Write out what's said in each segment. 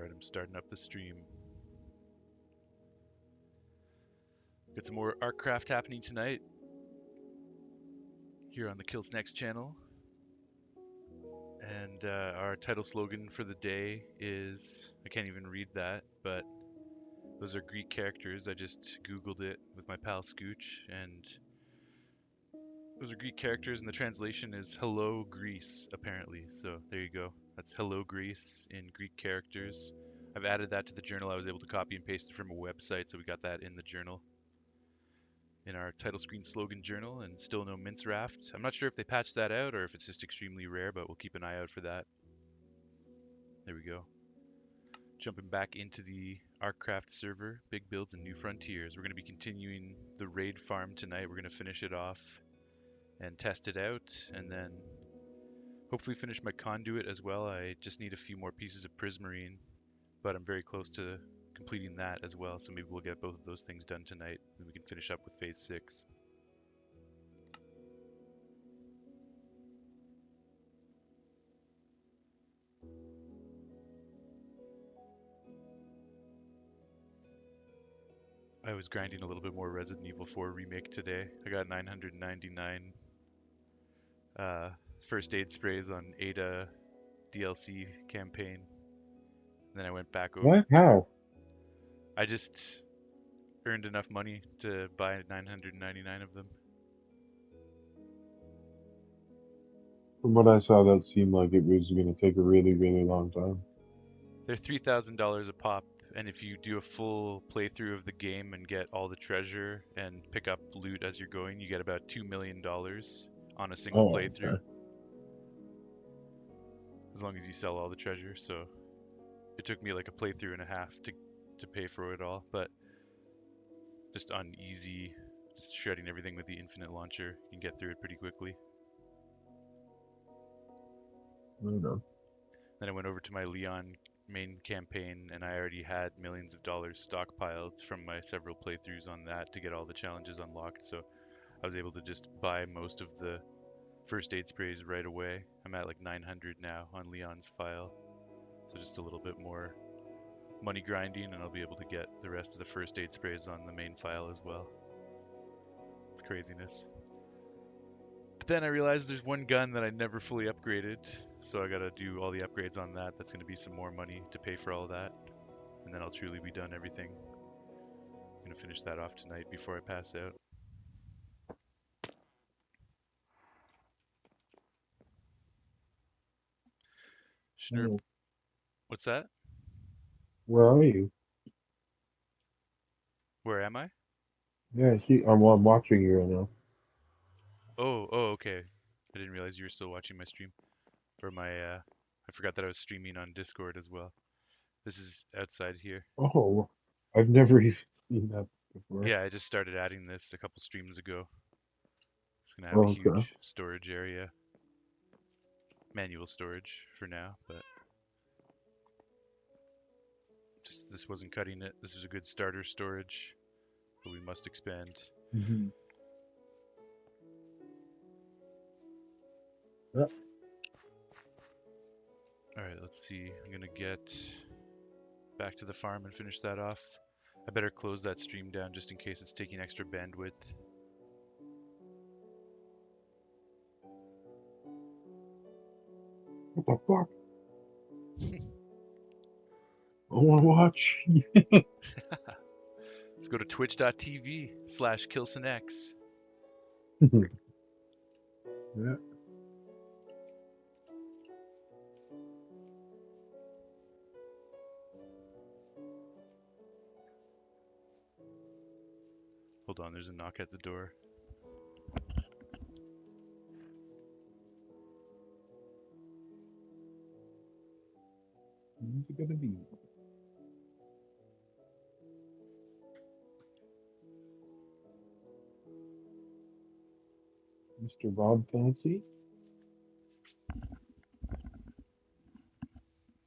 Alright, I'm starting up the stream. Got some more ArcCraft happening tonight here on the Kills Next channel. And our title slogan for the day is, I can't even read that, but those are Greek characters. I just Googled it with my pal Scooch, and those are Greek characters, and the translation is Hello Greece, apparently. So there you go. That's Hello Greece in Greek characters. I've added that to the journal. I was able to copy and paste it from a website, so we got that in the journal, in our title screen slogan journal. And still no mince raft. I'm not sure if they patched that out or if it's just extremely rare, but we'll keep an eye out for that. There we go. Jumping back into the ArcCraft server, Big Builds and New Frontiers. We're going to be continuing the raid farm tonight. We're going to finish it off and test it out, and then hopefully finish my conduit as well. I just need a few more pieces of prismarine, but I'm very close to completing that as well, so maybe we'll get both of those things done tonight, and we can finish up with phase 6. I was grinding a little bit more Resident Evil 4 Remake today. I got 999 first aid sprays on Ada DLC campaign. And then I went back over. What? How? I just earned enough money to buy 999 of them. From what I saw, that seemed like it was going to take a really, really long time. They're $3,000 a pop, and if you do a full playthrough of the game and get all the treasure and pick up loot as you're going, you get about $2 million on a single playthrough. Okay. As long as you sell all the treasure. So it took me like a playthrough and a half to pay for it all, but just on easy, just shredding everything with the infinite launcher, you can get through it pretty quickly. Right on. Then I went over to my Leon main campaign, and I already had millions of dollars stockpiled from my several playthroughs on that to get all the challenges unlocked, so I was able to just buy most of the first aid sprays right away. I'm at like 900 now on Leon's file, so just a little bit more money grinding and I'll be able to get the rest of the first aid sprays on the main file as well. It's craziness. But then I realized there's one gun that I never fully upgraded, so I gotta do all the upgrades on that. That's gonna be some more money to pay for all that, and then I'll truly be done everything. I'm gonna finish that off tonight before I pass out. Schnurp, Oh, what's that? where are you? Where am I? Yeah, I'm watching you right now. Oh, okay. I didn't realize you were still watching my stream. Or I forgot that I was streaming on Discord as well. This is outside here. Oh, I've never even seen that before. Yeah, I just started adding this a couple streams ago. It's gonna have a Okay. huge storage area. Manual storage for now, but just this wasn't cutting it. This is a good starter storage, but we must expand. Mm-hmm. Yeah. Alright, let's see. I'm gonna get back to the farm and finish that off. I better close that stream down just in case it's taking extra bandwidth. What the fuck? I want to watch. Let's go to twitch.tv/KilsonX. Yeah. Hold on, there's a knock at the door. Who's it gonna be? Mr. Bob Fancy?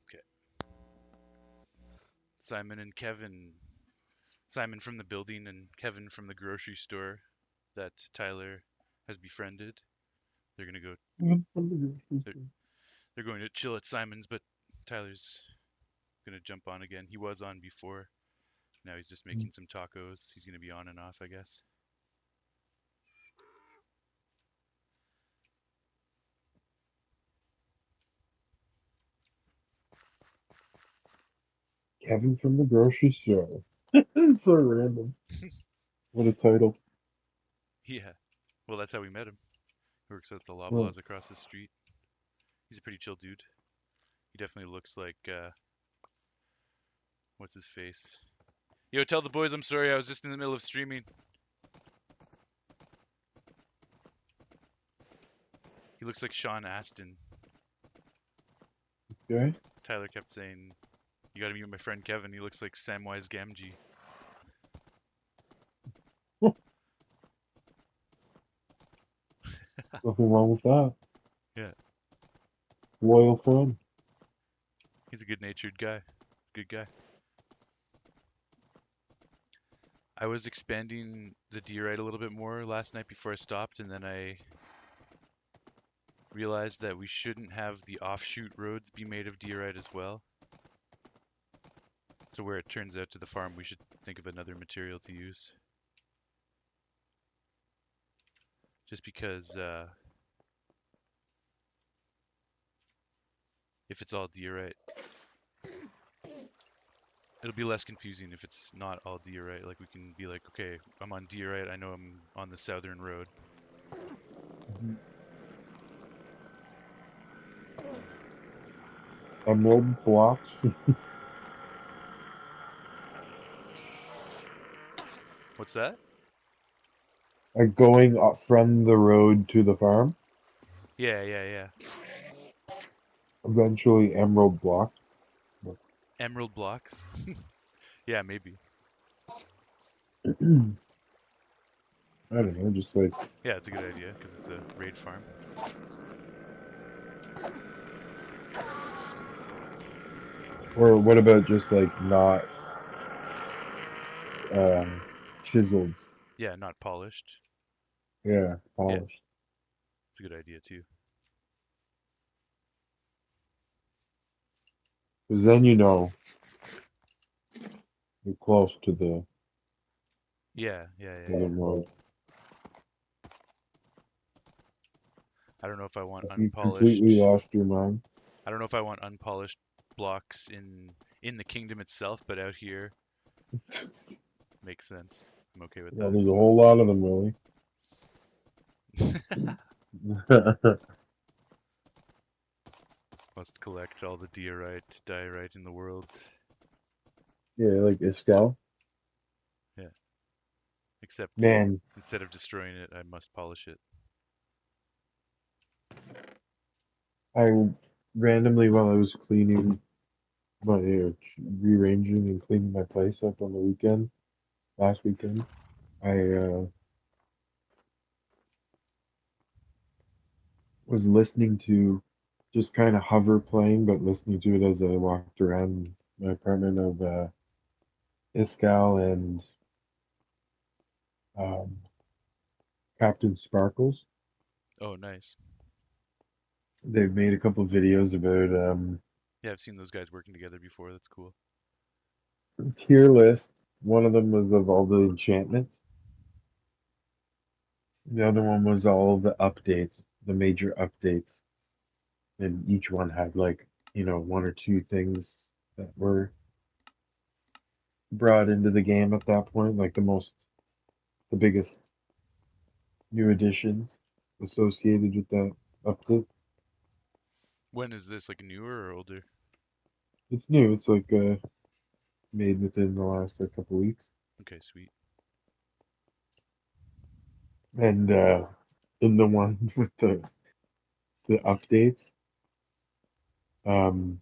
Okay. Simon and Kevin. Simon from the building and Kevin from the grocery store that Tyler has befriended. They're gonna go. They're, they're going to chill at Simon's, but Tyler's gonna jump on again. He was on before. Now he's just making some tacos. He's gonna be on and off, I guess. Kevin from the grocery store. It's so random. What a title. Yeah. Well, that's how we met him. He works at the Oh, Loblaws across the street. He's a pretty chill dude. He definitely looks like what's his face? Yo, tell the boys I'm sorry. I was just in the middle of streaming. He looks like Sean Astin. okay. Tyler kept saying, "You got to meet my friend Kevin. He looks like Samwise Gamgee." Nothing wrong with that. Yeah, Loyal friend. he's a good-natured guy. Good guy. I was expanding the diorite a little bit more last night before I stopped, and then I realized that we shouldn't have the offshoot roads be made of diorite as well. So where it turns out to the farm, we should think of another material to use. Just because if it's all diorite, it'll be less confusing if it's not all diorite. Like we can be like, okay, I'm on diorite. I know I'm on the southern road. Emerald blocks. What's that? Like going up from the road to the farm. Yeah, yeah, yeah. Eventually, emerald blocks. Emerald blocks. Yeah, maybe. I That's don't know, just like, yeah, it's a good idea because it's a raid farm. or what about just like not uh, chiseled? Yeah, not polished. Yeah, Yeah, polished. it's a good idea too. Because then you know you're close to Yeah, yeah, yeah, the yeah. road. I don't know if I want You completely unpolished. lost your mind. I don't know if I want unpolished blocks in the kingdom itself, but out here makes sense. I'm okay with Well, that. there's a whole lot of them, really. Must collect all the diorite in the world. Yeah, like Iscal. Yeah, except Man, instead of destroying it, I must polish it. I randomly, while I was cleaning my, rearranging and cleaning my place up on the weekend, last weekend, I was listening to just kind of hover playing, but listening to it as I walked around my apartment of Iscal and um, Captain Sparkles. Oh, nice. They've made a couple videos about Yeah, I've seen those guys working together before. That's cool. tier list. One of them was of all the enchantments. The other one was all of the updates, the major updates, and each one had like, one or two things that were brought into the game at that point, like the biggest new additions associated with that update. When is this? Like newer or older? It's new. It's like made within the last like, couple weeks, Okay, sweet. and in the one with the updates, um,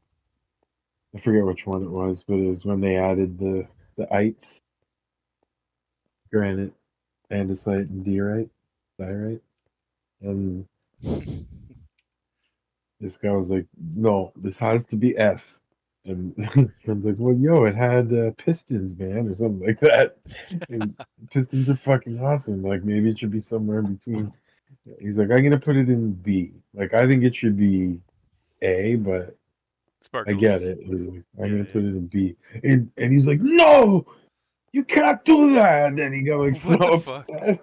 I forget which one it was, but it was when they added the ites, granite, andesite, and diorite, and this guy was like, "No, this has to be F." And friend's like, "Well, yo, it had pistons, man, or something like that." And pistons are fucking awesome. Like maybe it should be somewhere in between. He's like, "I'm gonna put it in B. Like I think it should be A, but I get Sparkles. it. He's like, I'm Yeah, gonna yeah. put it in B. And he's like, no, you can't do that. And then he got like so What the fuck? upset.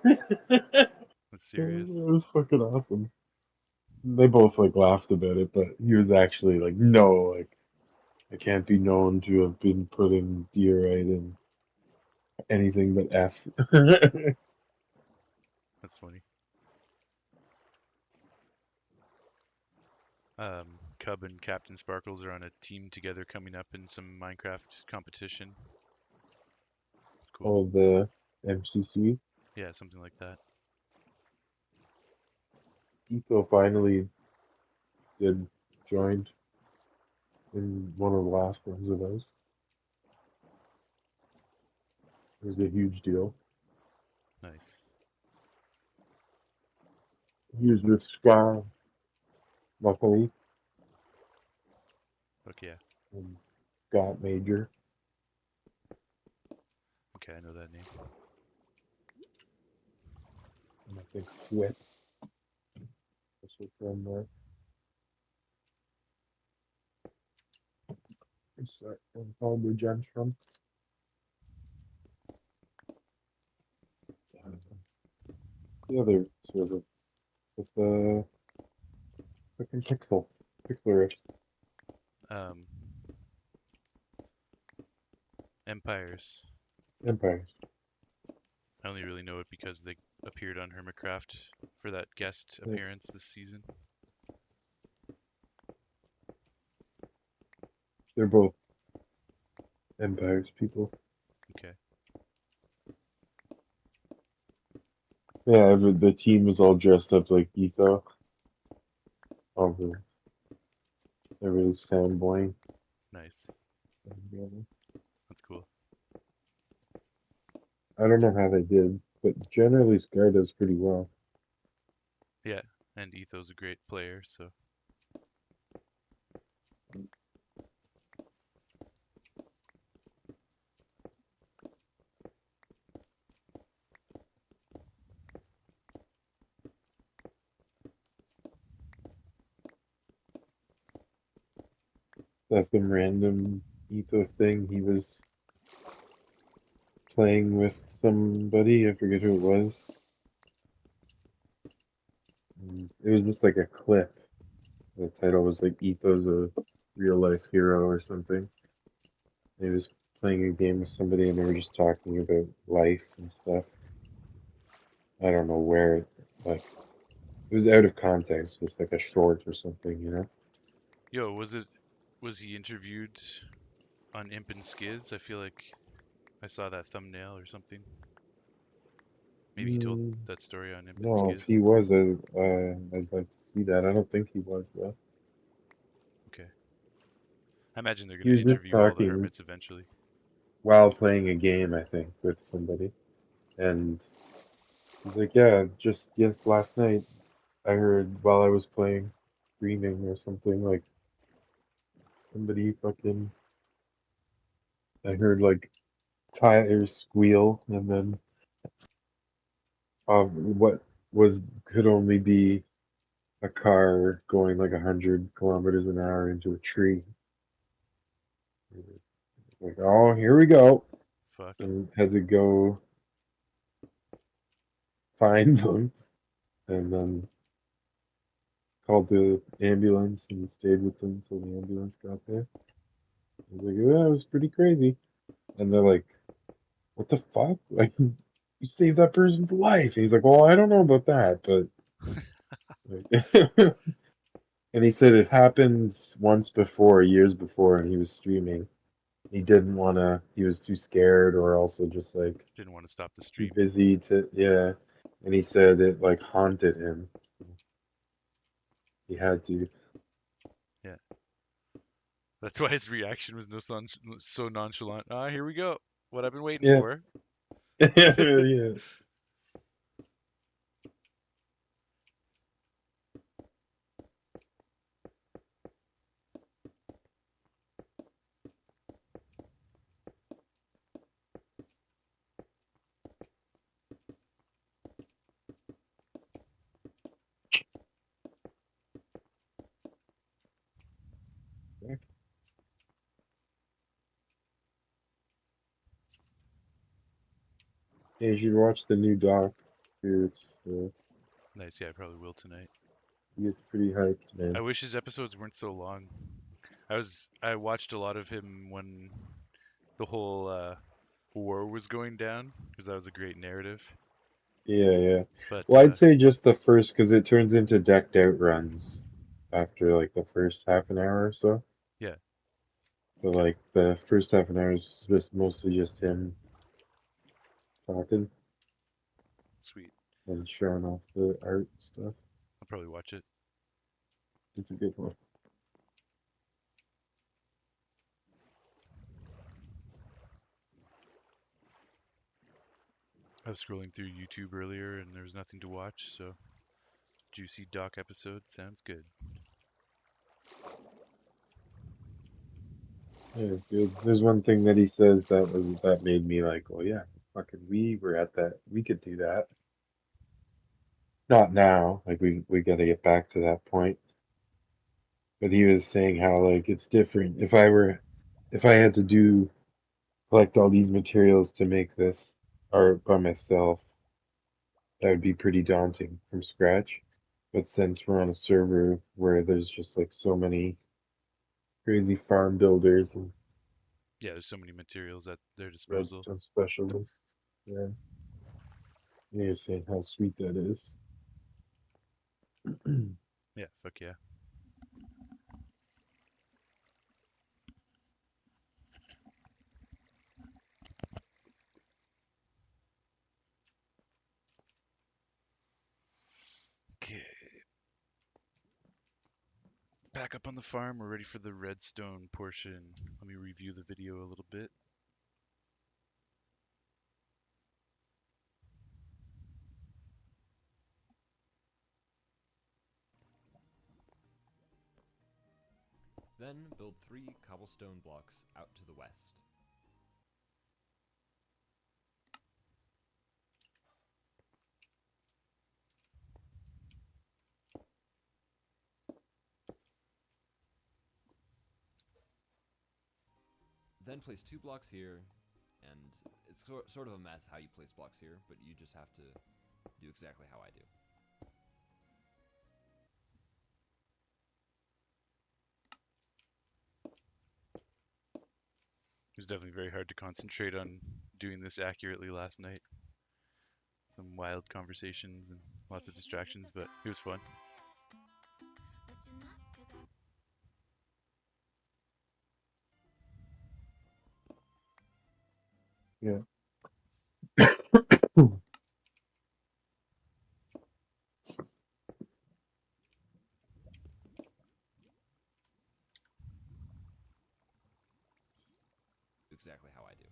That's It serious. was fucking awesome. They both like laughed about it, but he was actually like, no, like I can't be known to have been putting diorite in anything but F. That's funny. Cub and Captain Sparkles are on a team together coming up in some Minecraft competition. It's cool. All the MCC. Yeah, something like that. Ito finally did joined in one of the last ones of those. It was a huge deal. Nice. He was with Ska, luckily, Fuck yeah. and Scott Major, Okay, I know that name. and I think Swift, also from it's that one called the Gems from. The other server with the fucking Pixlerish Um, Empires. Empires. I only really know it because they appeared on Hermitcraft for that guest Yeah, appearance this season. they're both Empires people. Okay, Yeah, the team was all dressed up like Etho. All the everybody's fanboying. nice. And, That's cool. I don't know how they did, but generally Scar does pretty well. Yeah, and Etho's a great player, so That's some random Etho thing. He was playing with somebody, I forget who it was. It was just like a clip. The title was like Etho's a real life hero or something. He was playing a game with somebody and they were just talking about life and stuff. I don't know where, like, it was out of context, just like a short or something, you know? yo, was he interviewed on Imp and Skiz? I feel like I saw that thumbnail or something. Maybe he told Mm, that story on Imp and no, if Skiz. he was, I'd like to see that. I don't think he was, though. Okay. I imagine they're He gonna was just interview all the talking hermits eventually. while playing a game, I think, with somebody. And he's like, yeah, just yes, last night I heard while I was playing, streaming or something, like somebody fucking, I heard like tires squeal and then what was could only be a car going like 100 kilometers an hour into a tree. Like, oh, here we go. Fuck. And had to go find them and then called the ambulance and stayed with them until the ambulance got there. I was like, yeah, it was pretty crazy. And they're like, what the fuck? Like, you saved that person's life. And he's like, well, I don't know about that, but like, and he said it happened once before, years before, and he was streaming. He didn't want to, he was too scared or also just like Didn't want to stop the too stream. busy to, yeah. And he said it like haunted him. So he had to. Yeah. That's why his reaction was so nonchalant. Ah, here we go. What I've been waiting Yeah. for. Yeah. Yeah, you should watch the new doc. Nice. Yeah, I probably will tonight. He gets pretty hyped, I man. wish his episodes weren't so long. I watched a lot of him when the whole war was going down because that was a great narrative. Yeah, yeah. But Well, I'd say just the first, because it turns into decked out runs after like the first half an hour or so. yeah, So okay, like the first half an hour is just mostly just him talking sweet. and showing off the art stuff. I'll probably watch it. It's a good one. I was scrolling through YouTube earlier and there was nothing to watch, so juicy doc episode sounds good. Yeah, it's good. There's one thing that he says that made me like, oh yeah, fucking we were at that. We could do that. Not now. Like we got to get back to that point. But he was saying how like it's different. If I had to collect all these materials to make this art by myself, that would be pretty daunting from scratch. But since we're on a server where there's just like so many crazy farm builders and Yeah, there's so many materials at their disposal. redstone specialists, yeah, he was saying how sweet that is. Yeah, fuck yeah. Okay, back up on the farm. We're ready for the redstone portion. Let me review the video a little bit. Then build 3 cobblestone blocks out to the west. Then place 2 blocks here, and it's sort of a mess how you place blocks here, but you just have to do exactly how I do. It was definitely very hard to concentrate on doing this accurately last night. Some wild conversations and lots of distractions, but it was fun. Yeah. Exactly how I do.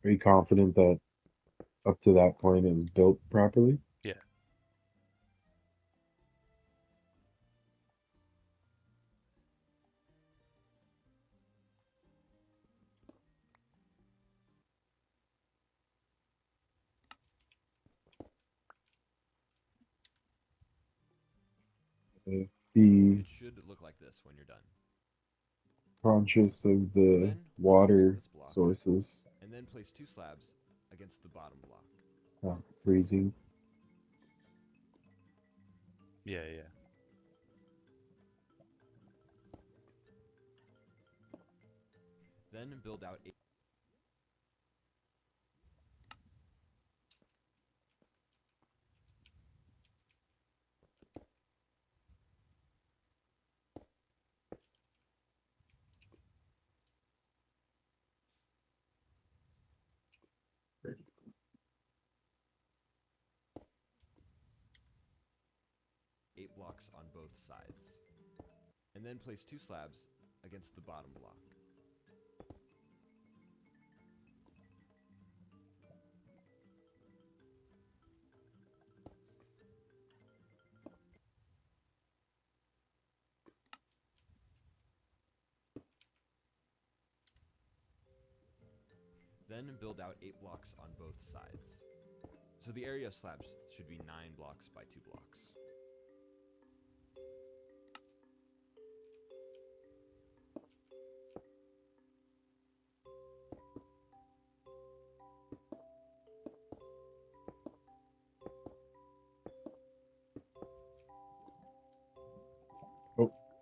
Are you confident that up to that point it was built properly? Yeah, Be It should look like this when you're done. conscious of the Then rotate water this block, sources and then place 2 slabs against the bottom block. not freezing. yeah, yeah. Then build out 8 blocks on both sides. And then place 2 slabs against the bottom block. Then build out 8 blocks on both sides. So the area of slabs should be 9 blocks by 2 blocks.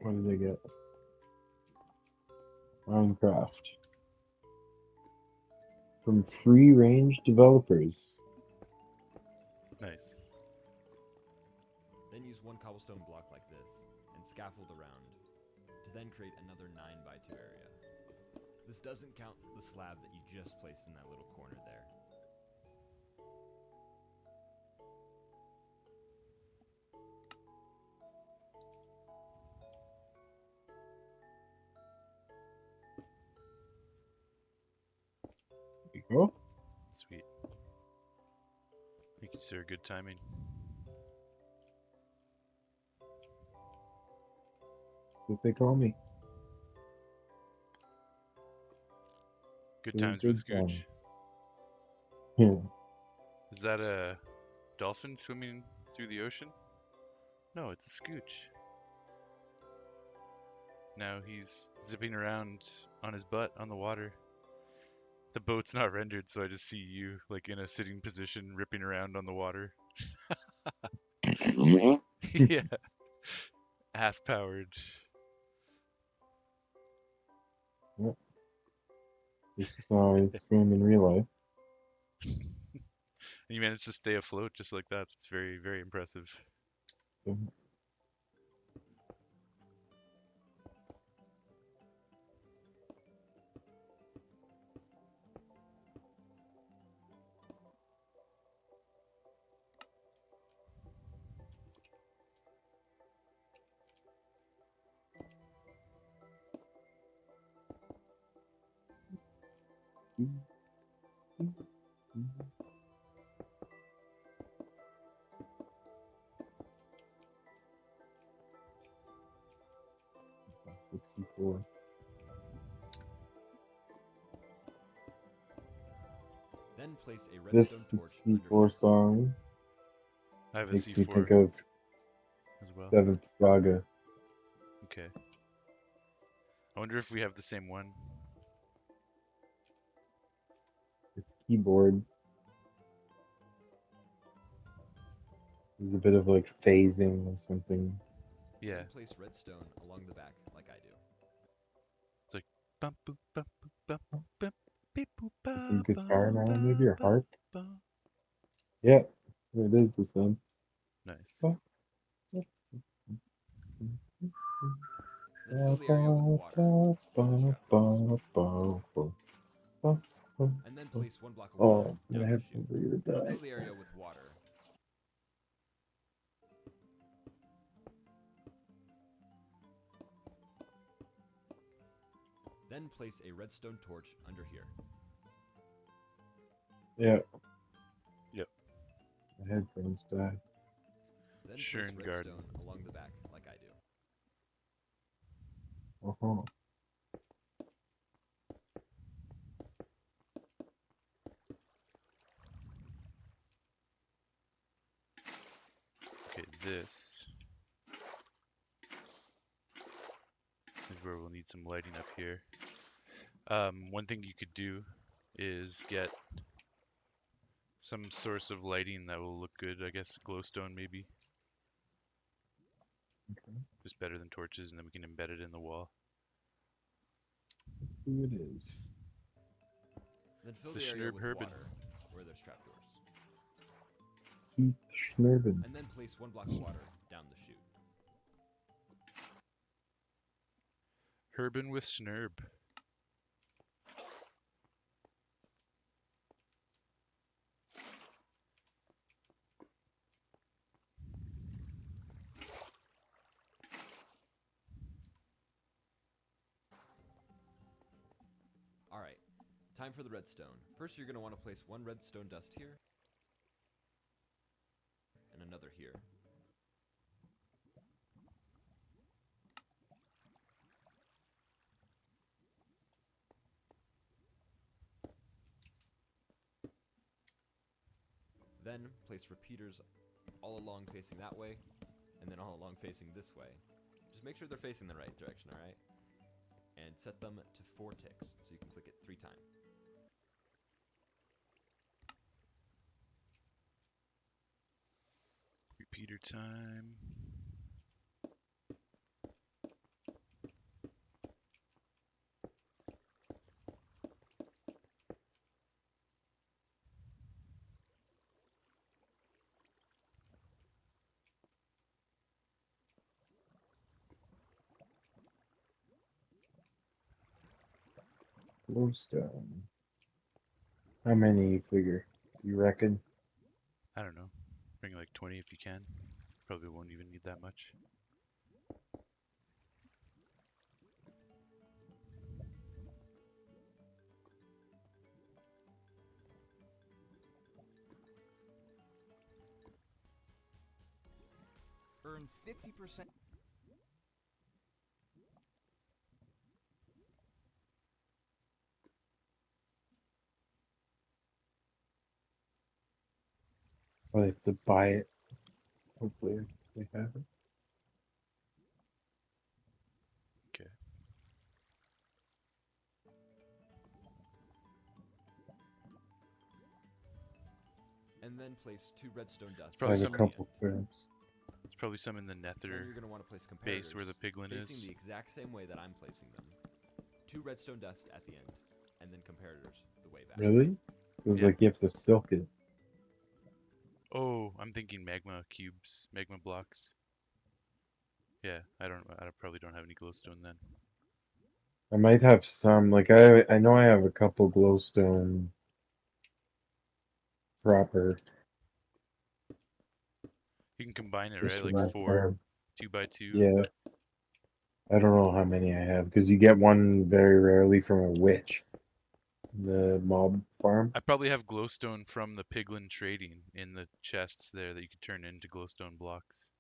What did I get? ArcCraft. From free range developers. Nice. Then use one cobblestone block like this and scaffold around to then create another 9x2 area. This doesn't count the slab that you just placed in that little corner there. There you go. Sweet. Thank you, sir. Good timing. That's what they call me. Good Doing times with good time. Scooch. Yeah. Is that a dolphin swimming through the ocean? No, it's a Scooch. Now he's zipping around on his butt on the water. The boat's not rendered, so I just see you like in a sitting position, ripping around on the water. Yeah, ass powered. Yep. This is how I swim in real life. And you managed to stay afloat just like that. It's very, very impressive. So, that's 64. Then place a This redstone torch under 64 song I have a makes me think C4 of as well. Seventh Saga. Okay. I wonder if we have the same one. Its keyboard is a bit of like phasing or something. Yeah. Then place redstone along the back like I do. It's like bum boop bum boop bum bum beep boop Some ba guitar ba now, maybe, ba or ba harp. ba. Yeah, there it is, the sun. Nice. Then fill the area with water down the trapdoors. And then place one block of water Oh, my down the chute. headphones are gonna die. Fill the area with water. Then place a redstone torch under here. Yeah. Yep. My headphones died. Then Sure place and garden. redstone along the back like I do. Uh-huh. Okay, this is where we'll need some lighting up here. One thing you could do is get some source of lighting that will look good. I guess glowstone maybe. Okay. Just better than torches, and then we can embed it in the wall. Who it is? Then fill The the area Schnurb with Herbin. water where there's trapdoors. Keith Schnerbin. And then place one block of water down the chute. Herbin with Schnurb. Alright, time for the redstone. First you're going to want to place one redstone dust here, and another here. Then place repeaters all along facing that way, and then all along facing this way. Just make sure they're facing the right direction, alright? And set them to 4 ticks, so you can click it 3 times. Repeater time. Glowstone. How many you figure? You reckon? I don't know. Bring like 20 if you can. Probably won't even need that much. Earn 50%. I have to buy it. Hopefully they have it. Okay. And then place 2 redstone dust I Probably have a at some. the couple end. crabs. There's probably some in the Then nether you're going to want to place base comparators where the piglin facing is. the exact same way that I'm placing them. 2 redstone dust at the end, and then comparators the way back. Really? It was Yeah. like you have to silk it. Oh, I'm thinking magma cubes, magma blocks. Yeah, I probably don't have any glowstone then. I might have some. Like I know I have a couple glowstone proper You can combine it, just right? for Like my 4, farm. 2 by 2. Yeah, I don't know how many I have because you get one very rarely from a witch. The mob farm. I probably have glowstone from the piglin trading in the chests there that you could turn into glowstone blocks.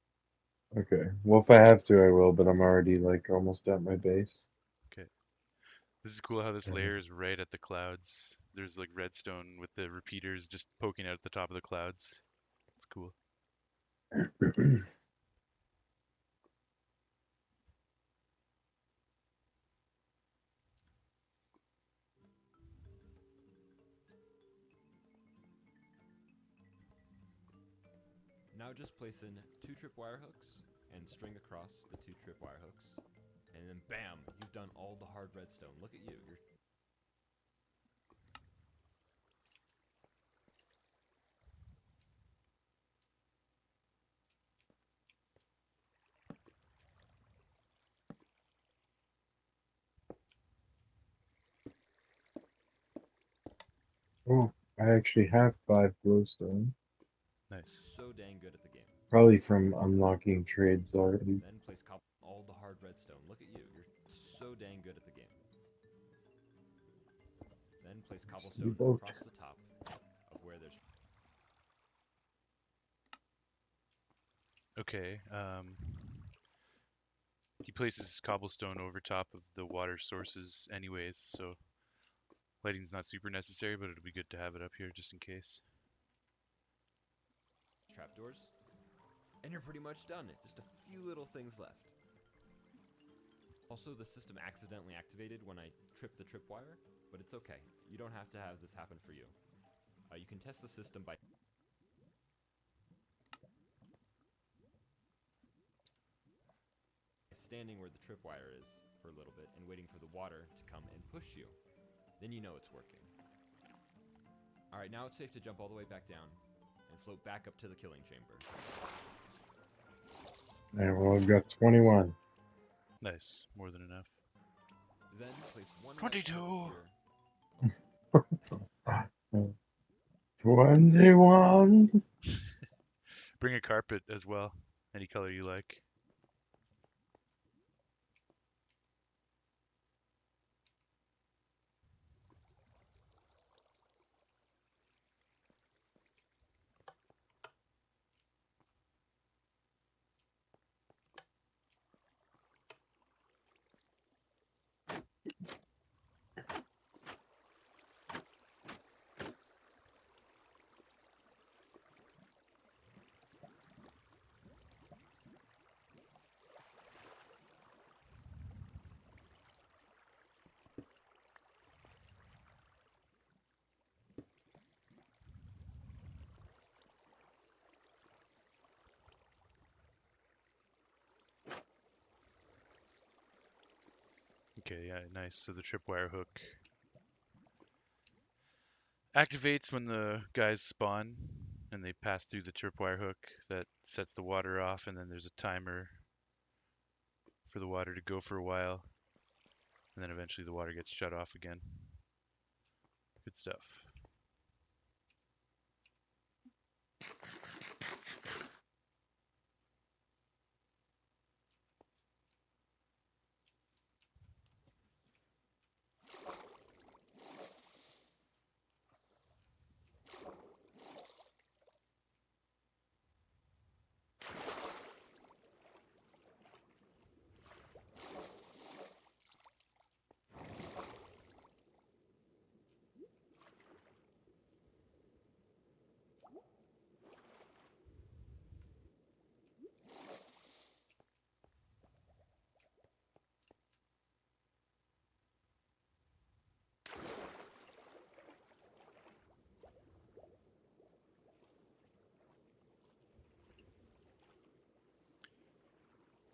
Okay. Well, if I have to, I will. But I'm already like almost at my base. Okay. This is cool how this Um, layer is right at the clouds. There's like redstone with the repeaters just poking out at the top of the clouds. It's cool. Now just place in 2 tripwire hooks and string across the 2 tripwire hooks. And then bam, you've done all the hard redstone. Look at you. You're Oh, I actually have 5 glowstone. Nice. so dang good at the game. Probably from unlocking trades already. Then place all the hard redstone. Look at you. You're so dang good at the game. Then place You cobblestone both. across the top of where there's. Okay. He places cobblestone over top of the water sources anyways, so lighting's not super necessary, but it'll be good to have it up here just in case. Trapdoors. And you're pretty much done. Just a few little things left. Also, the system accidentally activated when I tripped the tripwire, but it's okay. You don't have to have this happen for you. You can test the system by standing where the tripwire is for a little bit and waiting for the water to come and push you. Then you know it's working. Alright, now it's safe to jump all the way back down and float back up to the killing chamber. And well, I've got 21. Nice. More than enough. Then place one white 22! carpet here. 21. Bring a carpet as well. Any color you like. Okay, yeah, nice. So the tripwire hook activates when the guys spawn and they pass through the tripwire hook that sets the water off, and then there's a timer for the water to go for a while, and then eventually the water gets shut off again. Good stuff.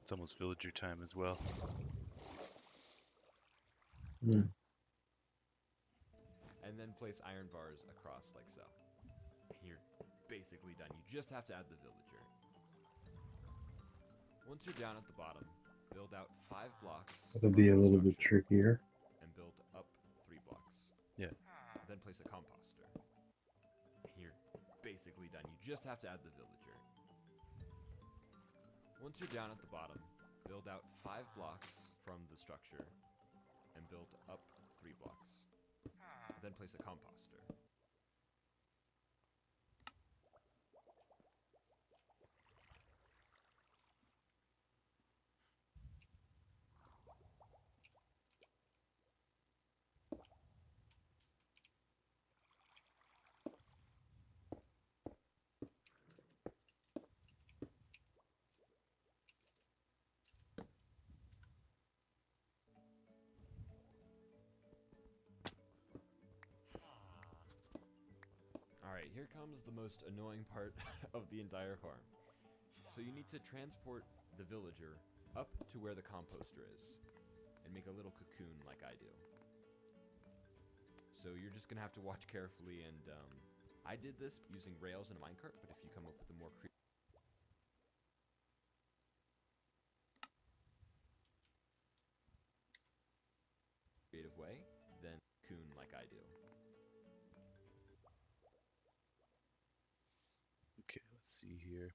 It's almost villager time as well. Hmm. And then place iron bars across like so. You're basically done. You just have to add the villager. Once you're down at the bottom, build out 5 blocks That'll from be a the little bit structure trickier. and build up 3 blocks. Yeah. Then place a composter. You're basically done. You just have to add the villager. Once you're down at the bottom, build out 5 blocks from the structure and build up 3 blocks. Then place a composter. Alright, here comes the most annoying part of the entire farm. So you need to transport the villager up to where the composter is and make a little cocoon like I do. So you're just gonna have to watch carefully, and I did this using rails and a minecart, but if you come up with a more creative way, then cocoon like I do. Okay, let's see here.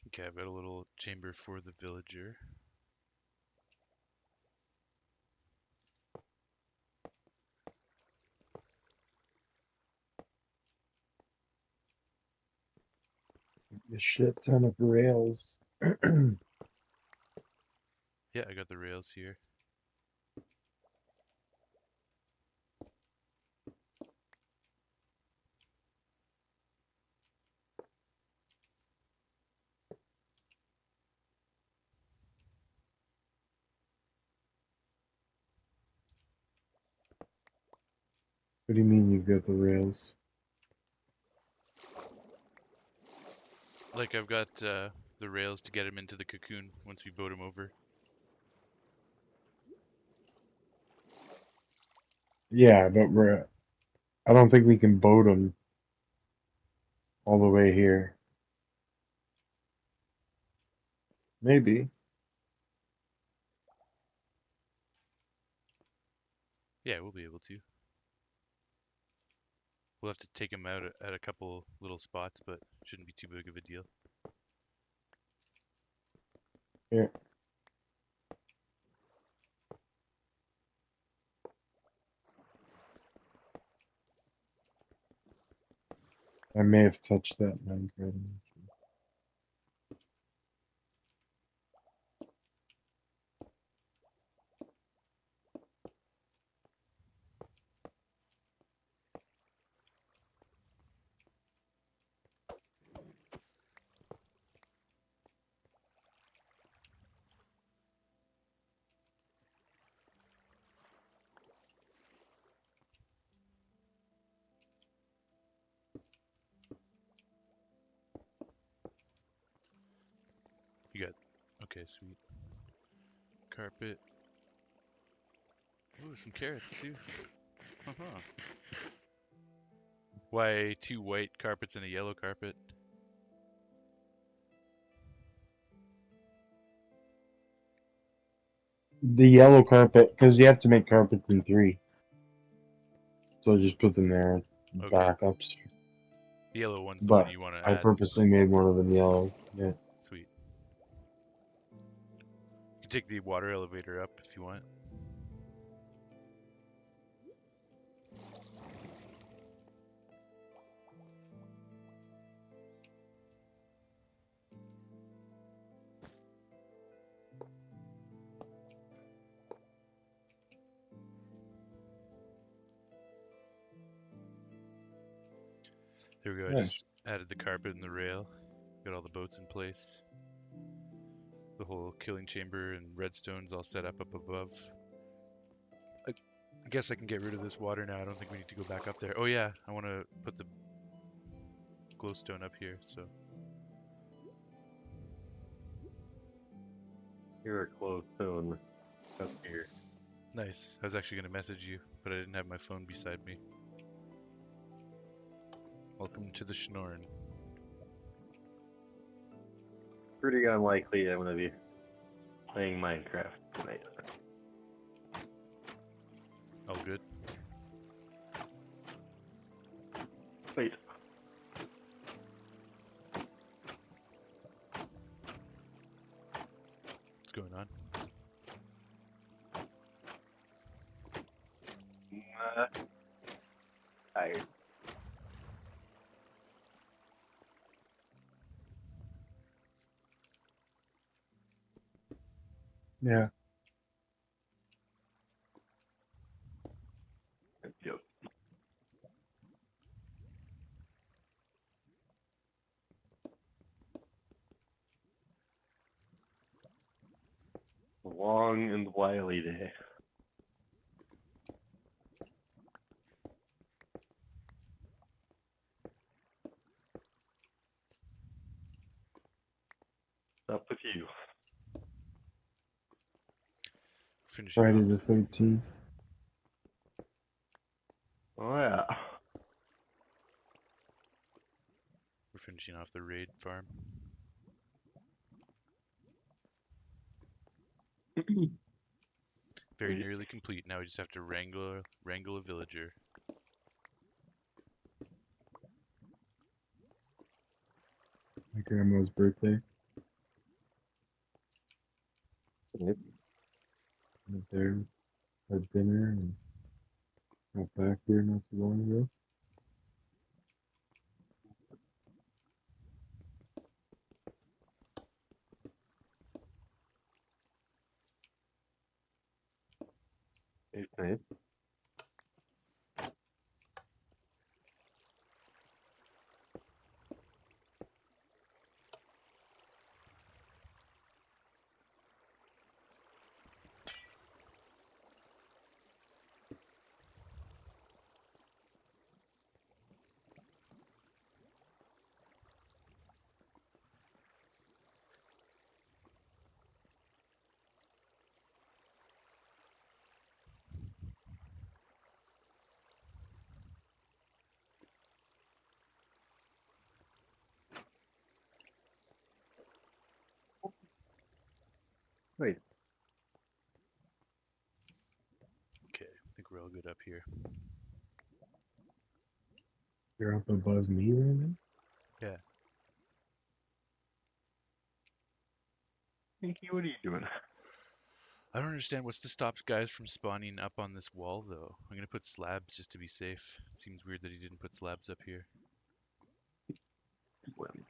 Okay, I've got a little chamber for the villager. A shit ton of rails. Yeah, I got the rails here. What do you mean you've got the rails? Like I've got the rails to get him into the cocoon once we boat him over. Yeah, but I don't think we can boat them all the way here. Maybe. Yeah, we'll be able to. We'll have to take him out at a couple little spots, but shouldn't be too big of a deal. Here. I may have touched that Minecraft. You got, okay, sweet. Carpet. Ooh, some carrots too. Uh-huh. Why 2 white carpets and a yellow carpet? The yellow carpet, because you have to make carpets in 3. So I just put them there, Okay. backups. The yellow one's the one But you want to I add. purposely made one of them yellow. Yeah. Sweet. You can take the water elevator up if you want. There we go. I Nice. just added the carpet and the rail. Got all the boats in place. The whole killing chamber and redstone's all set up above. I guess I can get rid of this water now. I don't think we need to go back up there. Oh yeah, I want to put the glowstone up here, so. Here are glowstone up here. Nice. I was actually going to message you, but I didn't have my phone beside me. Welcome to the Schnorren. Pretty unlikely I'm gonna be playing Minecraft tonight. All good? Wait. What's going on? Tired. Yeah. Yep. Long and wily day. What's up with you? Finishing Friday off. the 13th. Oh yeah. We're finishing off the raid farm. Very Sweet. nearly complete. Now we just have to wrangle a villager. My grandma's birthday. Yep. Went there, had dinner, and got back here not too long ago. It's nice. Wait. Okay, I think we're all good up here. You're up above me right now? Yeah. Pinky, what are you doing? I don't understand what's to stop guys from spawning up on this wall, though. I'm gonna put slabs just to be safe. Seems weird that he didn't put slabs up here. Swim.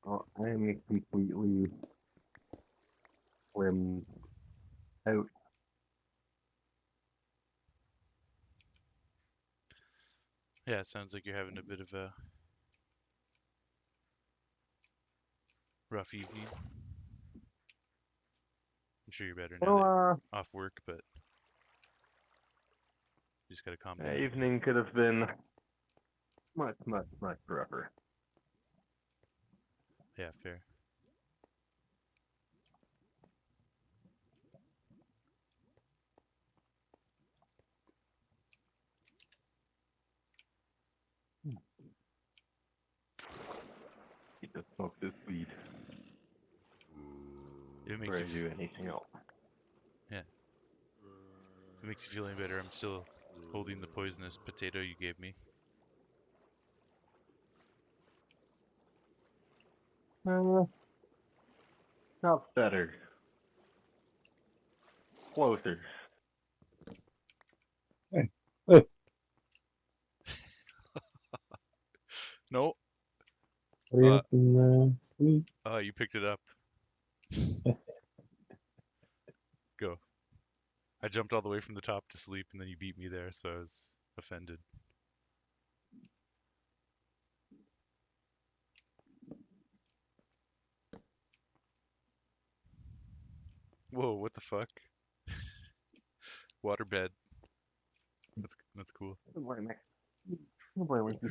Oh, I am completely swim out. Yeah, it sounds like you're having a bit of a rough evening. I'm sure you're better now that Well, you're off work, but you just gotta calm down. evening could have been much, much, much rougher. Yeah, fair. He just smoked his weed If it makes before you, I do anything else. yeah, if it makes you feel any better, I'm still holding the poisonous potato you gave me. Uh, not better. Closer. Hey, look, No. hurry Uh, up and sleep. you picked it up. Go. I jumped all the way from the top to sleep, and then you beat me there, so I was offended. Whoa, what the fuck? Waterbed. That's cool. Good boy, Max. Good boy, Winky.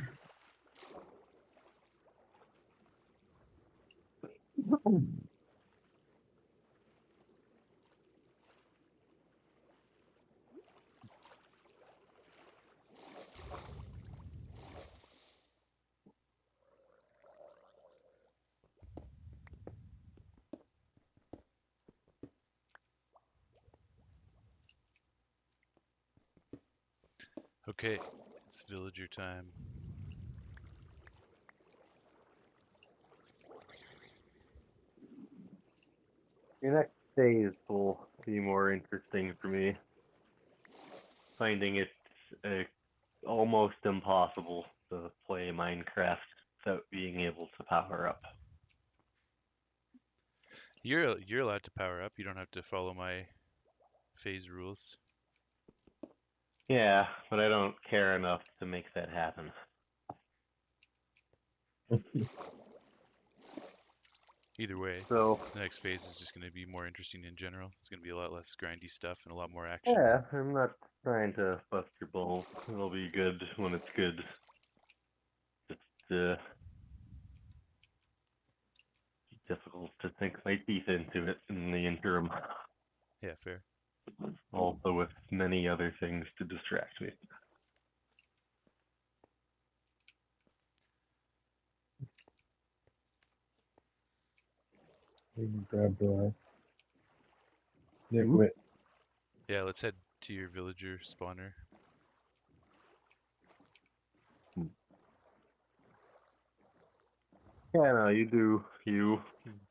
Okay, it's villager time. Your next phase will be more interesting for me. Finding it uh, almost impossible to play Minecraft without being able to power up. You're allowed to power up. You don't have to follow my phase rules. Yeah, but I don't care enough to make that happen. Either way, So, the next phase is just going to be more interesting in general. It's going to be a lot less grindy stuff and a lot more action. yeah, I'm not trying to bust your balls. It'll be good when it's good. It's difficult to sink my teeth into it in the interim. Yeah, fair. Also with many other things to distract me. Grab Hmm? nitwit. Yeah, let's head to your villager spawner. Yeah, no, you do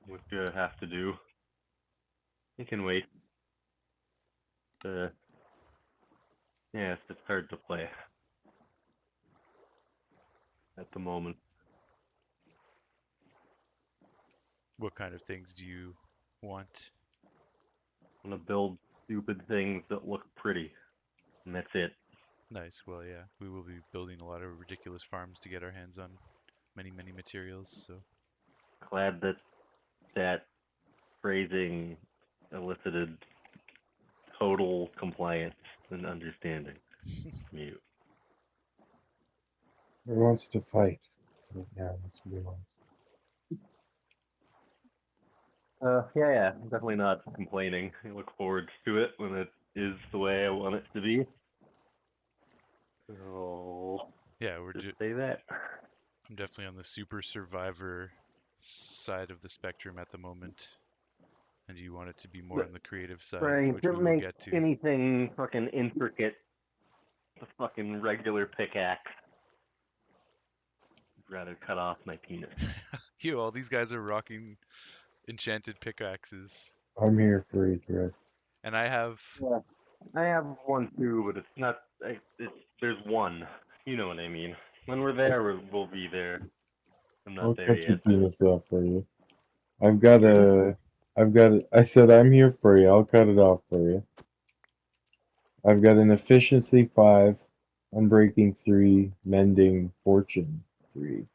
what you have to do. You can wait. Uh, yeah, it's just hard to play at the moment. What kind of things do you want? I'm gonna build stupid things that look pretty, and that's it. Nice. Well, yeah, we will be building a lot of ridiculous farms to get our hands on many, many materials. So Glad that that phrasing elicited total compliance and understanding from you. Who wants to fight? Yeah, that's what he wants. Yeah, I'm definitely not complaining. I look forward to it when it is the way I want it to be. So, yeah, just say that. I'm definitely on the super survivor side of the spectrum at the moment, and you want it to be more on the creative side, Right, which to we will make get to. anything fucking intricate, a fucking regular pickaxe. I'd rather cut off my penis. Yo, all these guys are rocking enchanted pickaxes, I'm here for you, Thread. and I have. Yeah, I have one too, but it's not. There's one. You know what I mean. When we're there, we'll be there. I'm I'll not there cut your yet. penis off for you. I've got Excuse me? a. I've got. I said I'm here for you. I'll cut it off for you. I've got an efficiency 5, unbreaking 3, mending fortune 3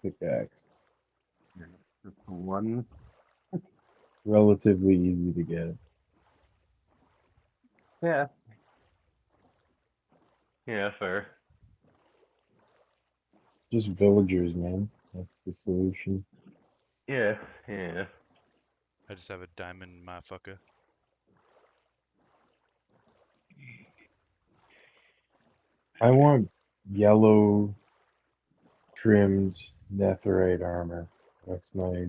pickaxe. Just one. Relatively easy to get. Yeah. Yeah, fair. Just villagers, man. That's the solution. Yeah, yeah. I just have a diamond motherfucker. I want yellow trimmed netherite armor. That's my.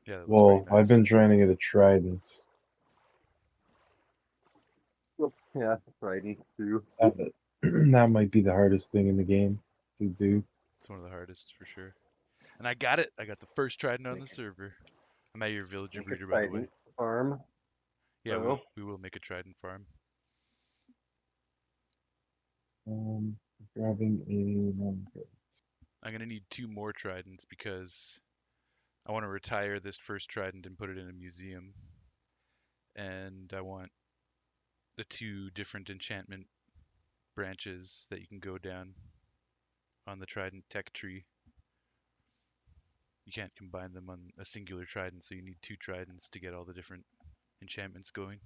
Yeah, that looks pretty Well, I've nice. been trying to get a trident. Yeah, Trident too. That, that might be the hardest thing in the game to do. It's one of the hardest for sure. And I got it. I got the first trident on Make the server. I'm at your villager make a breeder, by the way. Trident farm. Yeah, So we will make a trident farm. Um, Grabbing a. I'm gonna need 2 more tridents because I want to retire this first trident and put it in a museum. And I want the 2 different enchantment branches that you can go down on the trident tech tree. You can't combine them on a singular trident, so you need 2 tridents to get all the different enchantments going.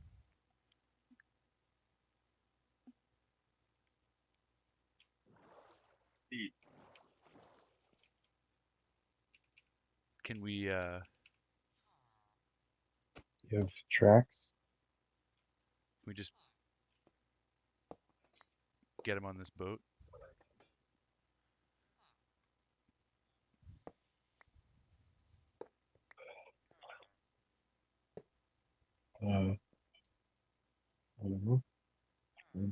Can You have tracks? we just get him on this boat? I don't know. I don't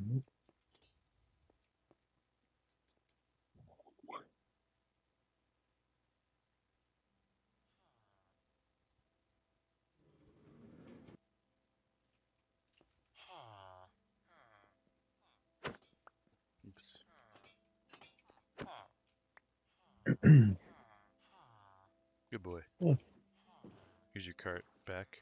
know. Oops. Good boy. Yeah. Here's your cart back.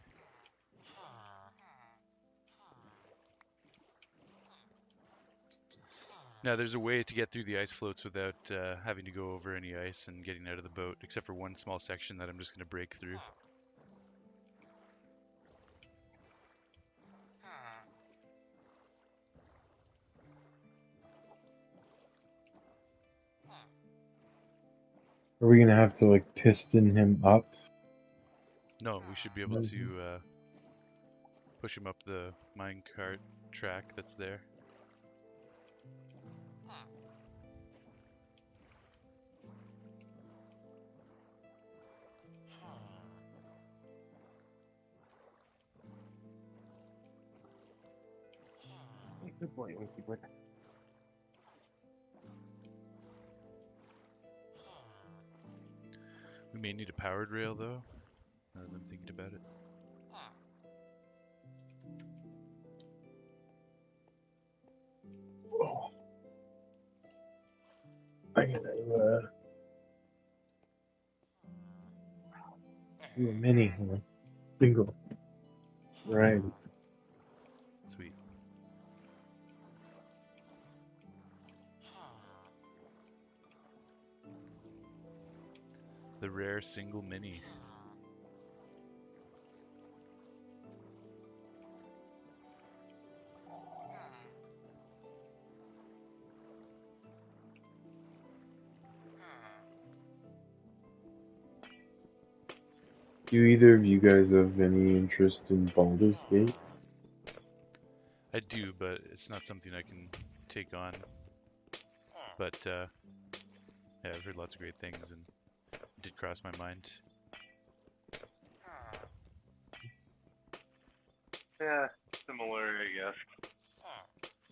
Now, there's a way to get through the ice floats without having to go over any ice and getting out of the boat, except for one small section that I'm just going to break through. Are we gonna have to like piston him up? No, we should be able to push him up the minecart track that's there. Good boy, Winky boy. We may need a powered rail though. Now that I'm thinking about it. Oh, I gotta do a mini one. Single. Right. Sweet. The rare single mini. Do either of you guys have any interest in Baldur's Gate? I do, but it's not something I can take on. But yeah, I've heard lots of great things, and it did cross my mind. Yeah, similar, I guess.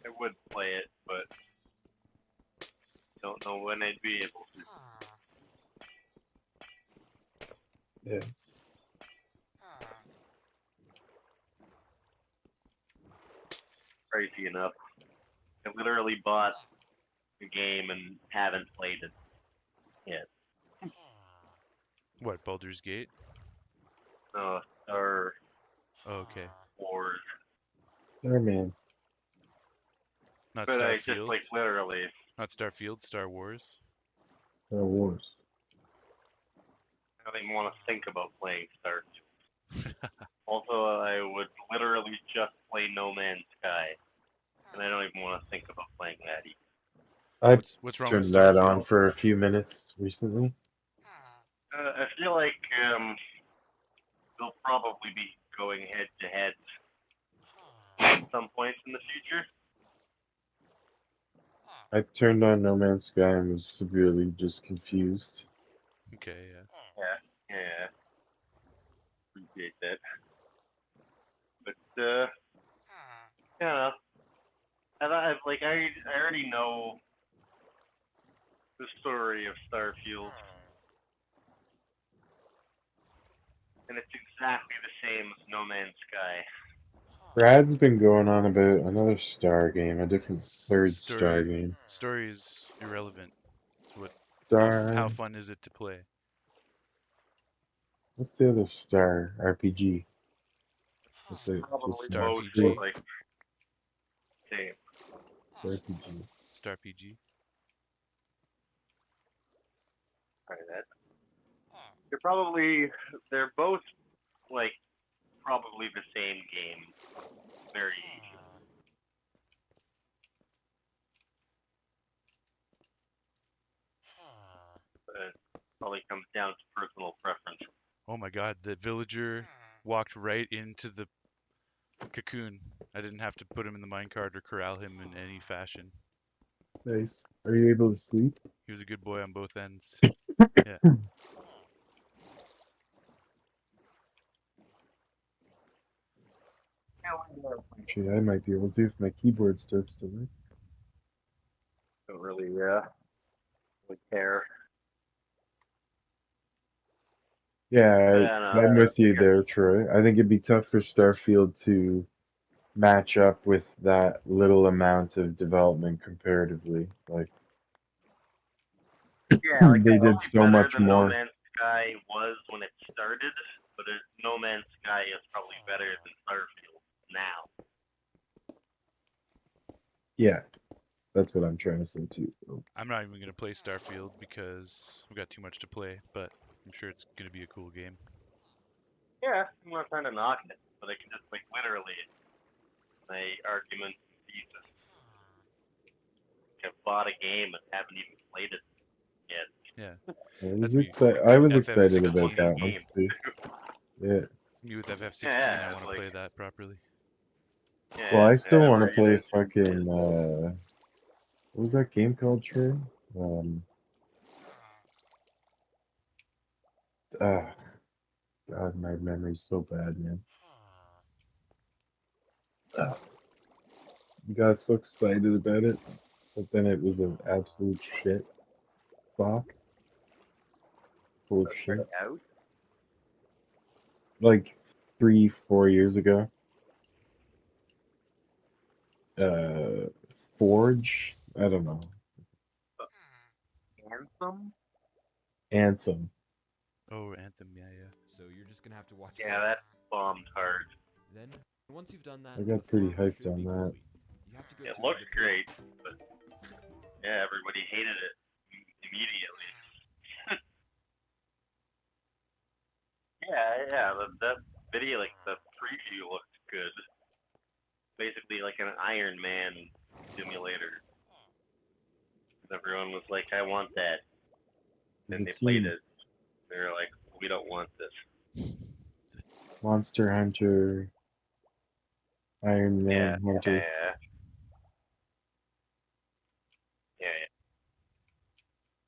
I would play it, but don't know when I'd be able to. Yeah. Crazy enough. I literally bought the game and haven't played it yet. What, Baldur's Gate? Or Oh, okay. Wars. Oh man. Not But I just Starfield. like literally. Not Starfield, Star Wars. Star Wars. I don't even want to think about playing Starfield. Also, I would literally just play No Man's Sky, and I don't even want to think about playing that either. I What's wrong with turned that on Starfield? for a few minutes recently. I feel like they'll probably be going head to head at some point in the future. I turned on No Man's Sky and was severely just confused. Okay, yeah. Yeah. Appreciate that. But yeah, I already know the story of Starfield, and it's exactly the same as No Man's Sky. Brad's been going on about another Star game, a different third Star game. Story is irrelevant. It's what. How Star. fun is it to play? What's the other Star RPG? What's it? Probably Just Star both PG. like same. Star RPG. Star PG. Try that. They're both like probably the same game variation. But it probably comes down to personal preference. Oh my god, the villager walked right into the cocoon. I didn't have to put him in the minecart or corral him in any fashion. Nice. Are you able to sleep? He was a good boy on both ends. Yeah. Actually, I might be able to if my keyboard starts to work. Don't really care. Yeah, Yeah, no, I'm with I you guess. there, Troy. I think it'd be tough for Starfield to match up with that little amount of development comparatively. Like, Yeah, like they it's did probably so better much than No more. Man's Sky was when it started, but No Man's Sky is probably better than Starfield now. Yeah, that's what I'm trying to say too. I'm not even going to play Starfield because I've got too much to play, but I'm sure it's going to be a cool game. Yeah, I'm not trying to knock it, but I can just like literally my argument thesis. I've bought a game and haven't even played it yet. Yeah, I that's was me excited. I with was excited about FF16. that one Game. too. Yeah. It's me with FF16. I Yeah, want to like play that properly. Well, I still want to read play it. fucking. What was that game called, Trey? Ah, God, my memory's so bad, man. got so excited about it, but then it was an absolute shit flop. Full of Are shit. you out? Like 3, 4 years ago. Forge? I don't know. Anthem? Anthem. Oh, Anthem, yeah, yeah. So you're just gonna have to watch Yeah, carefully. that bombed hard. Then, once you've done that, I the got pretty farm hyped should on be that. complete. You have to go It to looks the depot. great, but yeah, everybody hated it immediately. Yeah, that video, like the preview looked good. Basically like an Iron Man simulator. Everyone was like, I want that. Then The they played team it. They were like, we don't want this. Monster Hunter, Iron Yeah, Man Hunter. yeah.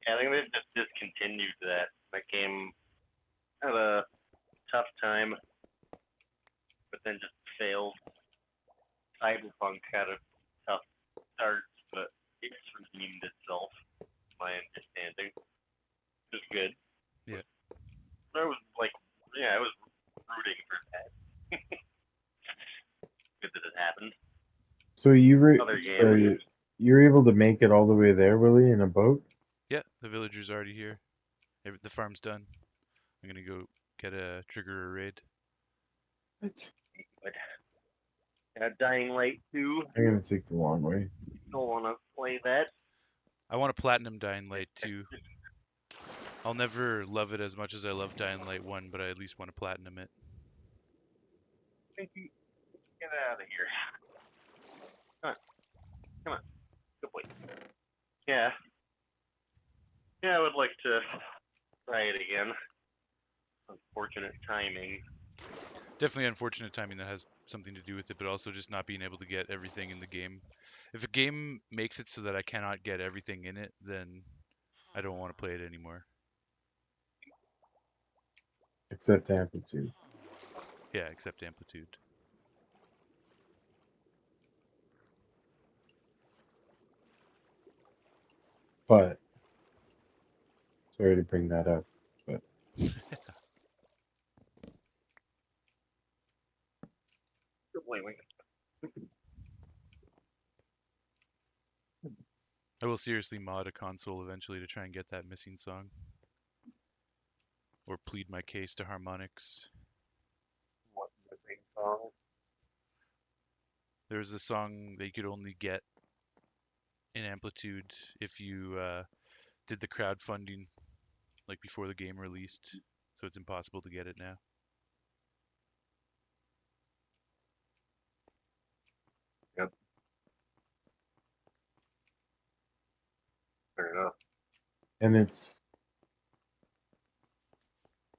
I think they've just discontinued that game. Had a tough time, but then just failed. Cyberpunk had a tough start, but it's redeemed itself, my understanding. It's good. Yeah. I was like, yeah, I was rooting for that. Good that it happened. So Other games. sorry, you're able to make it all the way there, Willie, in a boat? Yeah, the villager's already here. The farm's done. I'm gonna go get a trigger a raid. What? But Dying Light 2, I'm gonna take the long way. don't want to play that. I want a platinum Dying Light 2. I'll never love it as much as I love Dying Light 1, but I at least want to platinum it. Get out of here. Come on. Good boy. Yeah. Yeah, I would like to try it again. Unfortunate timing. Definitely unfortunate timing that has something to do with it, but also just not being able to get everything in the game. If a game makes it so that I cannot get everything in it, then I don't want to play it anymore. Except Amplitude. Yeah, except Amplitude. But sorry to bring that up. But Good boy, wait. I will seriously mod a console eventually to try and get that missing song. Or plead my case to Harmonix. What's the big song? There was a song that you could only get in Amplitude if you did the crowdfunding like before the game released, so it's impossible to get it now. Yep. Fair enough. and it's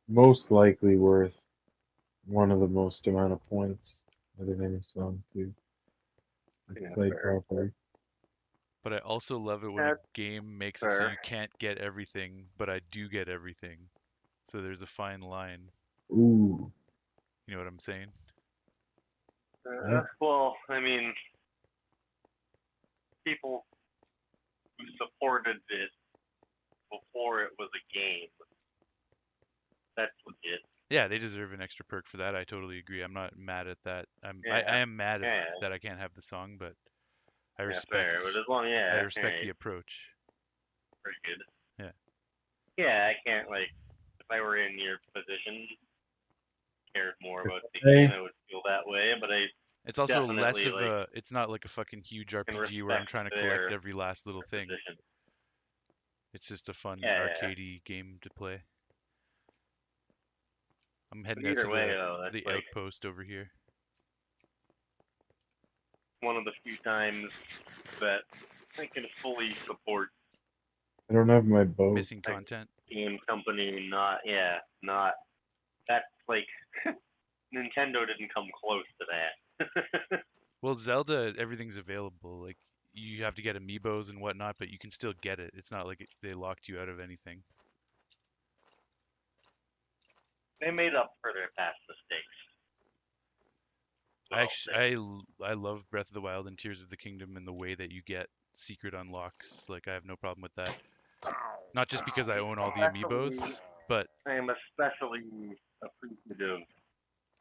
most likely worth one of the most amount of points out of any song too. If Yeah, played fair. properly. But I also love it when a That's game makes it so fair. you can't get everything, but I do get everything. So there's a fine line. Ooh. You know what I'm saying? Yeah. Well, I mean, people who supported it before it was a game, that's legit. Yeah, they deserve an extra perk for that. I totally agree. I'm not mad at that. I Yeah. am mad Yeah. that I can't have the song, but I Yeah, respect fair. But as long, I yeah, respect hey, the approach. pretty good. Yeah. Yeah, I can't, like, if I were in your position, cared more about the Hey, game, I would feel that way, but I It's also less definitely, of like, it's not like a fucking huge can RPG where I'm respect trying to collect their every last little thing. position. It's just a fun Yeah. arcadey game to play. I'm But heading out either to way, though, that's, the like, outpost over here. one of the few times that I can fully support I don't have my bow. Missing content. game company not that's like Nintendo didn't come close to that. Well, Zelda, everything's available. Like you have to get amiibos and whatnot, but you can still get it. It's not like they locked you out of anything. They made up for their past mistakes. I well, actually I love Breath of the Wild and Tears of the Kingdom and the way that you get secret unlocks. Like I have no problem with that. Not just because I own all the amiibos, but I am especially appreciative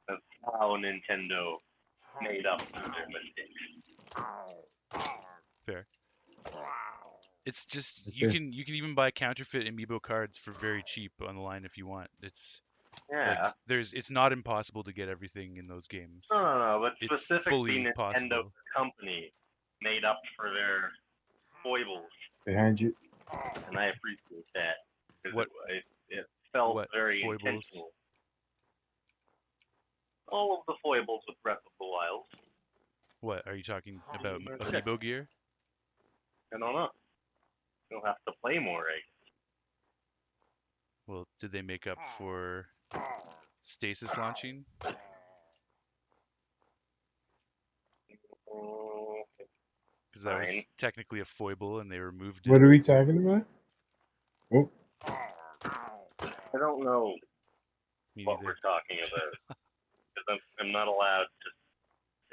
of how Nintendo made up for their mistakes. fair. It's just Okay. you can even buy counterfeit amiibo cards for very cheap online if you want. It's like Yeah. it's not impossible to get everything in those games. No, but It's specifically fully Nintendo possible. company made up for their foibles, Behind you. and I appreciate that because What it felt what very foibles? intentional. All of the foibles with Breath of the Wild. What are you talking about? That's it. Amiibo gear? I don't know. You'll have to play more, I Well, did they make up for stasis launching? guess. Because that Fine. was technically a foible and they removed it. What are we talking about? Oh, I don't know Me what neither. we're talking about because I'm not allowed to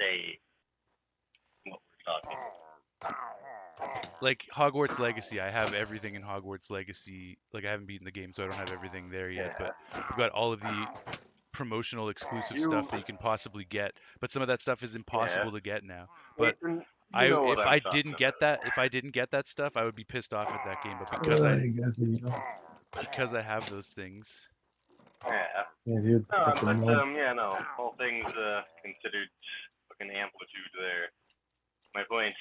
say what we're talking about. Like Hogwarts Legacy, I have everything in Hogwarts Legacy. Like I haven't beaten the game, so I don't have everything there yet. But I've got all of the promotional exclusive stuff that you can possibly get. But some of that stuff is Yeah. impossible to get now. But Nathan, you know what if I'm I talking didn't get about. that, if I didn't get that stuff, I would be pissed off at that game. But you guys are young. because I have those things, Yeah. Yeah, dude. Fucking But mud. yeah, no. All things considered, fucking amplitude there. My point.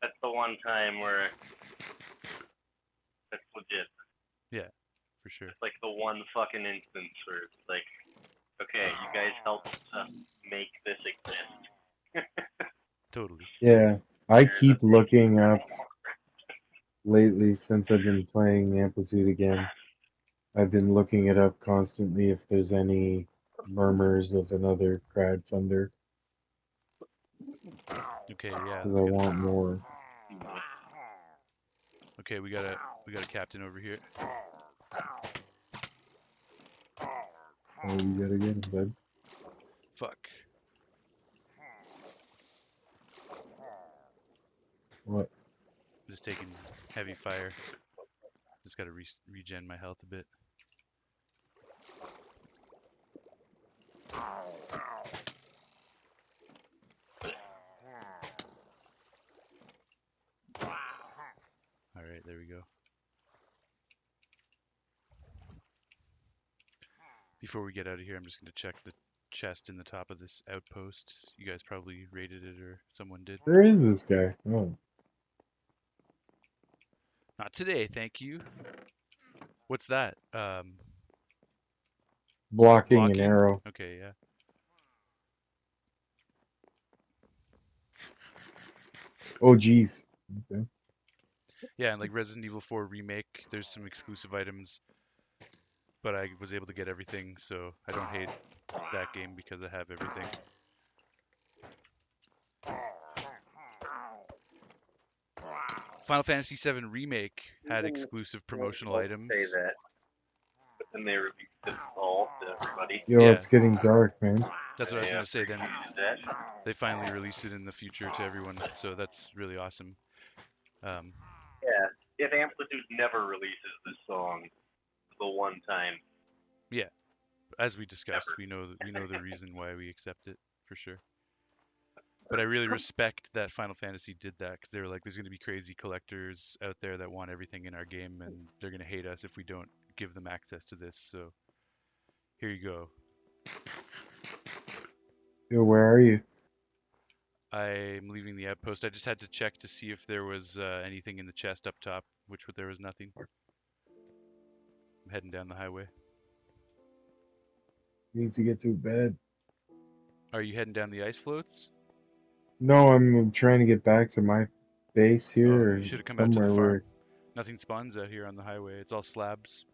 That's the one time where that's legit. yeah, for sure. It's like the one fucking instance where it's like, okay, you guys helped make this exist. Totally. Yeah, I Here's a keep thing. looking up lately since I've been playing Amplitude again. I've been looking it up constantly if there's any murmurs of another crowdfunder Okay, yeah, because let's I get. want more. Okay, we got a captain over here. Oh, you gotta get in bud. Fuck. What? I'm just taking heavy fire. Just gotta regen my health a bit. All right, there we go. Before we get out of here, I'm just gonna check the chest in the top of this outpost. You guys probably raided it or someone did. Where is this guy? Oh, Not today, thank you. What's that? blocking an Blocking? arrow. Okay, yeah. Oh, geez. Okay. Yeah, and like Resident Evil 4 Remake, there's some exclusive items, but I was able to get everything, so I don't hate that game because I have everything. Final Fantasy VII Remake had exclusive promotional Say items. that, but then they released it all to everybody. Yo, Yeah, it's getting dark, man. that's what I was I gonna say. Then appreciated that. they finally released it in the future to everyone, so that's really awesome. Um, Yeah, if Amplitude never releases this song, the one time, yeah, as we discussed, never. we know the reason why we accept it for sure. But I really respect that Final Fantasy did that because they were like, there's going to be crazy collectors out there that want everything in our game, and they're going to hate us if we don't give them access to this. So here you go. Yo, where are you? I'm leaving the outpost. I just had to check to see if there was anything in the chest up top, which there was nothing. I'm heading down the highway. Need to get to bed. Are you heading down the ice floats? No, I'm trying to get back to my base Oh, here you or should have come out to the somewhere farm. where. Nothing spawns out here on the highway. It's all slabs.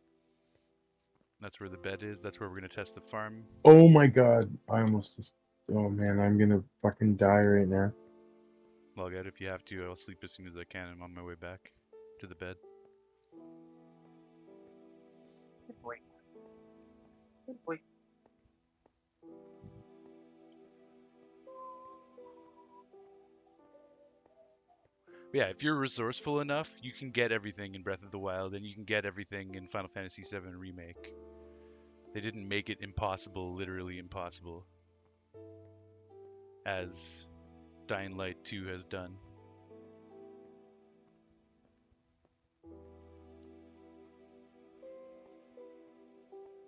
That's where the bed is. That's where we're going to test the farm. Oh my god, I almost just. Oh man, I'm gonna fucking die right now. Log out if you have to. I'll sleep as soon as I can. I'm on my way back to the bed. Good boy. Good boy. Yeah, if you're resourceful enough, you can get everything in Breath of the Wild, and you can get everything in Final Fantasy VII Remake. They didn't make it impossible, literally impossible, as Dying Light 2 has done.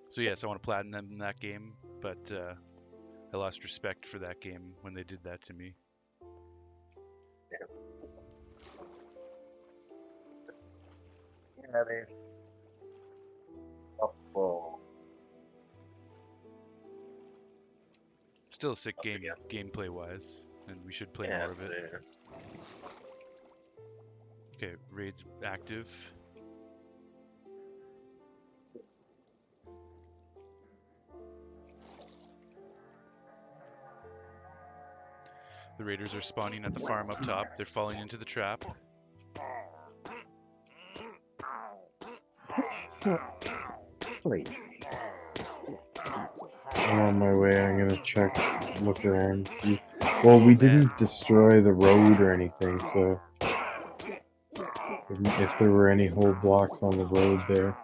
So yes, I want to platinum that game, but I lost respect for that game when they did that to me. Yeah, they well, Still a sick up game, again. gameplay wise, and we should play Yeah, more of it. they're- Okay, raid's active. The raiders are spawning at the farm up top. They're falling into the trap. Wait. I'm on my way. I'm gonna check, look around, see. Well, we didn't destroy the road or anything, so if there were any whole blocks on the road there.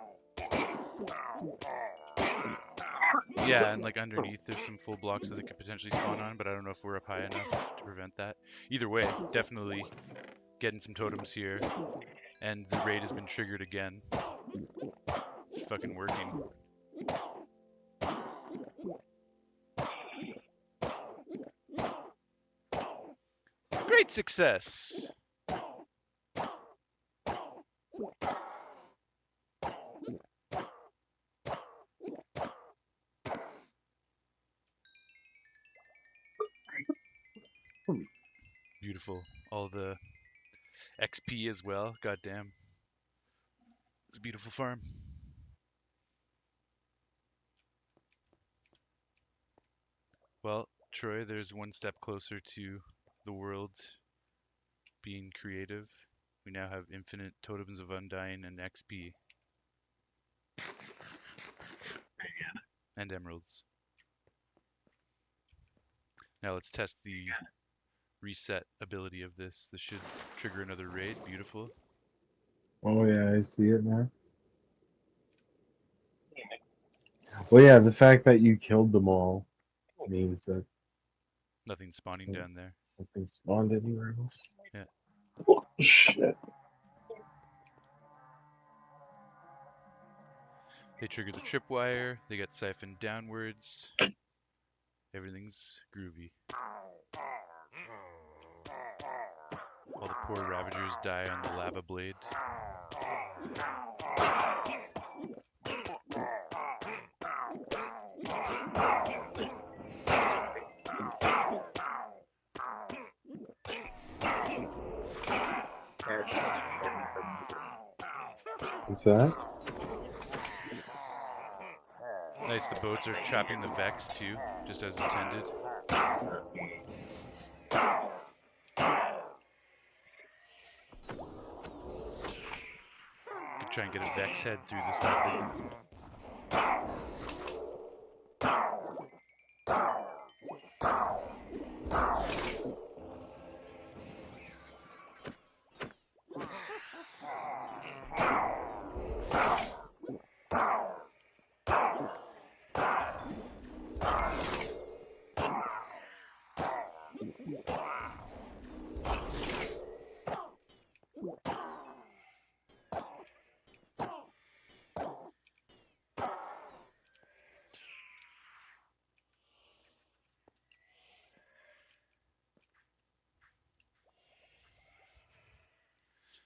Yeah, and like underneath there's some full blocks that they could potentially spawn on, but I don't know if we're up high enough to prevent that. Either way, definitely getting some totems here, and the raid has been triggered again. It's fucking working. Great success! Beautiful. All the XP as well. Goddamn. It's a beautiful farm. Well, Troy, there's one step closer to the world being creative. We now have infinite totems of undying and XP. And emeralds. Now let's test the reset ability of this. This should trigger another raid. Beautiful. Oh yeah, I see it now. Well, yeah, the fact that you killed them all means that Nothing spawning down there. nothing spawned anywhere else. Yeah. Oh, shit. They trigger the tripwire. They get siphoned downwards. Everything's groovy. All the poor ravagers die on the lava blade. What's that? Nice, the boats are trapping the Vex too, just as intended. Could try and get a Vex head through this method.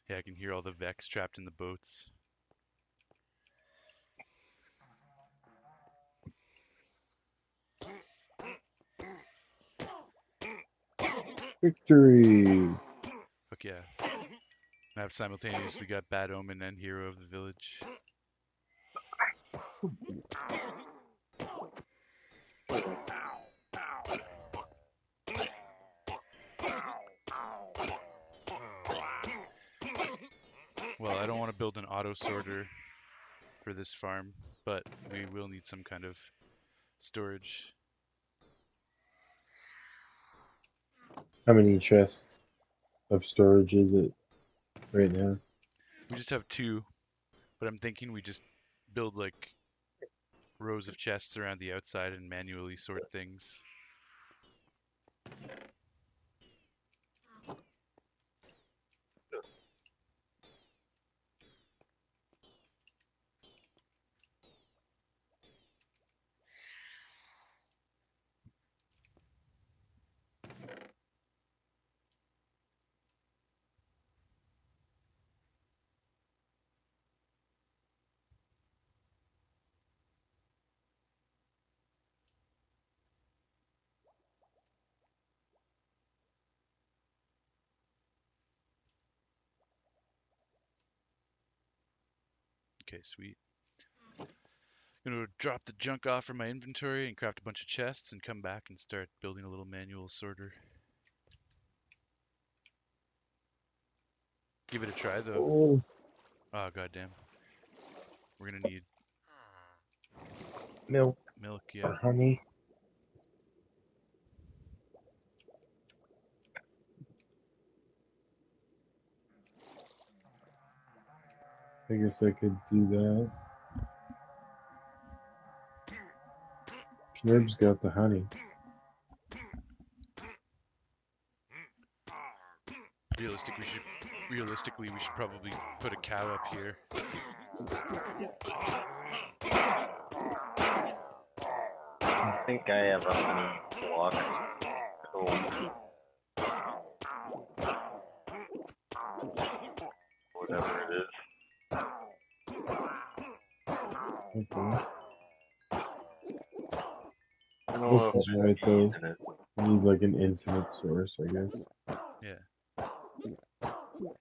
Yeah, I can hear all the Vex trapped in the boats. Victory! Fuck yeah. And I've simultaneously got Bad Omen and Hero of the Village. Well, I don't want to build an auto sorter for this farm, but we will need some kind of storage. How many chests of storage is it? right now? We just have 2, but I'm thinking we just build like rows of chests around the outside and manually sort things. Okay, sweet. Gonna drop the junk off from my inventory and craft a bunch of chests and come back and start building a little manual sorter. Give it a try though. Oh, Oh goddamn. We're gonna need milk milk, or yeah. honey. I guess I could do that. Schnerb's got the honey. Realistically we should probably put a cow up here. I think I have a honey block. Home. Whatever it is. Okay. I don't know This if is there's right bees though. in it. You need like an infinite source, I guess. Yeah.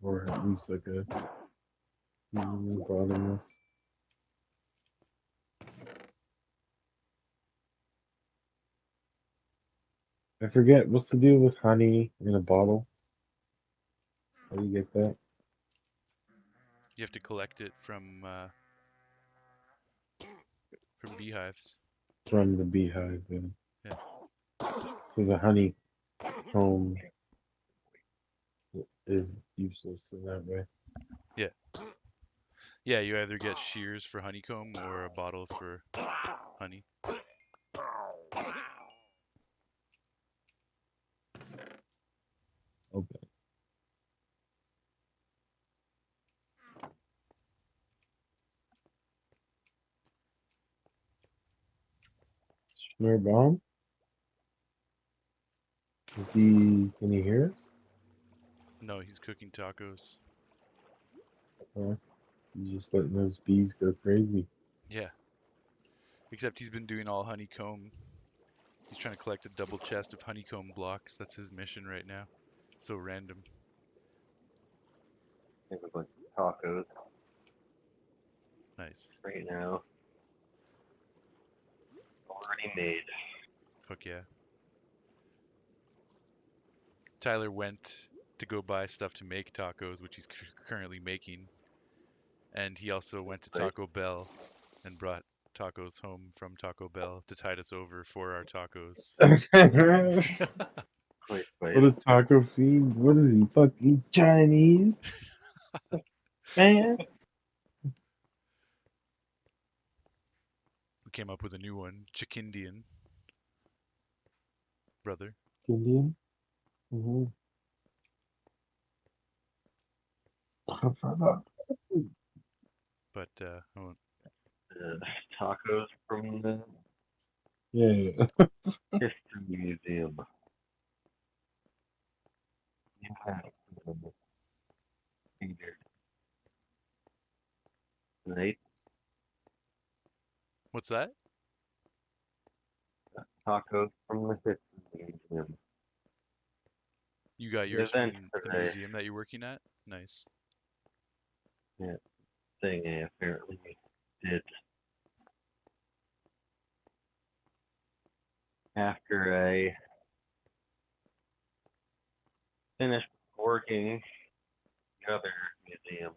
Or at least like a bottomless. I forget what's the deal with honey in a bottle. How do you get that? You have to collect it from beehives. From the beehive, then. Yeah. So the honey comb is useless in that way. Yeah. Yeah, you either get shears for honeycomb or a bottle for honey. Okay. Schnerbomb? Can he hear us? No, he's cooking tacos. Or he's just letting those bees go crazy. Yeah. Except he's been doing all honeycomb. He's trying to collect a double chest of honeycomb blocks. That's his mission right now. So random. I have a bunch of tacos Nice. right now. Already made. Fuck yeah. Tyler went to go buy stuff to make tacos, which he's currently making. And he also went to Right? Taco Bell and brought tacos home from Taco Bell to tide us over for our tacos. Wait, wait. What a taco fiend. What is he, fucking Chinese? Man. We came up with a new one, Chikindian. Brother. Indian? Mm-hmm. But I won't. Tacos from the Yeah. History Museum. Yeah. Peter. Right? What's that? Tacos from the History Museum. You got The yours event from the today. museum that you're working at? Nice. Yeah, thing I apparently did after I finished working the other museum.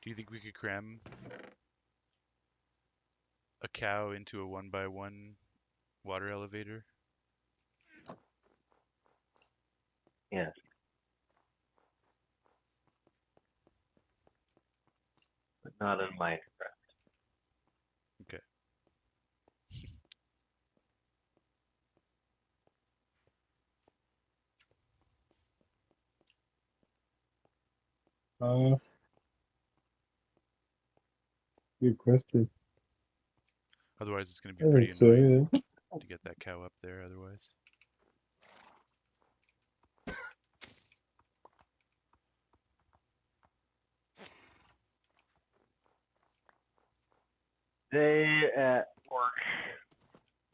Do you think we could cram a cow into a 1x1 water elevator? Yes. But not in Minecraft. Okay. Good question. Otherwise, it's going to I be pretty think so, annoying yeah. to get that cow up there. Otherwise, Today at work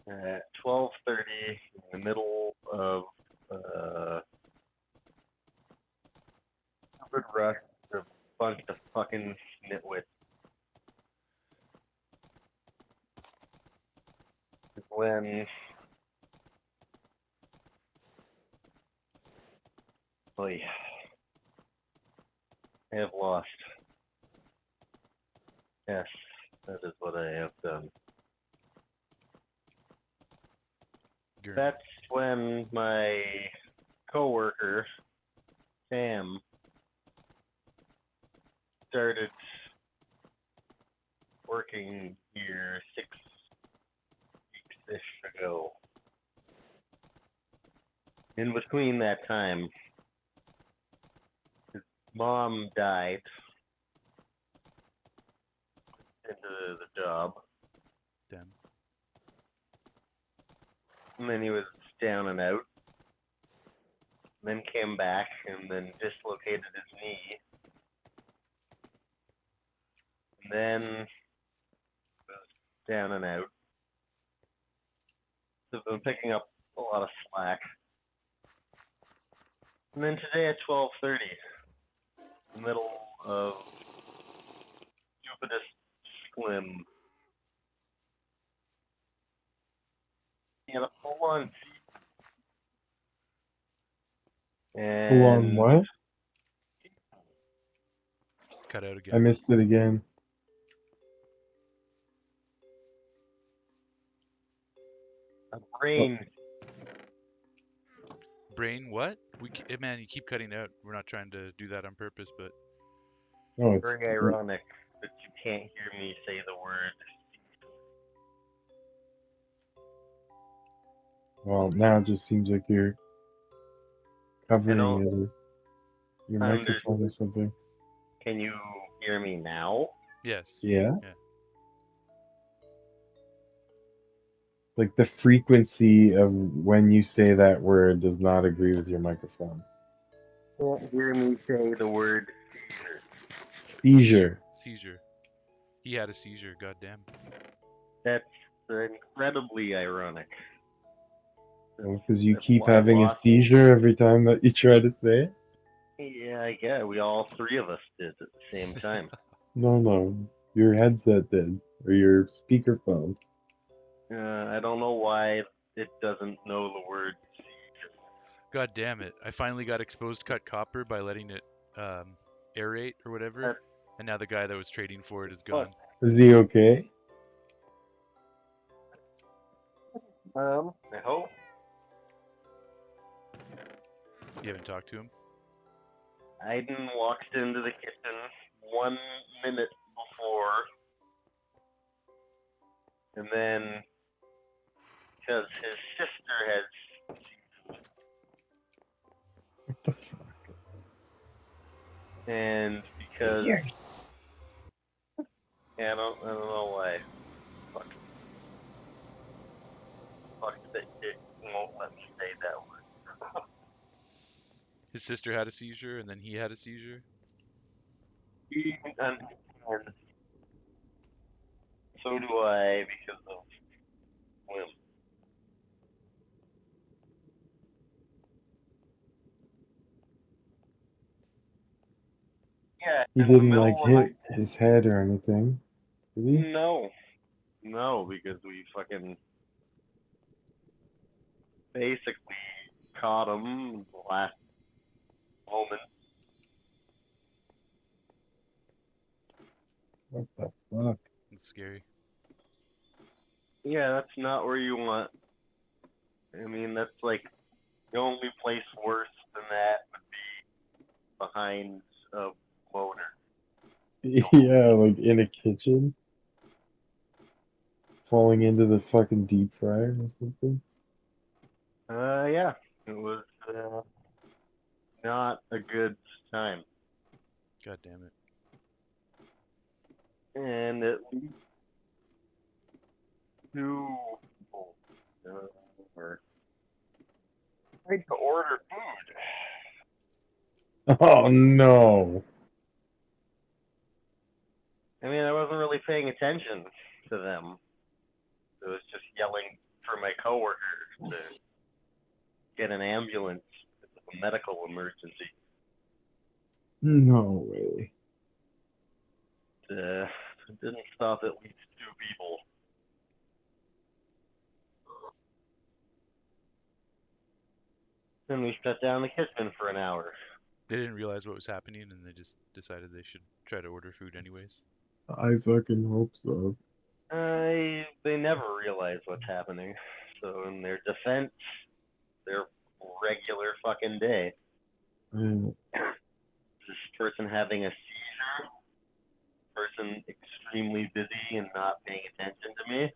at 12:30, in the middle of stupid rush, a bunch of fucking nitwits. When I have lost. Yes, that is what I have done. Gurney. That's when my coworker, Sam, started working here 6 weeks-ish ago. In between that time, his mom died into the job, Damn. and then he was down and out, and then came back, and then dislocated his knee, and then was down and out. So I've been picking up a lot of slack. And then today at 12:30, in the middle of stupidest slim, he had a full-on Full on and what? Cut out I again. missed it again. a brain. Brain, what? Man, you keep cutting out. We're not trying to do that on purpose, but Oh, it's Very ironic that you can't hear me say the word. well now. It just seems like you're I covering don't it or your understand. microphone or something. Can you hear me now? yes. Yeah. Yeah. Like the frequency of when you say that word does not agree with your microphone. Can't hear me say the word seizure. Seizure. Seizure. He had a seizure. Goddamn. That's incredibly ironic. Because you I've keep having a lost. seizure every time that you try to say it? Yeah, I guess we all three of us did at the same time. No. Your headset did. Or your speakerphone. I don't know why it doesn't know the word. God damn it. I finally got exposed cut copper by letting it aerate or whatever. That's And now the guy that was trading for it is what. gone. Is he okay? I hope. You haven't talked to him? Aiden walked into the kitchen 1 minute before, and then because his sister has, What the fuck? and because yeah, I don't know why. Fuck that it won't let me say that word. His sister had a seizure and then he had a seizure? He understands. So do I because of Will. Yeah, He in the didn't like middle of hit his head or anything, did he? no, because we fucking basically caught him the last moment. What the fuck? It's scary. Yeah, that's not where you want. I mean, that's like The only place worse than that would be behind a motor. Yeah, like in a kitchen, falling into the fucking deep fryer or something. Yeah, it was not a good time. God damn it. And at least 2 people were tried to order food. Oh no. I mean, I wasn't really paying attention to them. I was just yelling for my coworker to get an ambulance. It's a medical emergency. No way. It didn't stop at least 2 people. Then we shut down the kitchen for an hour. They didn't realize what was happening and they just decided they should try to order food anyways. I fucking hope so. They never realize what's happening. So in their defense, their regular fucking day. Yeah. This person having a seizure, person extremely busy and not paying attention to me.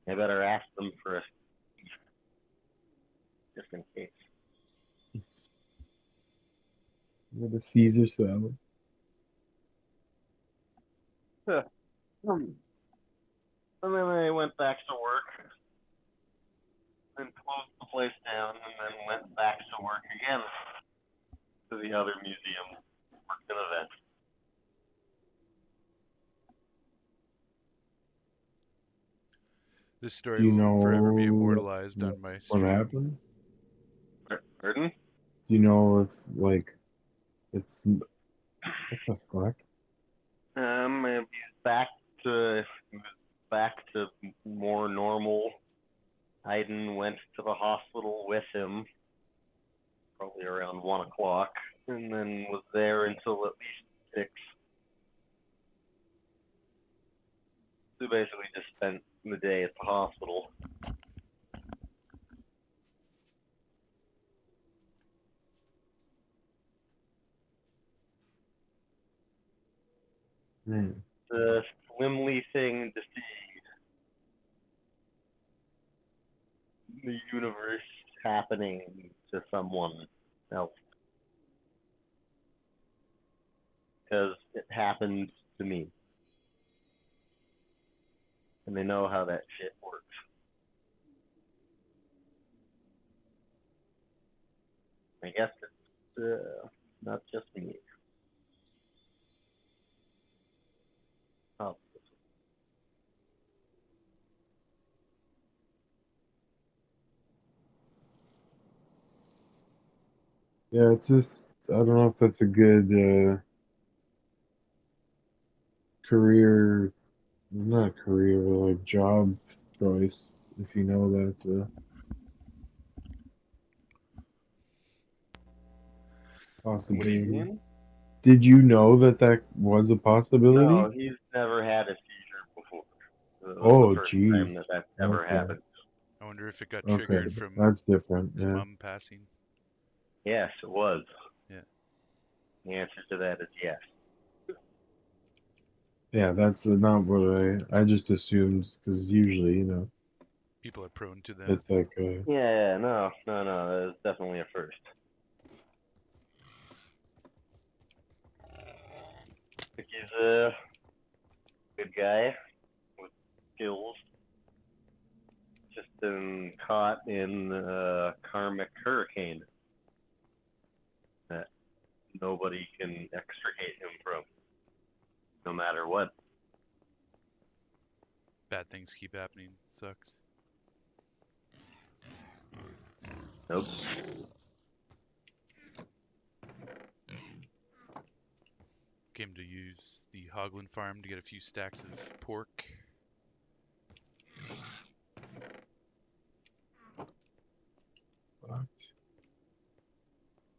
I better ask them for a just in case. With a Caesar salad. And then I went back to work, then closed the place down, and then went back to work again to the other museum, worked an event. This Do story you will forever be know immortalized on my what stream. happened? Pardon? Do you know if like it's what the fuck? It was back to more normal. Hayden went to the hospital with him, probably around 1 o'clock, and then was there until at least 6. So basically just spent the day at the hospital. Man. The slimly thing to see the universe happening to someone else. Because it happened to me. And they know how that shit works. I guess it's not just me. Oh, Yeah, it's just I don't know if that's a good career, not career, but like job choice. If you know that's a what do you possibility. mean? Did you know that that was a possibility? No, he's never had a seizure before. It was the Oh, first jeez. time that ever Okay. happened. I wonder if it got Okay, triggered from that's different. his Yeah. mom passing. Yes, it was. Yeah. The answer to that is yes. Yeah, that's not what I just assumed because usually, you know, People are prone to that. it's like Yeah, no. That was definitely a first. He's a good guy with skills. Just been caught in a karmic hurricane that nobody can extricate him from, no matter what. Bad things keep happening. Sucks. Nope. Came to use the Hoglin farm to get a few stacks of pork.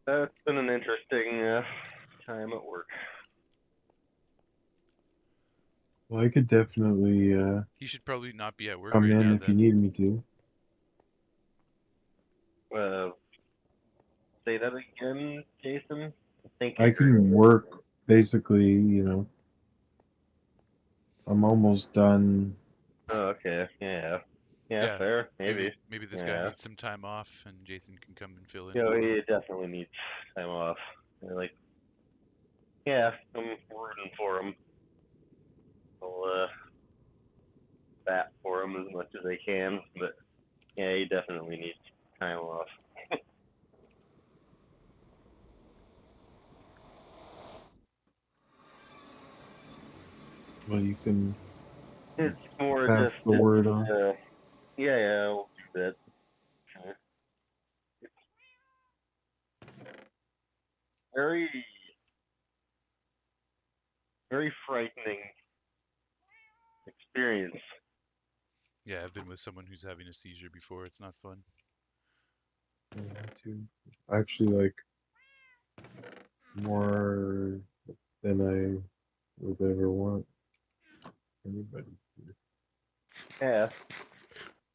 It's been an interesting time at work. well, I could definitely He should probably not be at work come right in now if you then. need me to. Say that again, Jason. I think I can work basically, I'm almost done. Oh, okay. Yeah. Yeah, Yeah, fair. maybe Maybe. maybe this guy Yeah. needs some time off, and Jason can come and fill in You know, for him. he definitely needs time off. Like, yeah, I'm rooting for him. I'll bat for him as much as I can, but yeah, he definitely needs time off. Well, you can It's more pass just the word on. yeah, I'll do that. It's very, very frightening experience. Yeah, I've been with someone who's having a seizure before. It's not fun. Me too. Actually, like more than I would ever want anybody. Yeah,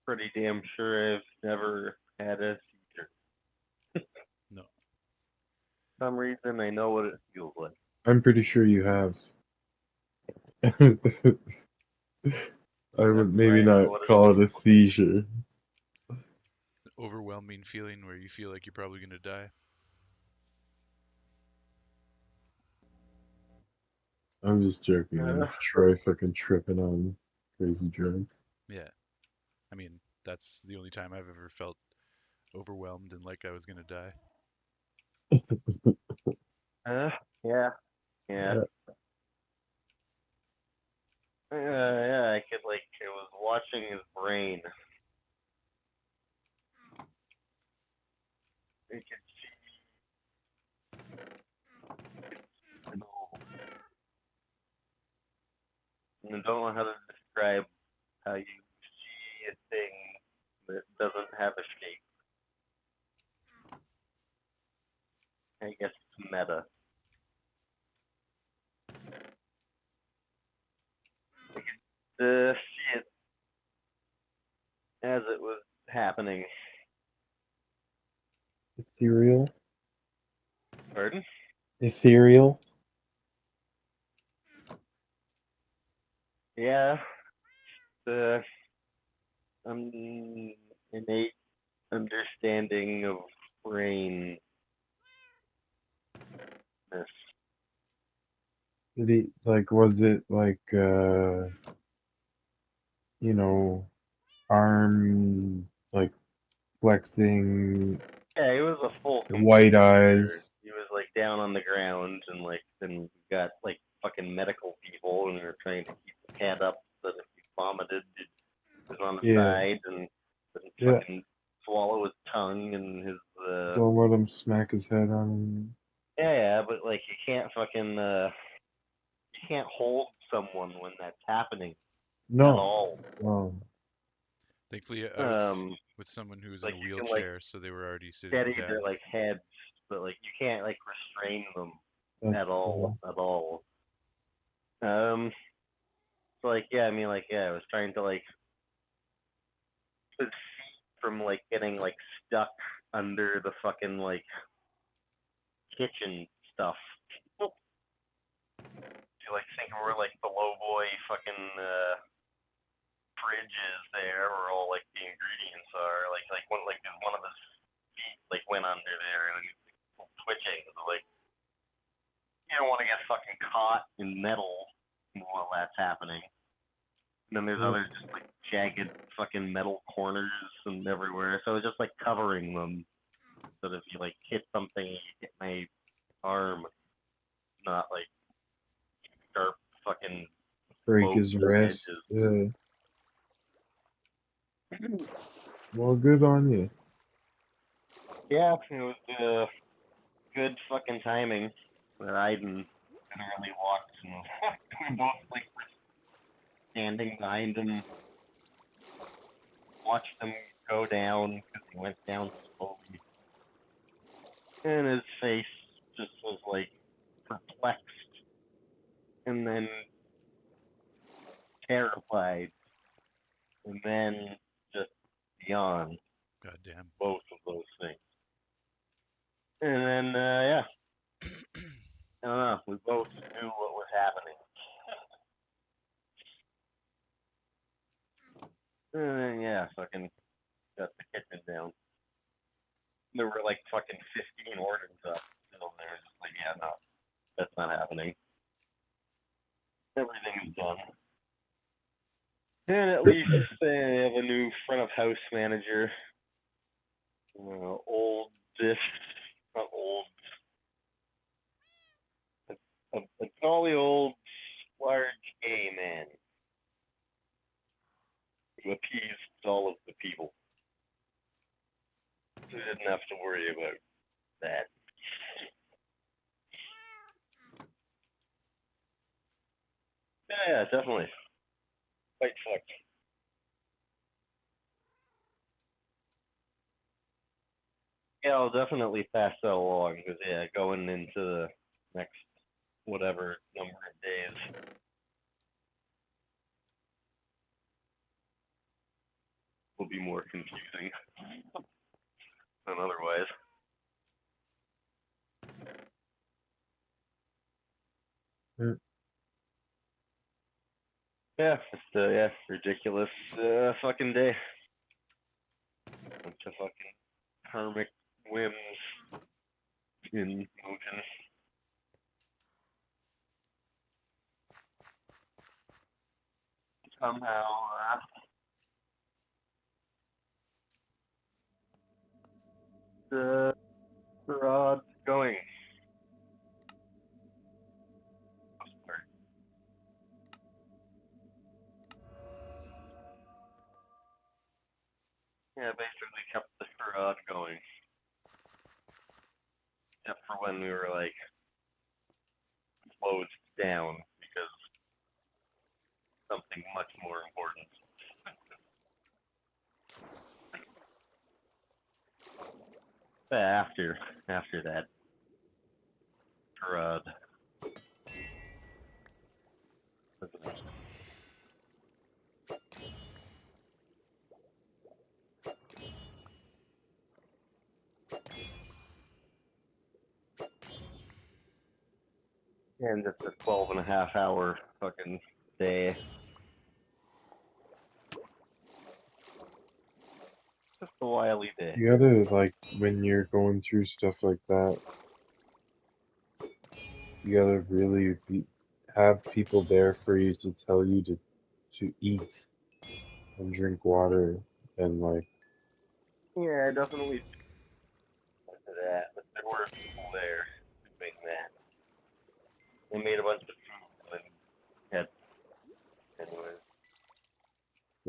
pretty damn sure I've never had a seizure. No. For some reason, I know what it feels like. I'm pretty sure you have. I would Whenever maybe I know not what it call it a feels like. seizure. Overwhelming feeling where you feel like you're probably gonna die. I'm just joking. Uh, I'm Troy fucking tripping on crazy drugs. Yeah. I mean, that's the only time I've ever felt overwhelmed and like I was gonna die. uh, yeah, yeah. Yeah, Yeah, I could like I was watching his brain. I could see it all. And I don't know how to describe how you see a thing that doesn't have a shape. I guess it's meta. To see it as it was happening. ethereal. Pardon? Ethereal. Yeah, the innate understanding of brainness. Did he like? Was it like you know, arm like flexing, Yeah, it was a full complete white seizure. eyes? He was like down on the ground, and like then we got like fucking medical people, and we were trying to keep his head up so that if he vomited, it was on the Yeah, side, and didn't yeah. fucking swallow his tongue and his Don't let him smack his head on. yeah, but like you can't fucking you can't hold someone when that's happening at No. all. Thankfully, I was Um, with someone who was in like a you can like wheelchair, so they were already sitting steady down. their like heads, but like you can't like restrain them at That's all, cool. at all. Um, so like yeah, I mean like yeah, I was trying to like keep his feet from like getting like stuck under the fucking like kitchen stuff. You like think we're like the low boy fucking fridges there where all like the ingredients are. Like one of his feet like went under there and he's like, twitching. So like you don't want to get fucking caught in metal while that's happening. And then there's Yeah. other just like jagged fucking metal corners and everywhere. So it's just like covering them so that if you like hit something, you hit my arm, not like sharp fucking Break lobes his and wrist. edges. Yeah. Well, good on you. Yeah, it was good fucking timing. But I didn't really walk, and we both like were standing behind him, watched him go down because he went down slowly, and his face just was like perplexed and then terrified and then just beyond God damn. both of those things. And then, yeah, I don't know. We both knew what was happening. And then, yeah, fucking got the kitchen down. There were like fucking 15 orders up. So they were just like, yeah, no, that's not happening. Everything is done. And at least they have a new front of house manager. Old, this, not old, a jolly old, large gay man who appeased all of the people. Who didn't have to worry about that. Yeah, definitely. Quite fucked. Yeah, I'll definitely pass that along because yeah, going into the next whatever number of days will be more confusing than otherwise. Mm. Yeah, just yeah, ridiculous fucking day. Bunch of fucking karmic whims in motion. Somehow, the rod's going. Yeah, basically kept the rod going. Except for when we were like slowed down because something much more important. But after that rod. And just a 12.5 hour fucking day. Just a wily day. You gotta, like, when you're going through stuff like that, you gotta really have people there for you to tell you to eat and drink water and, like, Yeah, I definitely did that, but there were people there doing that. They made a bunch of food and had anyways.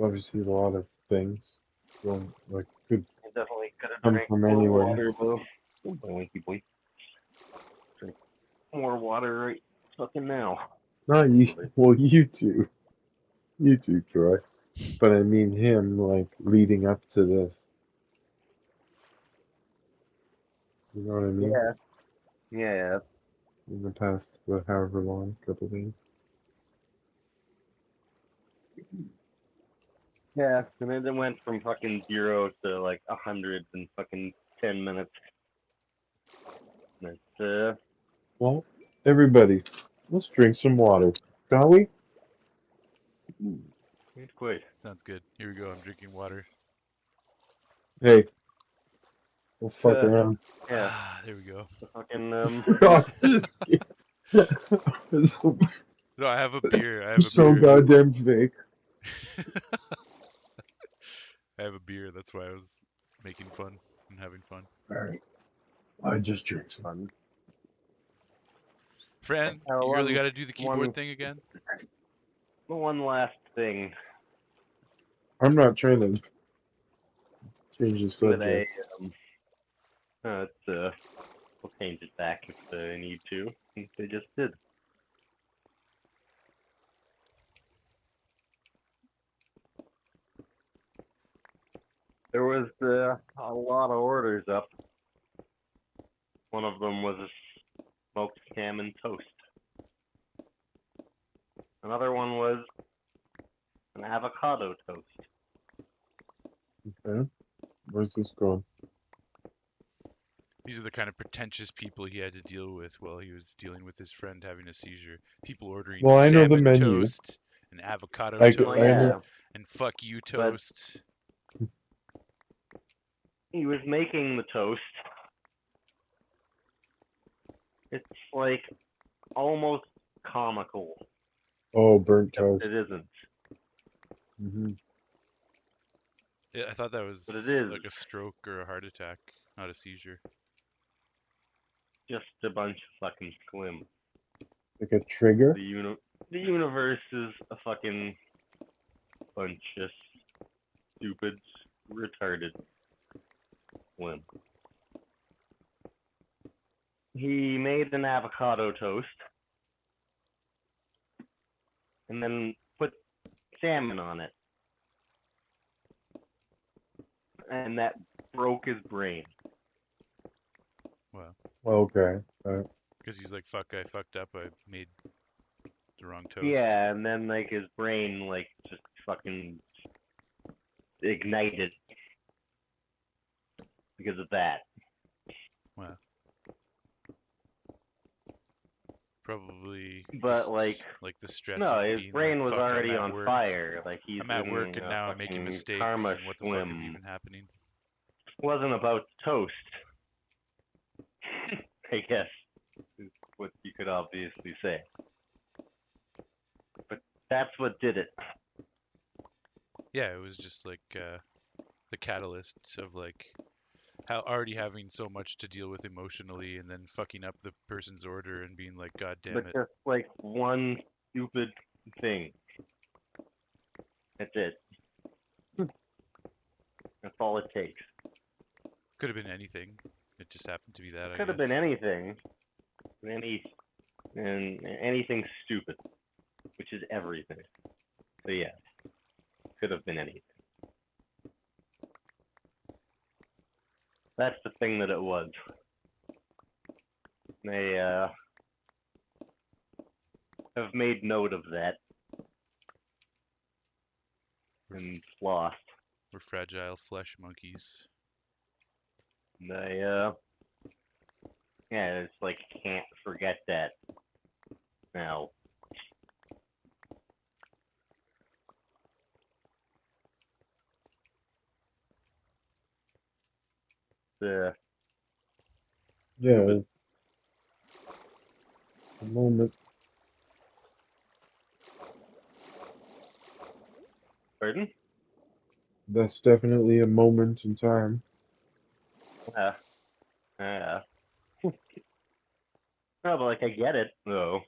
obviously a lot of things. Well, like, could I definitely could have come drank from more anywhere. water though. Oh, boinky boy. Drink more water right fucking now. Not you, well, you two, Troy. But I mean him, like, leading up to this. You know what I mean? Yeah. Yeah. In the past, however long, couple days. Yeah. And then it went from fucking 0 to like 100 in fucking 10 minutes. It's Well, everybody, let's drink some water, shall we? it's great. Sounds good. Here we go. I'm drinking water. Hey, we'll fuck around. Yeah. Ah, there we go. The fucking It's No, I have a beer. I have a so beer. goddamn fake. I have a beer. That's why I was making fun and having fun. Alright, I just drank some. fun. Fran, you really got to do the one keyboard thing again? one last thing I'm not trying to change the that I subject. we'll change it back if I need to. I think they just did. There was a lot of orders up. One of them was a smoked salmon toast. Another one was an avocado toast. Okay, where's this going? These are the kind of pretentious people he had to deal with while he was dealing with his friend having a seizure. People ordering Well, I know the salmon menu. toast and avocado I Oh I toast know. yeah, and fuck you but toast. he was making the toast. It's like almost comical, Oh, burnt except toast. it isn't. Hmm. Yeah, I thought that But it was is like a stroke or a heart attack, not a seizure. just a bunch of fucking slim. Like a trigger. The universe is a fucking bunch of stupid, retarded slim. He made an avocado toast and then put salmon on it. And that broke his brain. Wow. Okay. Because he's like, fuck, I fucked up. I made the wrong toast. Yeah, and then like his brain like just fucking ignited because of that. Wow. Probably But just like the stress no, of his being brain like, was fuck, I'm already at on work. fire. Like he's I'm at work in and a now I'm making fucking mistakes karma and what the fuck is swim. even happening? Wasn't about toast. I guess is what you could obviously say. But that's what did it. Yeah, it was just like the catalyst of like how already having so much to deal with emotionally and then fucking up the person's order and being like, God damn But it. just like one stupid thing. That's it. That's all it takes. Could have been anything. It just happened to be that, I Could have guess. been anything. Anything stupid. Which is everything. So yeah. Could have been anything. That's the thing that it was. They have made note of that We're, and lost. we're fragile flesh monkeys. They yeah, it's like can't forget that now. The Yeah. stupid. A moment. Pardon? That's definitely a moment in time. Yeah. Yeah. No, but like I get it though.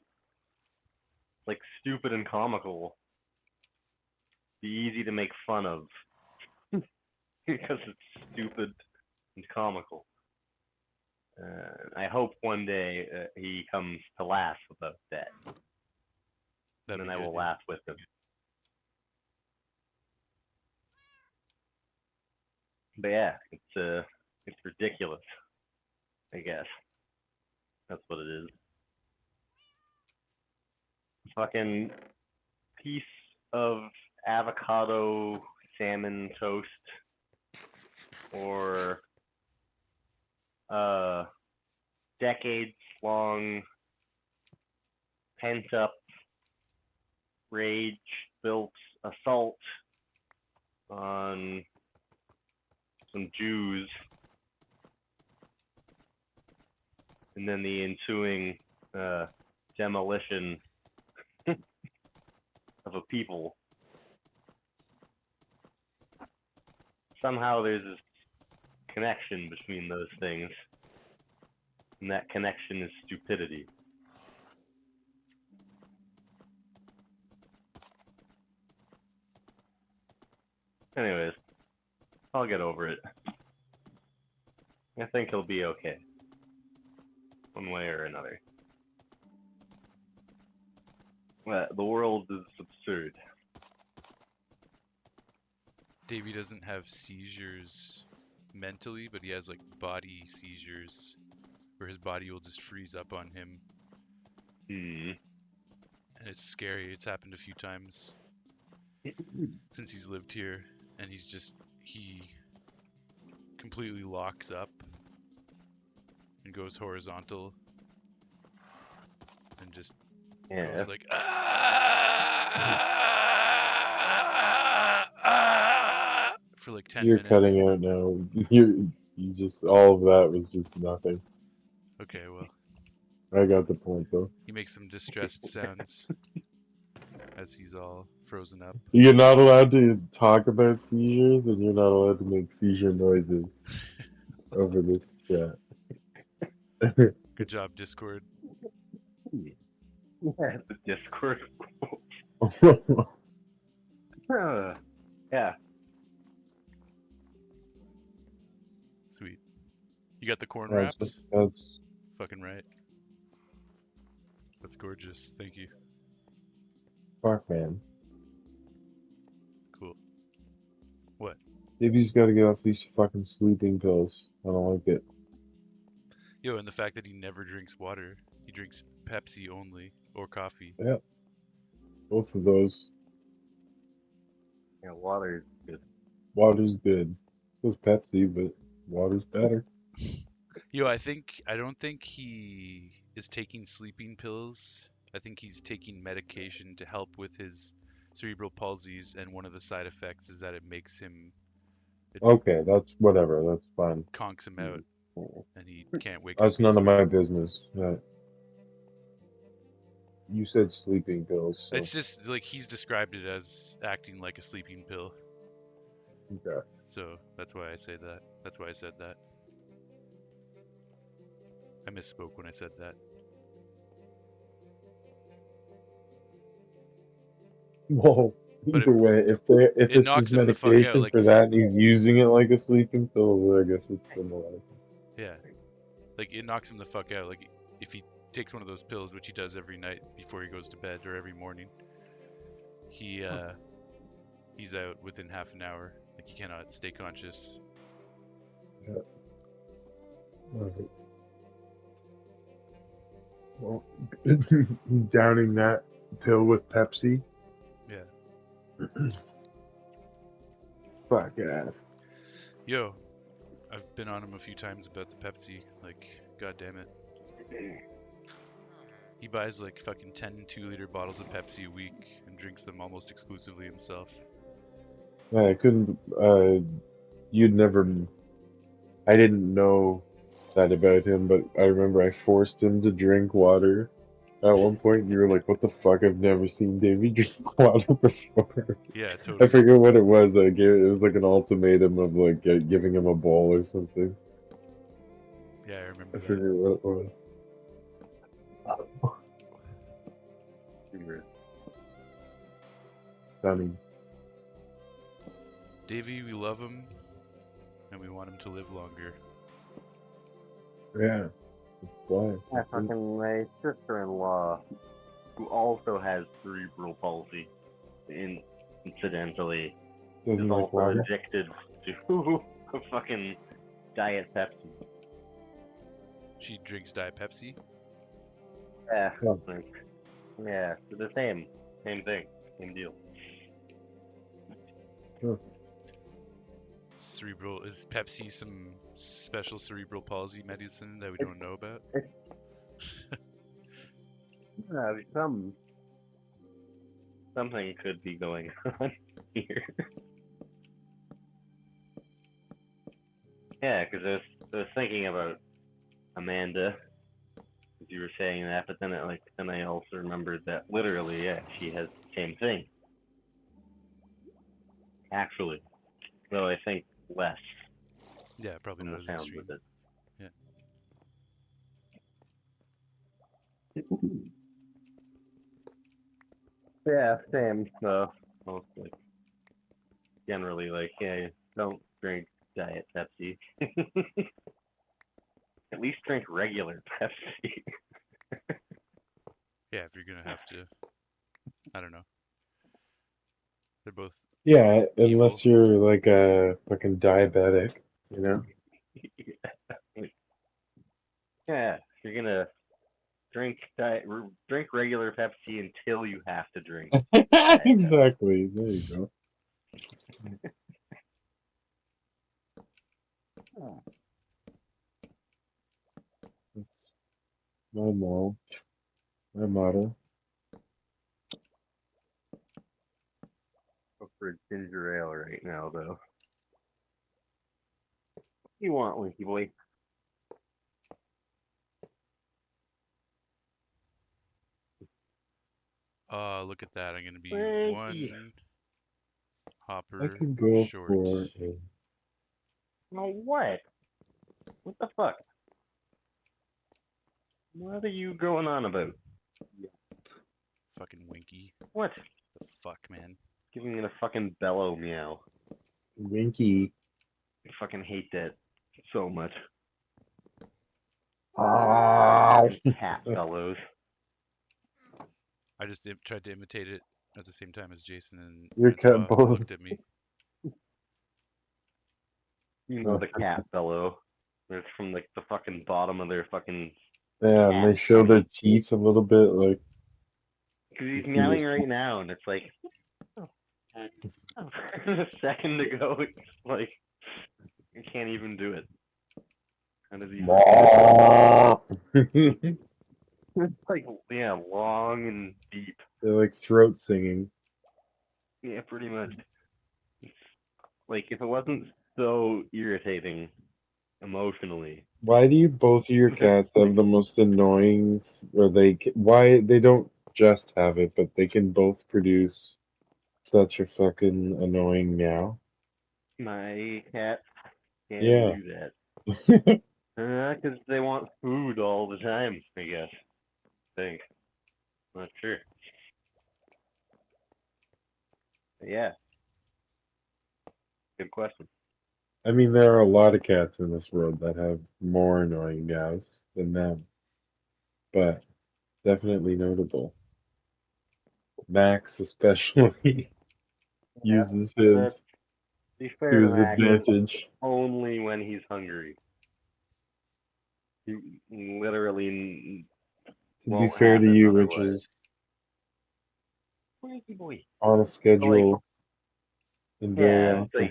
Like stupid and comical. Be easy to make fun of because it's stupid and comical. I hope one day he comes to laugh about that, and That'd then be I good, will yeah. laugh with him. But yeah, it's ridiculous. I guess that's what it is. Fucking piece of avocado salmon toast, or decades long pent up rage built assault on some Jews, and then the ensuing demolition of a people. Somehow there's this connection between those things, and that connection is stupidity. Anyways, I'll get over it. I think he'll be okay, one way or another. The world is absurd. Davey doesn't have seizures mentally, but he has like body seizures where his body will just freeze up on him. And it's scary. It's happened a few times since he's lived here, and he completely locks up goes horizontal and just Yeah. goes like "Ah!" for like 10 You're minutes. cutting out now. You just all of that was just nothing. Okay, well, I got the point though. he makes some distressed sounds as he's all frozen up. You're not allowed to talk about seizures, and you're not allowed to make seizure noises over this chat. Good job, Discord. Yeah, the Discord. Yeah. Sweet. You got the corn that's wraps? that's Fucking right. That's gorgeous. Thank you. fuck, man. Cool. What? Davey's got to get off these fucking sleeping pills. I don't like it. Yo, and the fact that he never drinks water. He drinks Pepsi only or coffee. Yeah, both of those. Yeah, water's good. Water's good. So is Pepsi, but water's better. Yo, I don't think he is taking sleeping pills. I think he's taking medication to help with his cerebral palsies, and one of the side effects is that it makes him, it Okay, that's whatever. That's fine. conks him out, and he can't wake up That's none of easily. my business. You said sleeping pills, so It's just like he's described it as acting like a sleeping pill. okay. So that's why I say that. That's why I said that. I misspoke when I said that. Well, But either way, if it it's his knocks him the fuck out. medication Like, for that and he's using it like a sleeping pill, then I guess it's similar. yeah, like it knocks him the fuck out. Like if he takes one of those pills, which he does every night before he goes to bed or every morning, he's out within half an hour. Like he cannot stay conscious. Yeah. Alright. Well, he's downing that pill with Pepsi. Yeah. Fuck yeah. Yo, I've been on him a few times about the Pepsi. Like, god damn it. He buys like fucking 10 2-liter bottles of Pepsi a week and drinks them almost exclusively himself. Yeah, I couldn't. You'd never. I didn't know that about him, but I remember I forced him to drink water. At one point, you were like, "What the fuck? I've never seen Davey drink water before." Yeah, I totally. forget what it was. I gave it was like an ultimatum of like giving him a bowl or something. Yeah, I I remember that. forget what it was. Stunning. Davey, we love him and we want him to live longer. Yeah, that's why. Yeah, That's it. fucking my sister-in-law, who also has cerebral palsy, incidentally, Doesn't is like also water. addicted to fucking Diet Pepsi. She drinks Diet Pepsi. Yeah, Oh. like, yeah, they're the same thing, same deal. Cerebral, is Pepsi some special cerebral palsy medicine that we don't know about? Something could be going on here. Yeah, because I was thinking about Amanda, as you were saying that, but then I also remembered that literally, yeah, she has the same thing. Actually, though I think less Yeah, probably from not the as sound extreme. of it. Yeah. Yeah, same. Most like generally like, yeah, don't drink Diet Pepsi. At least drink regular Pepsi. Yeah, if you're gonna have to, I don't know. They're both Yeah, evil. unless you're like a fucking diabetic, you know. Yeah, if you're gonna drink regular Pepsi until you have to drink Diet Pepsi. Exactly. There you go. My mom. My motto. Go for a ginger ale right now, though. What do you want, Winky Boy? Look at that. I'm gonna be Winky. one I hopper could go short. for a. No, what? What the fuck? What are you going on about? Fucking Winky. What? The fuck, man. Giving it a fucking bellow meow. Winky. I fucking hate that so much. Ah. Fucking cat bellows. I just tried to imitate it at the same time as Jason, and Your cat Francois both. looked at me. You know the cat bellow. It's from like the fucking bottom of their fucking Yeah, and cat they show their tummy. teeth a little bit, like Because you he's see their. meowing right now, and it's like, oh, a second ago, it's like, I can't even do it. How does he They're It's like, yeah, long and deep. like throat singing. Yeah, pretty much. It's like, if it wasn't so irritating emotionally. Why do you both of your cats have the most annoying? Or why they don't just have it, but they can both produce such a fucking annoying meow. My cats can Yeah. do that. Because they want food all the time, I guess. I think. Not sure. But yeah, good question. I mean, there are a lot of cats in this world that have more annoying meows than them, but definitely notable. Max especially Yeah, uses but his to be fair to to his Max, advantage. only when he's hungry. He literally To be won't fair to happen you, which otherwise. is Winky boy. on a So like, schedule and very yeah, it's often.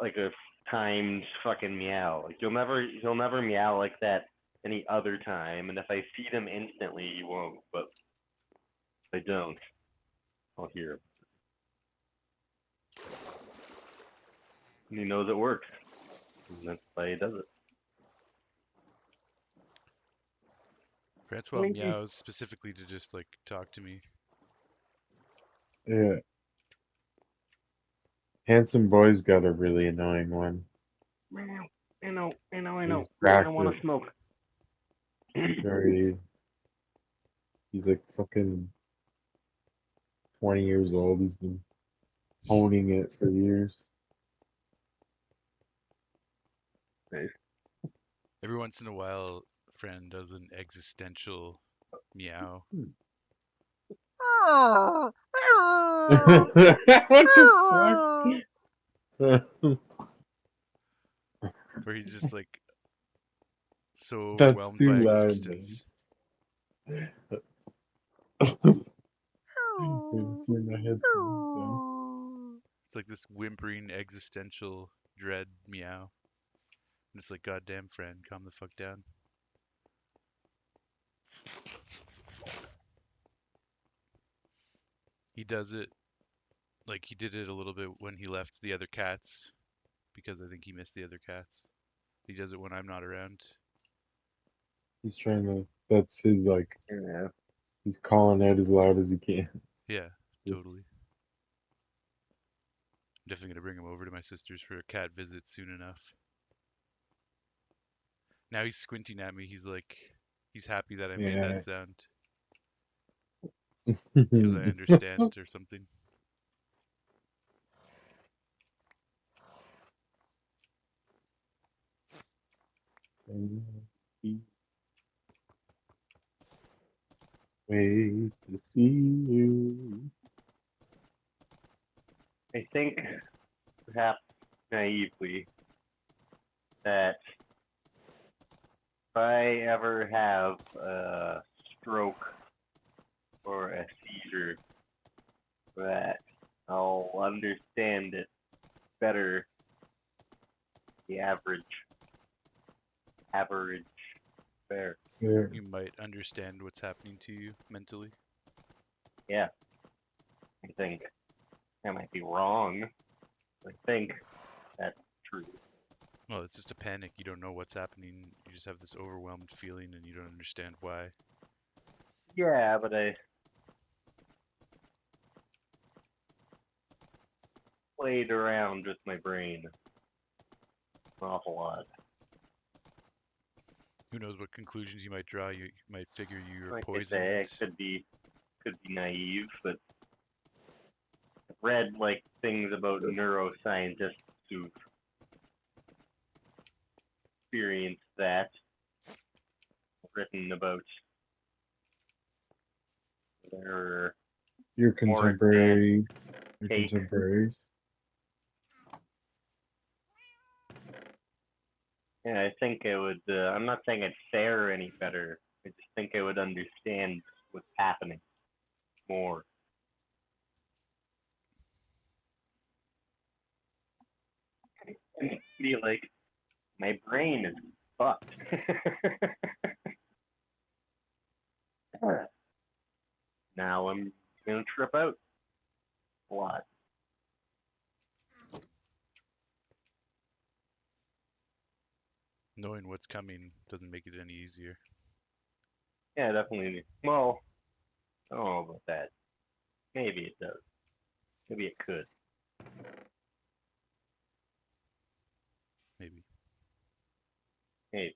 like a timed fucking meow. Like he'll never meow like that any other time. And if I feed him instantly, he won't. But if I don't, I'll hear him. And he knows it works. And that's why he does it. Francois Winky. meows specifically to just like talk to me. Yeah. Handsome boy's got a really annoying one. Meow. I know. He's I want to practiced smoke. very. He's like fucking 20 years old. He's been honing it for years. Nice. Every once in a while, a friend does an existential meow What the fuck? where he's just like so That's overwhelmed too by loud, man. existence. Turn my headphones down. It's like this whimpering existential dread meow. I'm just like, goddamn friend, calm the fuck down. He does it like he did it a little bit when he left the other cats because I think he missed the other cats. He does it when I'm not around. He's trying to. That's his, like, Yeah. he's calling out as loud as he can. Yeah, totally. I'm definitely gonna bring him over to my sister's for a cat visit soon enough. Now he's squinting at me. He's happy that I made that Yeah. sound because I understand or something. Wait to see you. I think, perhaps naively, that if I ever have a stroke or a seizure, that I'll understand it better the average bear. Yeah. you might understand what's happening to you mentally. Yeah, I think I might be wrong. I think that's true. Well, it's just a panic. You don't know what's happening. You just have this overwhelmed feeling and you don't understand why. Yeah, but I played around with my brain an awful lot. Who knows what conclusions you might draw? You might figure you're Like I say, poisoned. I could be naive, but I've read like things about neuroscientists who've experienced that, written about their Your more advanced your take. contemporaries. Yeah, I think I would. I'm not saying I'd fare any better. I just think I would understand what's happening more. I feel like my brain is fucked. Now I'm gonna trip out a lot. Knowing what's coming doesn't make it any easier. Yeah, definitely. Well, I don't know about that. Maybe it does. Maybe it could. Maybe. Hey,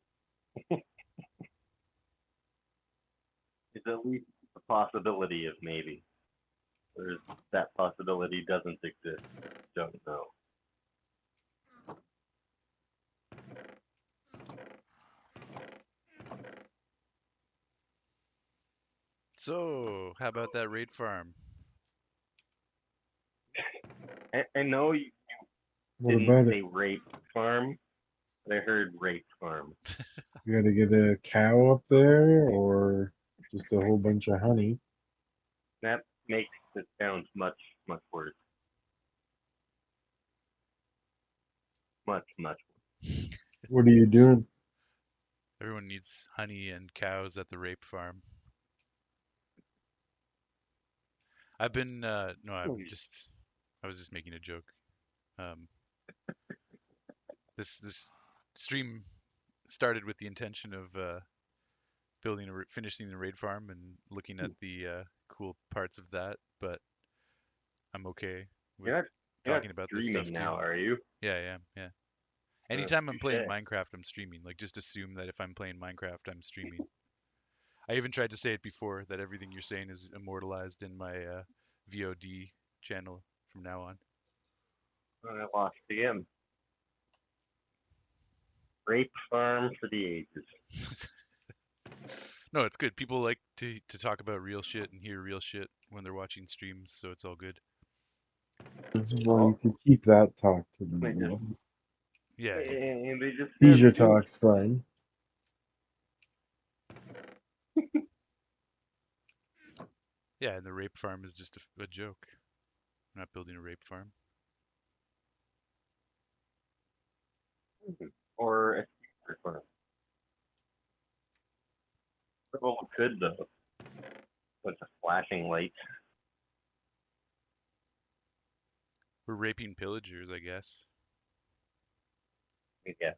it's at least a possibility of maybe. Or that possibility doesn't exist. Don't know. So, how about that raid farm? I know you What didn't about it? say rape farm, but I heard rape farm. You gotta get a cow up there or just a whole bunch of honey. That makes it sound much, much worse. Much, much What are you doing? Everyone needs honey and cows at the rape farm. I've been, no, worse. I was just making a joke. Um, this stream started with the intention of finishing the raid farm and looking at the cool parts of that, but I'm okay with You're not, you're not talking about this stuff streaming too. now, are you? Yeah, I am. Yeah. Anytime I'm playing Touche. Minecraft, I'm streaming. Like, just assume that if I'm playing Minecraft, I'm streaming. I even tried to say it before that everything you're saying is immortalized in my VOD channel from now on. I lost again. Rape farm for the ages. No, it's good. People like to talk about real shit and hear real shit when they're watching streams, so it's all good. Well, you Oh, can keep that talk to they just, them. Yeah, yeah. they just said Leisure soup. talk's fine. Yeah, and the rape farm is just a joke. I'm not building a rape farm. Or a secret farm. Well, it could though. Bunch of flashing lights. We're raping pillagers, I guess. Yeah.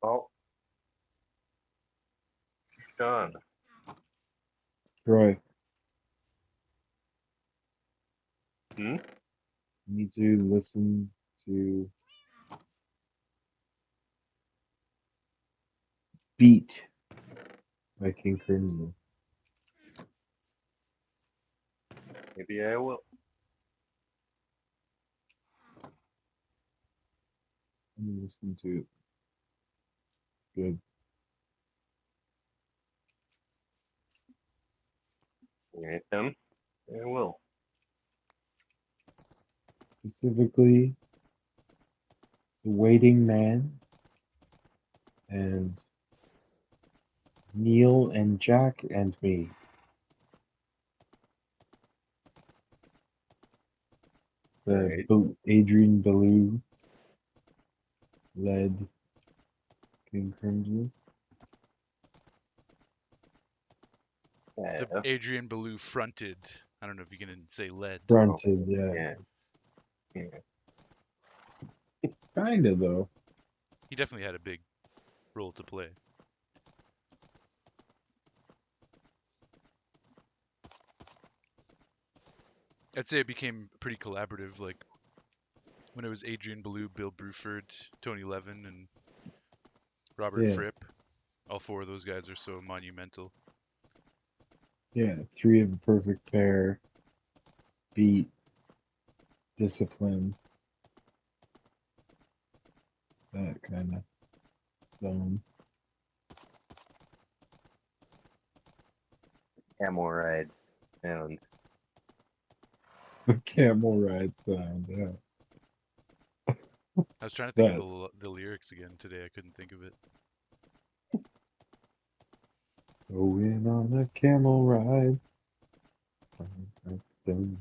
Oh, Sean. Troy, Hmm? you need to listen to Beat by King Crimson. Maybe I will. Listen to it. Good. Alright then. I will. Specifically, The Waiting Man and Neil and Jack and me. The Right. Adrian Belew led King Crimson. The Yeah. Adrian Belew fronted. I don't know if you can say led. Fronted, yeah. Yeah. Yeah. Kinda though. He definitely had a big role to play. I'd say it became pretty collaborative, like when it was Adrian Belew, Bill Bruford, Tony Levin, and Robert Yeah. Fripp. All four of those guys are so monumental. Yeah. Three of a perfect pair. Beat. Discipline. That kind of zone. Camel ride sound. The camel ride sound, yeah. I was trying to think of That the lyrics again today. I couldn't think of it. going on a camel ride. Dun, dun,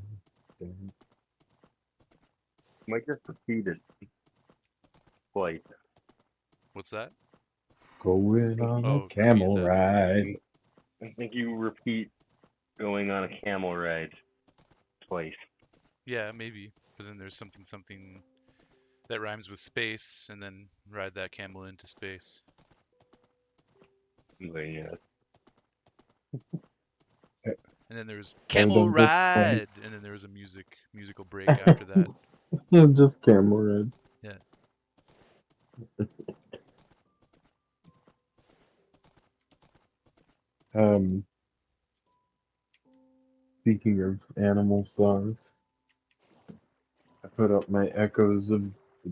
dun. Might just repeat it twice. What's that? Going on a Oh, repeat camel that. ride. I think you repeat going on a camel ride twice. Yeah, maybe. But then there's something that rhymes with space, and then ride that camel into space. But yeah. And then there was I've camel done this twice. ride, and then there was a musical break after that. Just camel ride. Yeah. Um, Speaking of animal songs, I put up my Echoes from the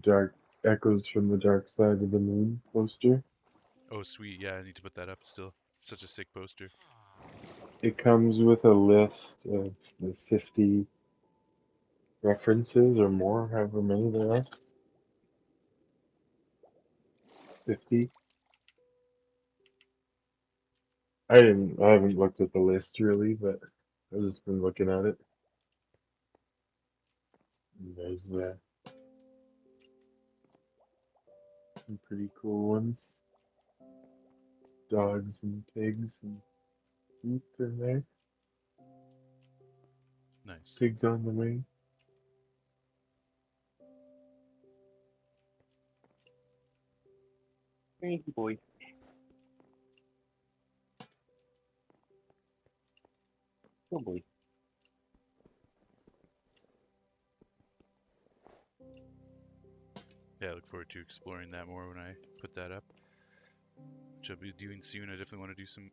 Dark Side of the Moon poster. Oh, sweet. Yeah, I need to put that up still. Such a sick poster. It comes with a list of the 50 references or more, however many there are. 50. I haven't looked at the list really, but I've just been looking at it. And there's some pretty cool ones. Dogs and pigs and sheep in there. Nice. Pigs on the wing. Thank you, boy. Oh boy. Yeah, I look forward to exploring that more when I put that up, which I'll be doing soon. I definitely want to do some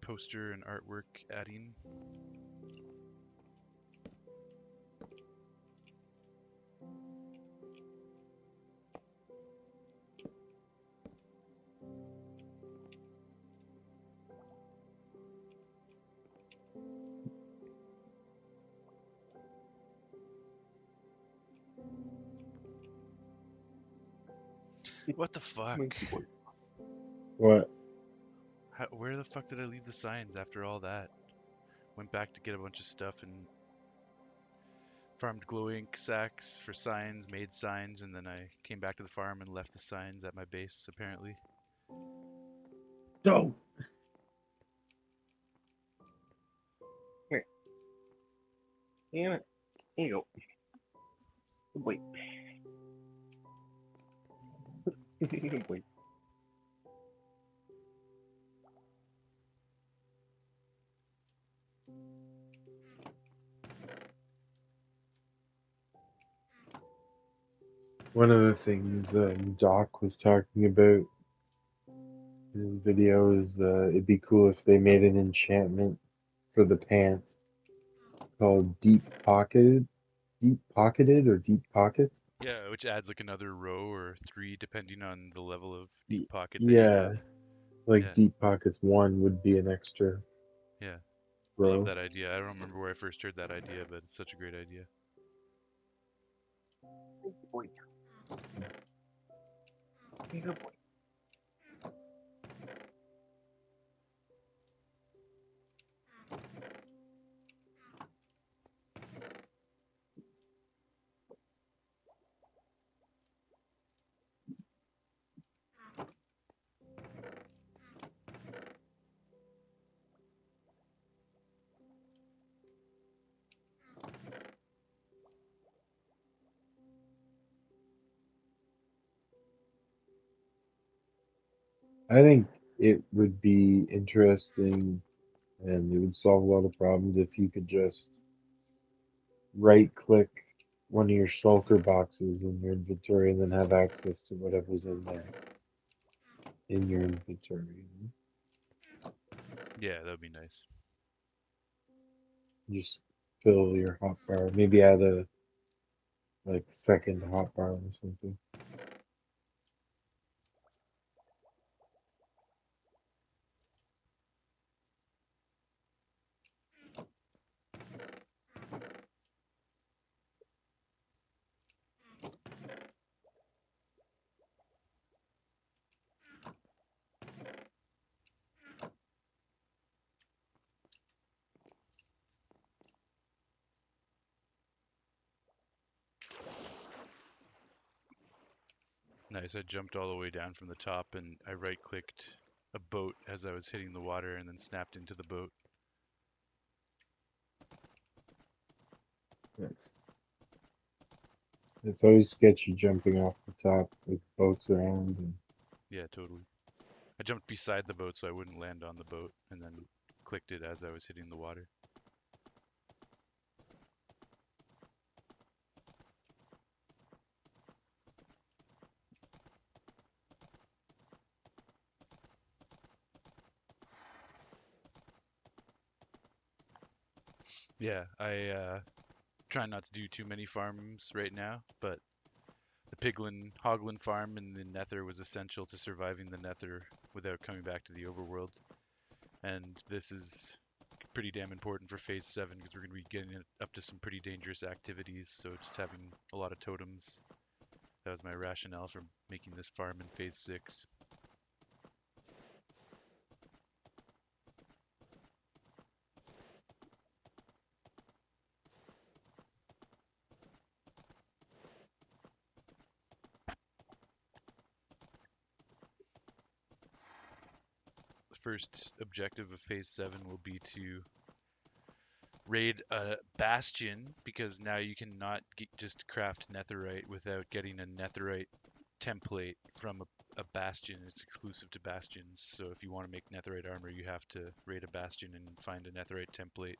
poster and artwork adding. What the fuck? Thank you, boy. What? Where the fuck did I leave the signs after all that? Went back to get a bunch of stuff and farmed glow ink sacks for signs, made signs, and then I came back to the farm and left the signs at my base, apparently. Don't. Here. Damn it. Here you go. Good boy. Good boy. One of the things Doc was talking about in his video is it'd be cool if they made an enchantment for the pants called Deep Pocketed or Deep Pockets. Yeah, which adds like another row or three depending on the level of deep Y- pocket that you Yeah, have. like Yeah, Deep Pockets 1 would be an extra yeah. I love row. that idea. I don't remember where I first heard that idea, but it's such a great idea. Thank you, boy. Good boy. I think it would be interesting and it would solve a lot of problems if you could just right click one of your shulker boxes in your inventory and then have access to whatever's in there in your inventory. Yeah, that would be nice. Just fill your hotbar. Maybe add a like second hotbar or something. Nice. I jumped all the way down from the top and I right clicked a boat as I was hitting the water and then snapped into the boat. Yes. It's always sketchy jumping off the top with boats around and Yeah, totally. I jumped beside the boat so I wouldn't land on the boat and then clicked it as I was hitting the water. Yeah, I try not to do too many farms right now, but the Piglin Hoglin farm in the Nether was essential to surviving the Nether without coming back to the overworld. And this is pretty damn important for Phase 7 because we're going to be getting it up to some pretty dangerous activities. So just having a lot of totems, that was my rationale for making this farm in Phase 6. The first objective of Phase 7 will be to raid a bastion because now you cannot just craft netherite without getting a netherite template from a bastion. It's exclusive to bastions, so if you want to make netherite armor you have to raid a bastion and find a netherite template,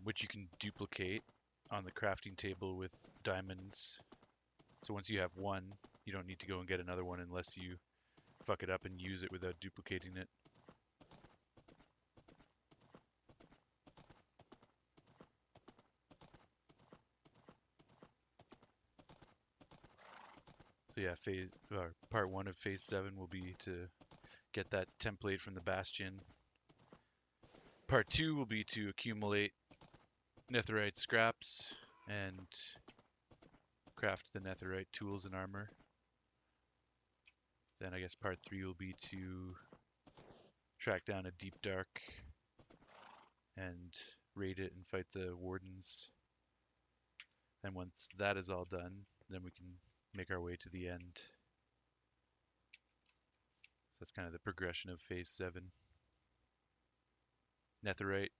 which you can duplicate on the crafting table with diamonds. So once you have one, you don't need to go and get another one unless you fuck it up and use it without duplicating it. So yeah, part 1 of Phase 7 will be to get that template from the Bastion. Part 2 will be to accumulate netherite scraps and craft the netherite tools and armor. Then I guess part 3 will be to track down a deep dark and raid it and fight the wardens. And once that is all done, then we can make our way to the end. So that's kind of the progression of Phase 7. Netherite,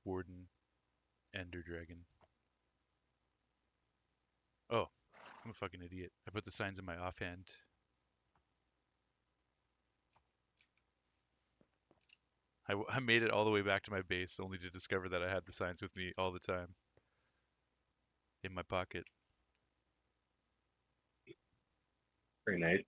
Warden, Ender Dragon. Oh, I'm a fucking idiot. I put the signs in my offhand. I made it all the way back to my base only to discover that I had the signs with me all the time in my pocket. Very nice.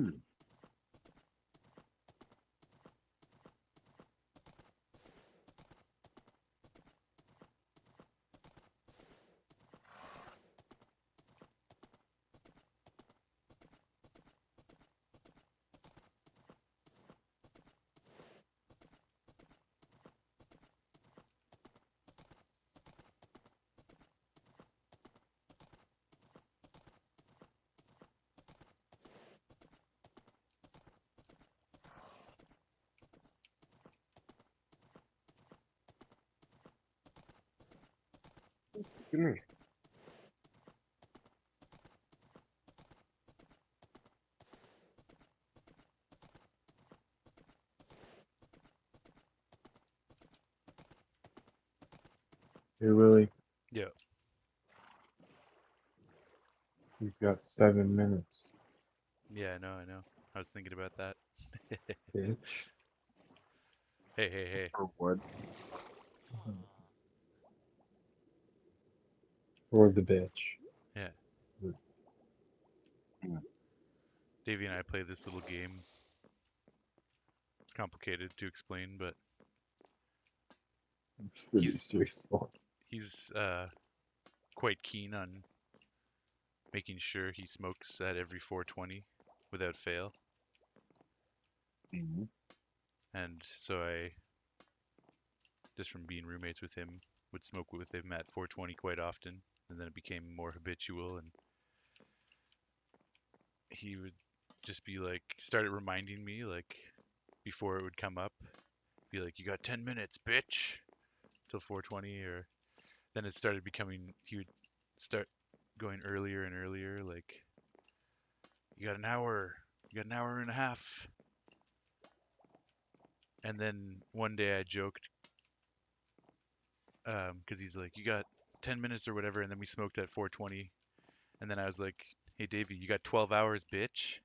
Come here. Hey, Willie, Yeah. you've got 7 minutes, Yeah, I know. I was thinking about that. bitch. Hey. For what? Or the bitch. Yeah. Hmm. Davey and I play this little game. It's complicated to explain, but It's pretty he's straightforward. he's quite keen on making sure he smokes at every 420 without fail. Mhm. And so I, just from being roommates with him, would smoke with him at 420 quite often. And then it became more habitual, and he would just be like, started reminding me, like, before it would come up, be like, you got 10 minutes, bitch, till 420. Or then it started becoming, he would start going earlier and earlier, like, you got an hour, you got an hour and a half. And then one day I joked, because he's like, you got 10 minutes or whatever, and then we smoked at 420. And then I was like, hey, Davey, you got 12 hours, bitch.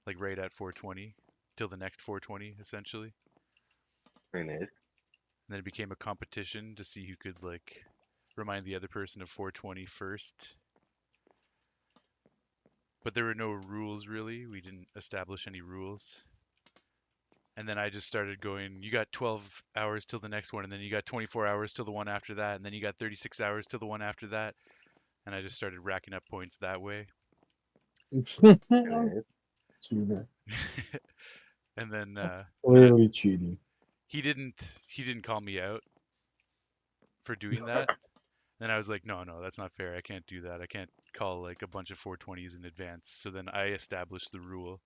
Like right at 420 till the next 420, essentially. Very nice. And then it became a competition to see who could, like, remind the other person of 420 first. But there were no rules, really. We didn't establish any rules. And then I just started going, you got 12 hours till the next one, and then you got 24 hours till the one after that, and then you got 36 hours till the one after that. And I just started racking up points that way. Very nice. Cheater. And then Clearly cheating. he didn't call me out for doing that. And I was like, no, that's not fair. I can't do that. I can't call like a bunch of 420s in advance. So then I established the rule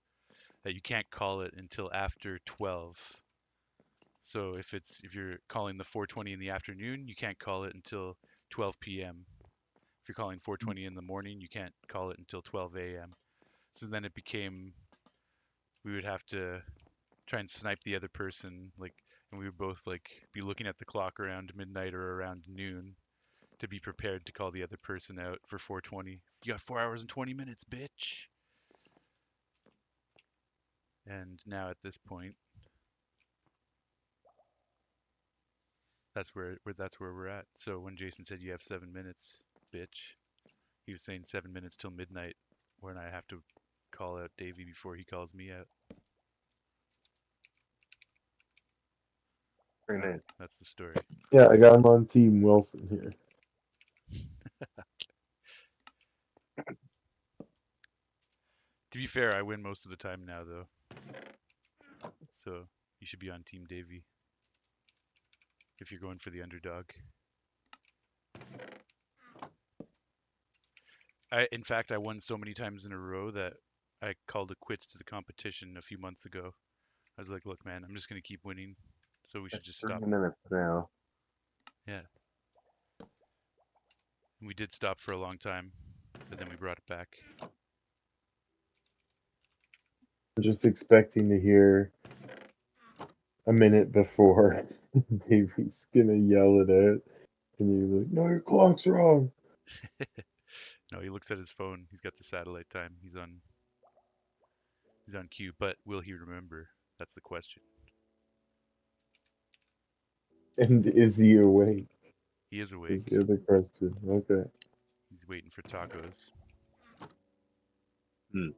that you can't call it until after 12. So if you're calling the 420 in the afternoon, you can't call it until 12 p.m. If you're calling 420 in the morning, you can't call it until 12 a.m. So then it became we would have to try and snipe the other person, like, and we would both like be looking at the clock around midnight or around noon to be prepared to call the other person out for 420. You got 4 hours and 20 minutes, bitch. And now at this point, that's where we're at. So when Jason said you have 7 minutes, bitch, he was saying 7 minutes till midnight, when I have to call out Davey before he calls me out. Very nice. That's the story. Yeah, I got him on Team Wilson here. To be fair, I win most of the time now, though. So you should be on Team Davey if you're going for the underdog. In fact, I won so many times in a row that I called it quits to the competition a few months ago. I was like, look, man, I'm just going to keep winning. So we should That's just 3 stop. minutes now. Yeah. And we did stop for a long time, but then we brought it back. I'm just expecting to hear a minute before Davey's gonna yell it out, and you're like, "No, your clock's wrong." No, he looks at his phone. He's got the satellite time. He's on cue, but will he remember? That's the question. And is he awake? He is Is awake. the other question. Okay. He's waiting for tacos. Hmm.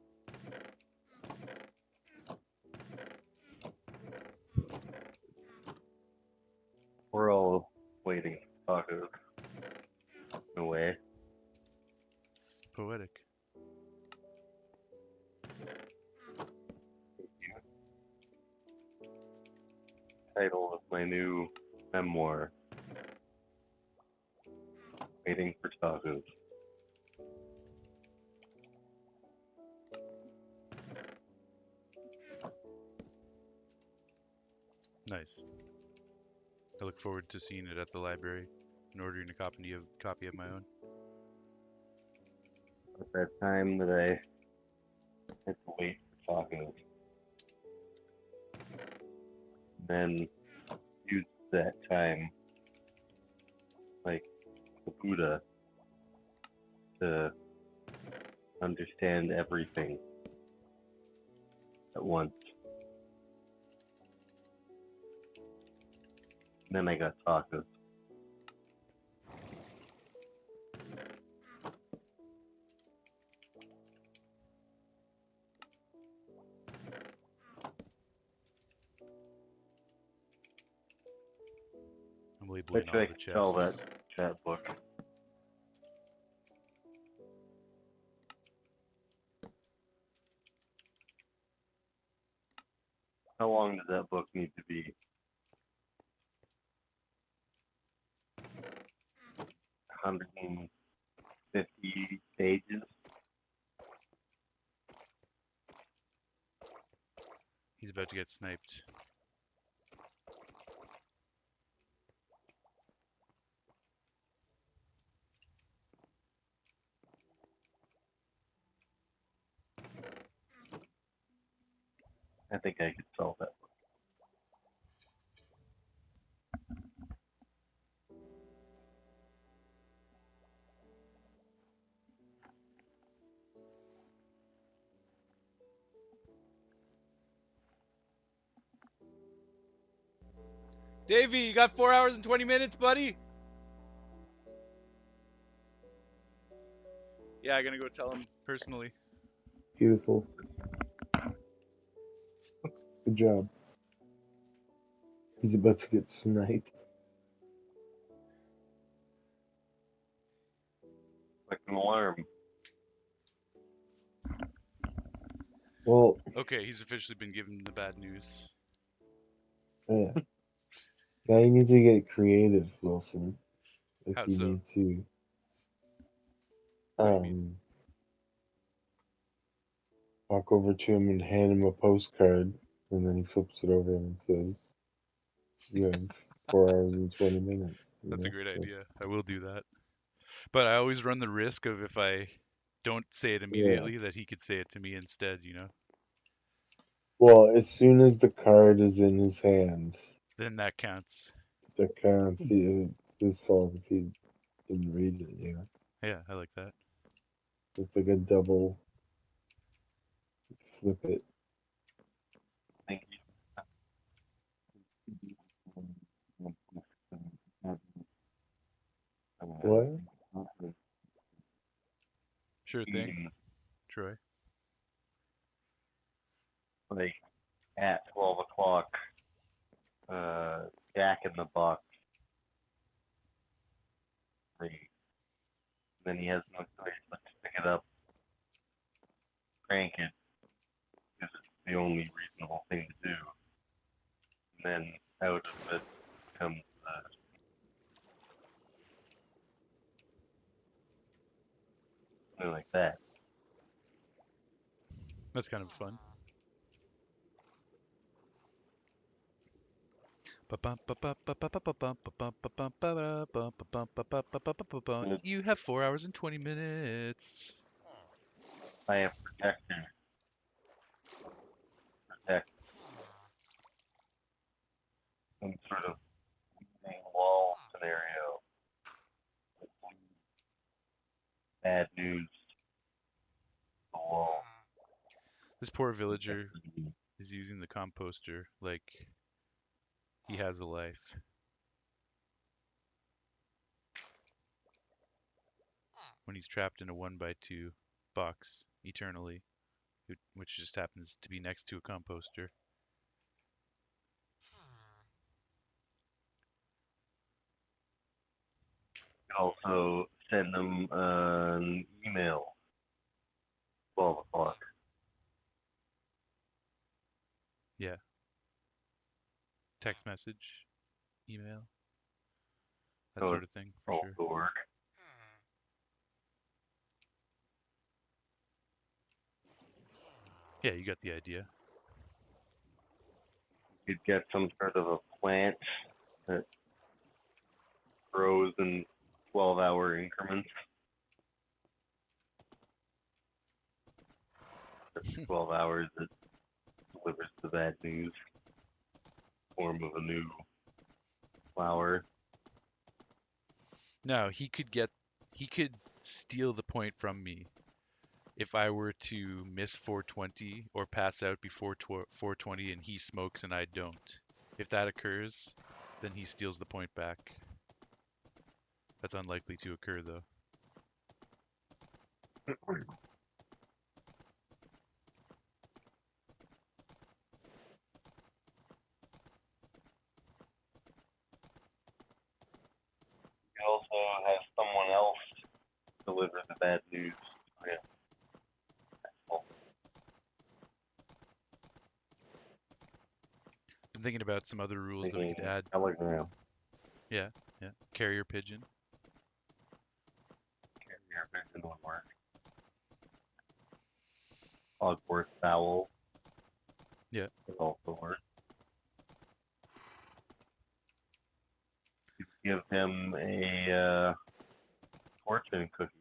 waiting for tacos. In a way. It's poetic. Title of my new memoir. Waiting for tacos. Nice. I look forward to seeing it at the library and ordering a copy of my own. At that time that I had to wait for tacos. Then use that time like the Buddha to understand everything at once. Then I got tacos. I'm labeling Bet you all I the could sell that chests. chat book. How long does that book need to be? 150 pages? He's about to get sniped. I think I could sell that book. Davey, you got 4 hours and 20 minutes, buddy? Yeah, I'm gonna go tell him personally. Beautiful. Good job. He's about to get sniped. Like an alarm. Well, Okay, he's officially been given the bad news. yeah. Now you need to get creative, Wilson. If How you so? need to. What do you mean? Walk over to him and hand him a postcard, and then he flips it over and says, "You have 4 hours and 20 minutes." You That's a know? great So, idea. I will do that. But I always run the risk of if I don't say it yeah. immediately, that he could say it to me instead, you know? Well, as soon as the card is in his hand, Then that counts. that counts. It's his fault if he didn't read it. You know, Yeah, I like that. it's like a double flip it. Thank you. What? Sure thing, Troy. Like at 12 o'clock, Jack in the Box. Then he has no choice but to pick it up, crank it, because it's the only reasonable thing to do. And then out of it comes something like that. That's kind of fun. You have 4 hours and 20 minutes. I have protectors. Protect some sort of wall scenario. Bad news. The wall. This poor villager is using the composter like he has a life. When he's trapped in a 1x2 box eternally, which just happens to be next to a composter. Also send them an email. 12 o'clock. Yeah. Text message, email, that So sort it's of thing for also sure. work. Yeah, you got the idea. You'd get some sort of a plant that grows in 12-hour increments. 12 hours, it delivers the bad news. Form of a new flower. No, he could steal the point from me if I were to miss 420 or pass out before 420 and he smokes and I don't. If that occurs, then he steals the point back. That's unlikely to occur though. You also have someone else deliver the bad news. Yeah. I'm thinking about some other rules that we Thinking could add. telegram. Yeah, yeah. Carrier pigeon. Carrier pigeon would work. Hogwarts fowl. Yeah. Would also work. You give him a fortune cookie.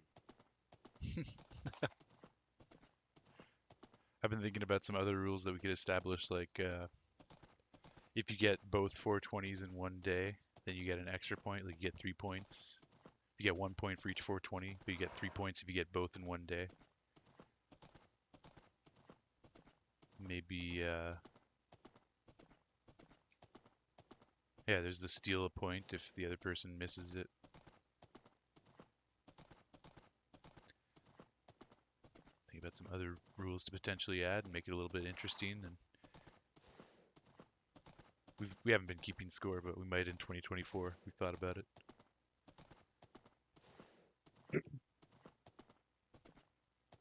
I've been thinking about some other rules that we could establish, like if you get both 420s in one day, then you get an extra point. Like you get 3 points. You get 1 point for each 420, but you get 3 points if you get both in one day. Maybe, yeah, there's the steal a point if the other person misses it. Think about some other rules to potentially add and make it a little bit interesting. And we haven't been keeping score, but we might in 2024. We've thought about it.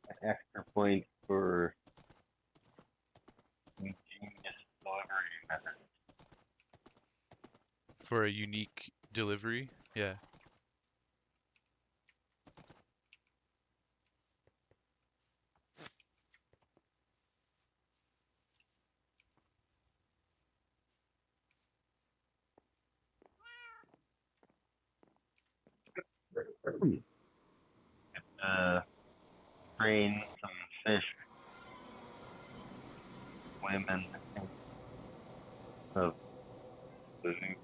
An extra point for ingenious delivery method. For a unique delivery, yeah. Train some fish, women of the new.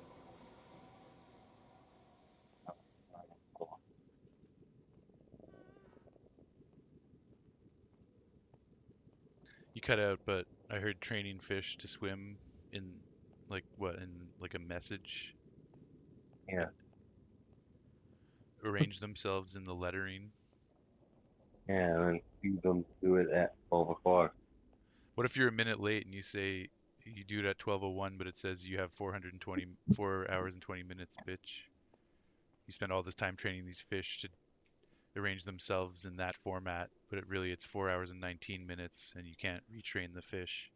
You cut out, but I heard training fish to swim in, like, what, in like a message? Yeah, Arrange themselves in the lettering. yeah, and then feed them to it at 12 o'clock. What if you're a minute late and you say you do it at 12:01, but it says you have 4 hours and 20 minutes, bitch? You spend all this time training these fish to arrange themselves in that format, but it's 4 hours and 19 minutes, and you can't retrain the fish.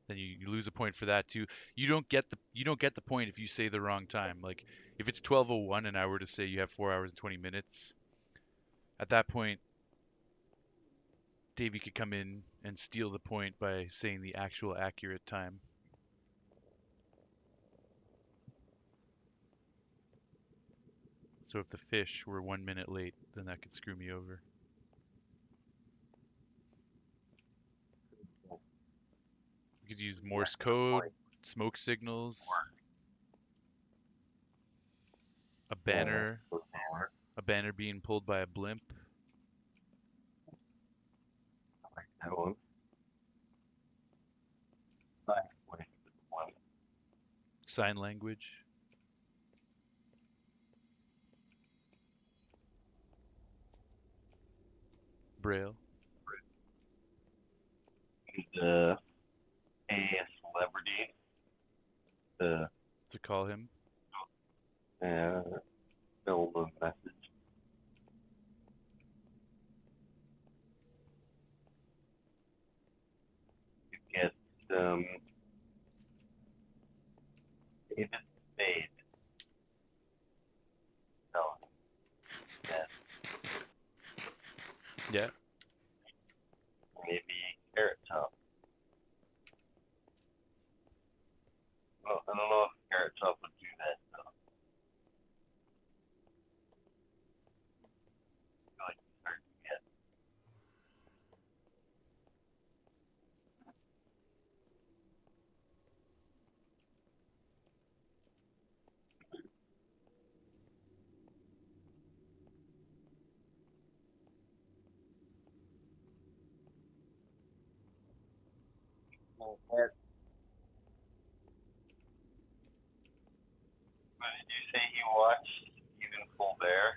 Then you lose a point for that too. You don't get the point if you say the wrong time. Like if it's 12:01 and I were to say you have 4 hours and 20 minutes, at that point Davey could come in and steal the point by saying the actual accurate time. So if the fish were 1 minute late, then that could screw me over. We could use Morse code, smoke signals, a banner, a banner being pulled by a blimp. That one. 5 points. Sign language. Braille. The a celebrity to To call him. Film a message. You get David Spade. No, yeah, Yeah. maybe Carrot Top. Well, I don't know if Carrot Top would do that though. I feel like it's hard to get. What did you say you watched Stephen Colbert?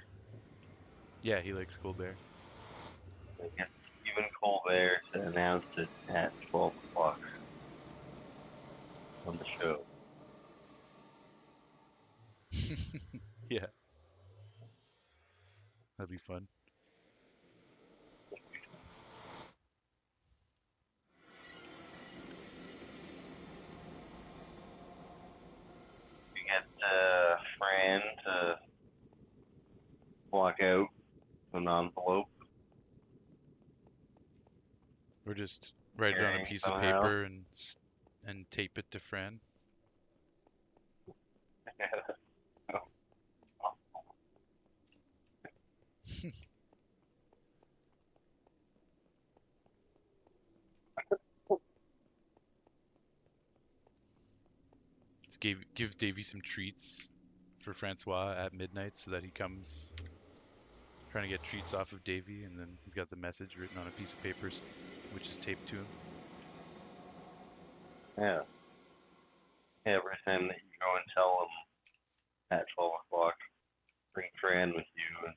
Yeah, he likes Colbert. I guess Stephen Colbert announced it at 12 o'clock on the show. Yeah, that'd be fun. You get Fran to block out an envelope Or just write it on a carrying piece of somehow. paper and tape it to Fran. Let's give Davy some treats for Francois at midnight so that he comes trying to get treats off of Davy, and then he's got the message written on a piece of paper, which is taped to him. Yeah. Every time that you go and tell them at 12 o'clock, bring Fran with you and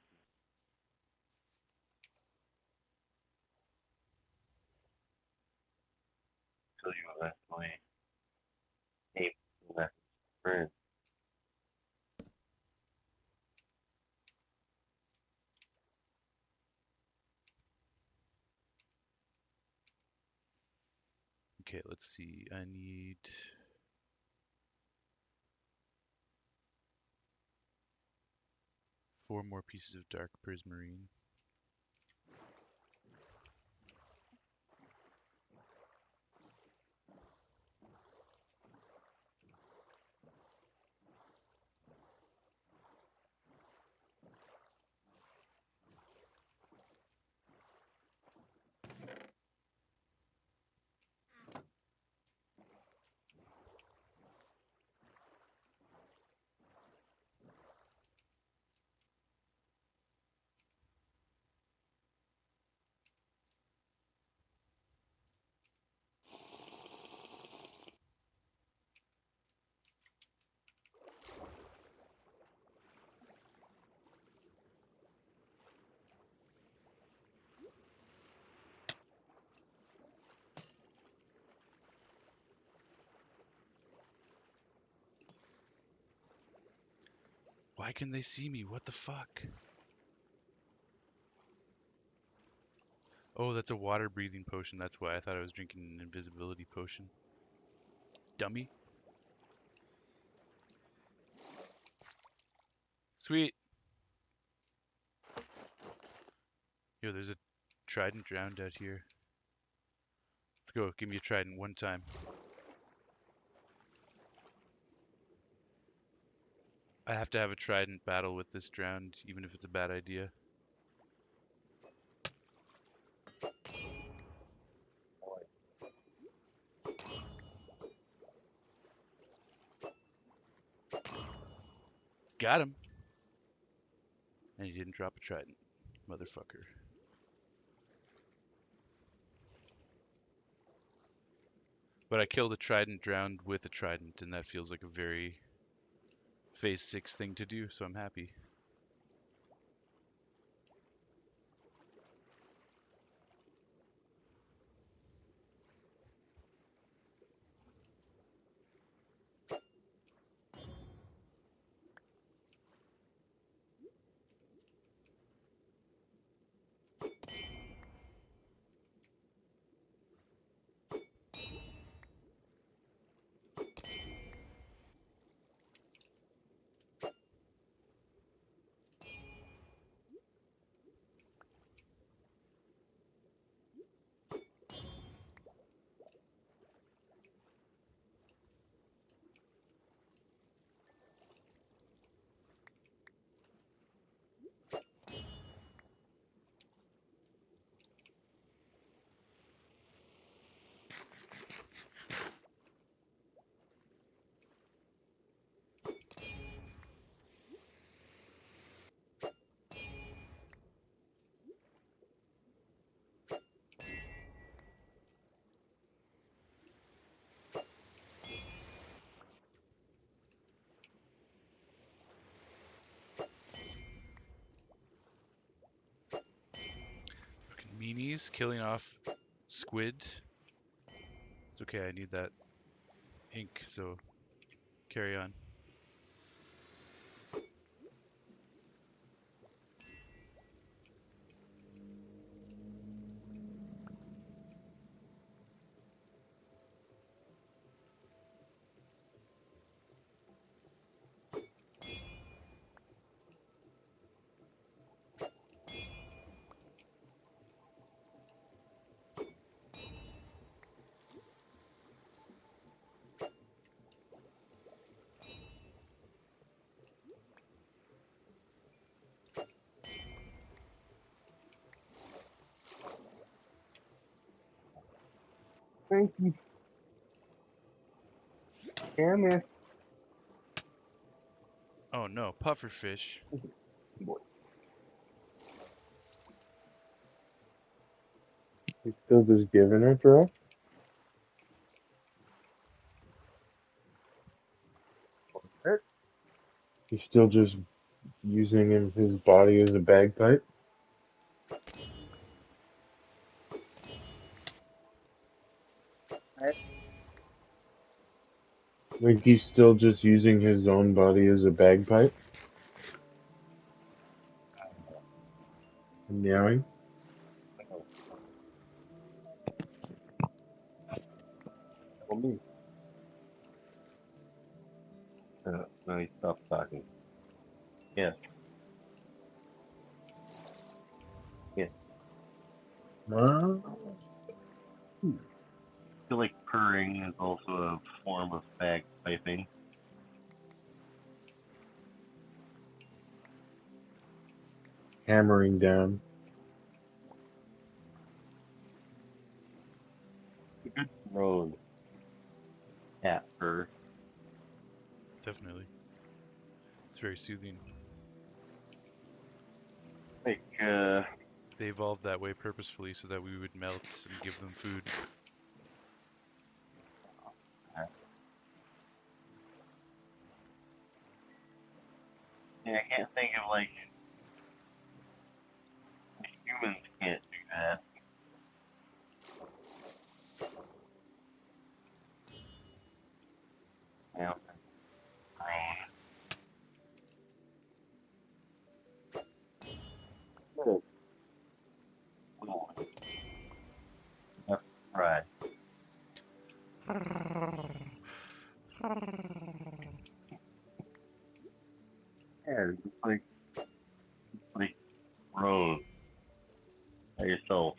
until you eventually tape the message to Fran. Okay, let's see. I need 4 more pieces of dark prismarine. Why can they see me? What the fuck? Oh, that's a water breathing potion. That's why I thought I was drinking an invisibility potion. Dummy. Sweet. Yo, there's a trident drowned out here. Let's go. Give me a trident one time. I have to have a trident battle with this drowned, even if it's a bad idea. Got him. And he didn't drop a trident. Motherfucker. But I killed a trident drowned with a trident, and that feels like a very phase 6 thing to do, so I'm happy. Nini's killing off squid. It's okay, I need that ink, so carry on. Thank you. Damn it. Oh no, pufferfish. He's still just giving her throw. He's still just using his body as a bagpipe. Like he's still just using his own body as a bagpipe. And meowing. Tell me. No, he stopped talking. Yes. Yes. Wow. I feel like purring is also a form of bagpiping. Hammering down. A good road. Cat purr. Definitely. It's very soothing. Like, They evolved that way purposefully so that we would melt and give them food. yeah, I can't think of, like, humans can't do that. You know, brain. That's right. Yeah, it's like road by yourself.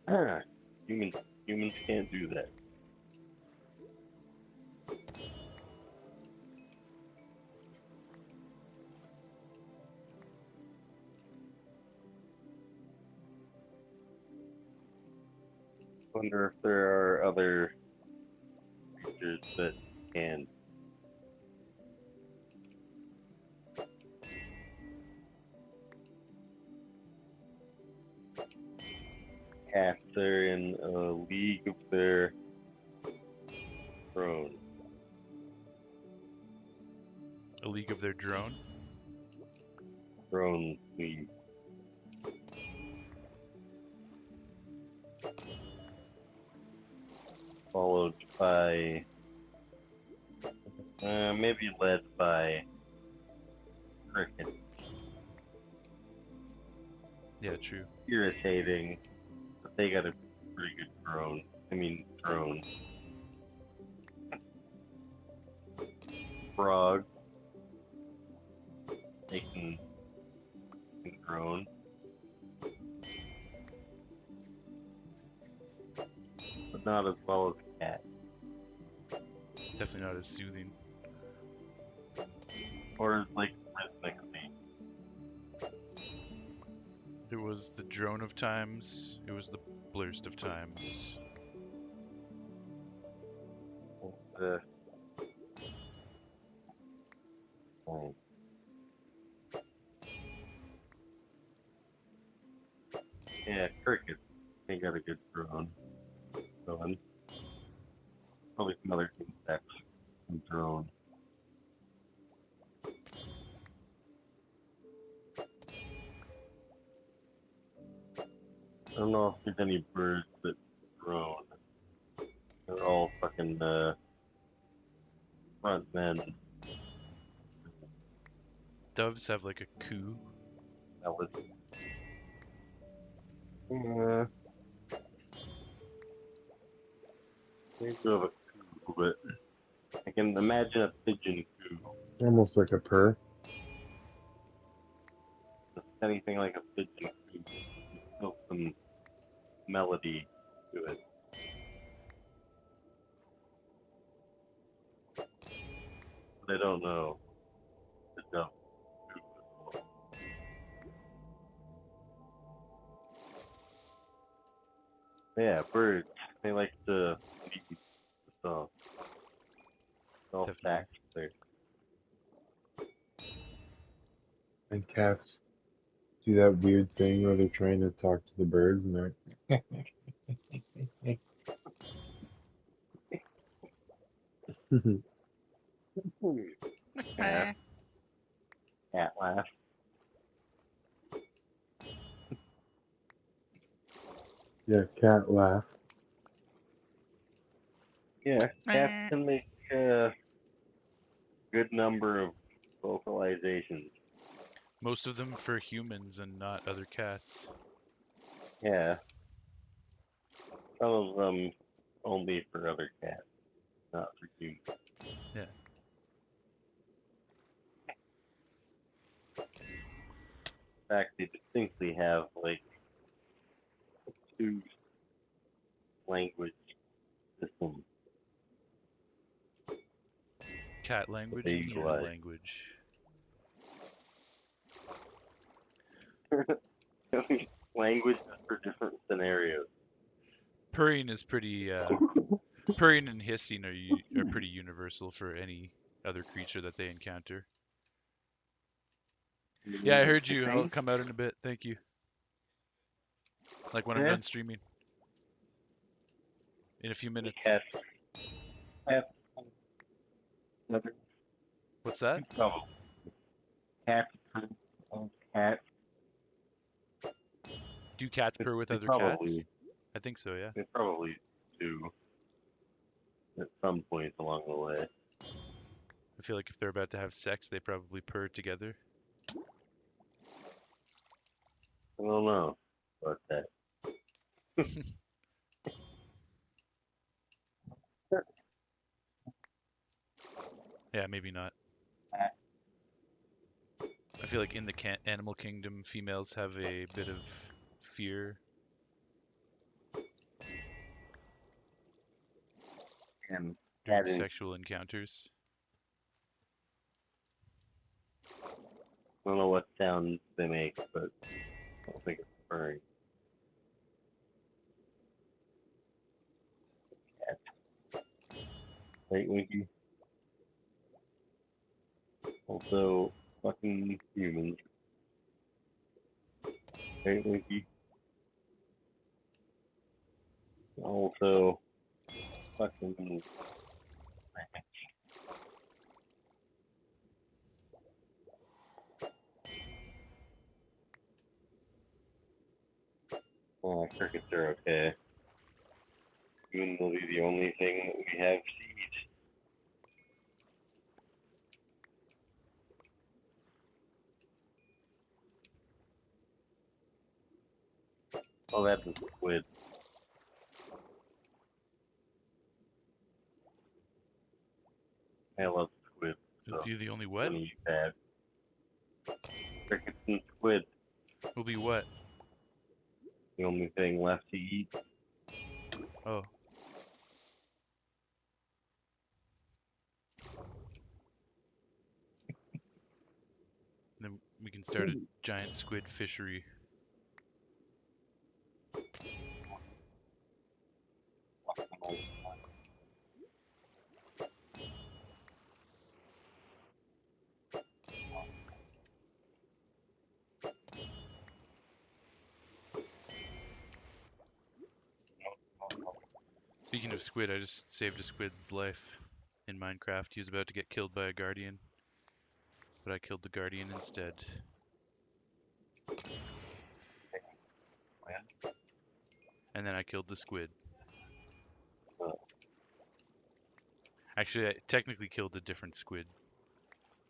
Ah, humans can't do that. Wonder if there are other creatures that can. Cats are in a league of their own. A league of their drone. Drone league. Followed by, maybe led by cricket. Yeah, true. Irritating, but they got a pretty good drone. Drone. Frog. They can drone. But not as well as a cat. Definitely not as soothing. Or as, like, rhythmically. It was the drone of times. It was the blurst of times. The oh, yeah, cricket. They got a good drone going. Probably some other insects and drone. I don't know if there's any birds that drone. They're all fucking front men. Doves have like a coo. That was. They do have a coo, but I can imagine a pigeon coo. It's almost like a purr. If anything like a pigeon coo, there's still some melody to it. But I don't know. The dove coo as well. Yeah, birds. They like to lead the song. All Definitely. facts there. And cats do that weird thing where they're trying to talk to the birds and they're Yeah, cat laugh. yeah, cat laugh. Yeah, cats can make a good number of vocalizations. Most of them for humans and not other cats. Yeah, some of them only for other cats, not for humans. Yeah. In fact, they distinctly have like two language systems Cat that language they and human utilize. language. Languages for different scenarios. Purring is pretty. Purring and hissing are pretty universal for any other creature that they encounter. Yeah, I heard you. I'll come out in a bit. Thank you. Like when I'm Yeah, done streaming. In a few minutes. cats. Cats. What's that? Probably. Cats. Cats. Do cats purr with They other cats? probably. I think so, yeah. They probably do at some point along the way. I feel like if they're about to have sex, they probably purr together. I don't know about that. Yeah, maybe not. I feel like in the animal kingdom, females have a bit of fear. And During having, sexual encounters. I don't know what sounds they make, but I don't think it's purring. Cat. Right, Winky? Also, fucking humans. Right, Winky? Also, fucking. Oh, crickets are okay. Soon will be the only thing that we have seeds. Oh, that's a squid. I love squid. It'll So, be the only I'm what? gonna eat that. Crickets and squid. Will be what? The only thing left to eat. Oh. Then we can start a giant squid fishery. Speaking of squid, I just saved a squid's life in Minecraft. He was about to get killed by a guardian, but I killed the guardian instead. and then I killed the squid. Oh. Actually, I technically killed a different squid.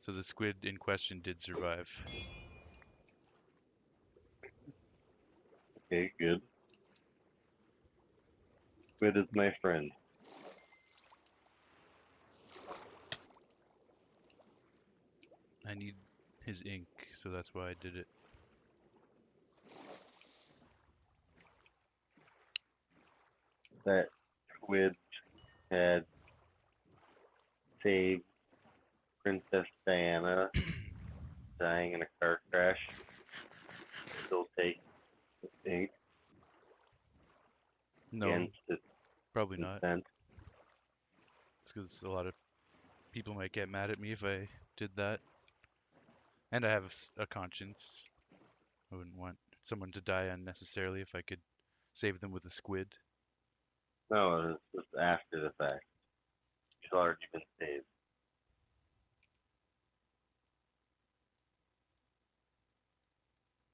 So the squid in question did survive. Okay, good. Squid is my friend. I need his ink, so that's why I did it. That squid had saved Princess Diana dying in a car crash. Still take ink No, against its probably not. consent. It's because a lot of people might get mad at me if I did that. And I have a conscience. I wouldn't want someone to die unnecessarily if I could save them with a squid. No, it was just after the fact. She's already been saved.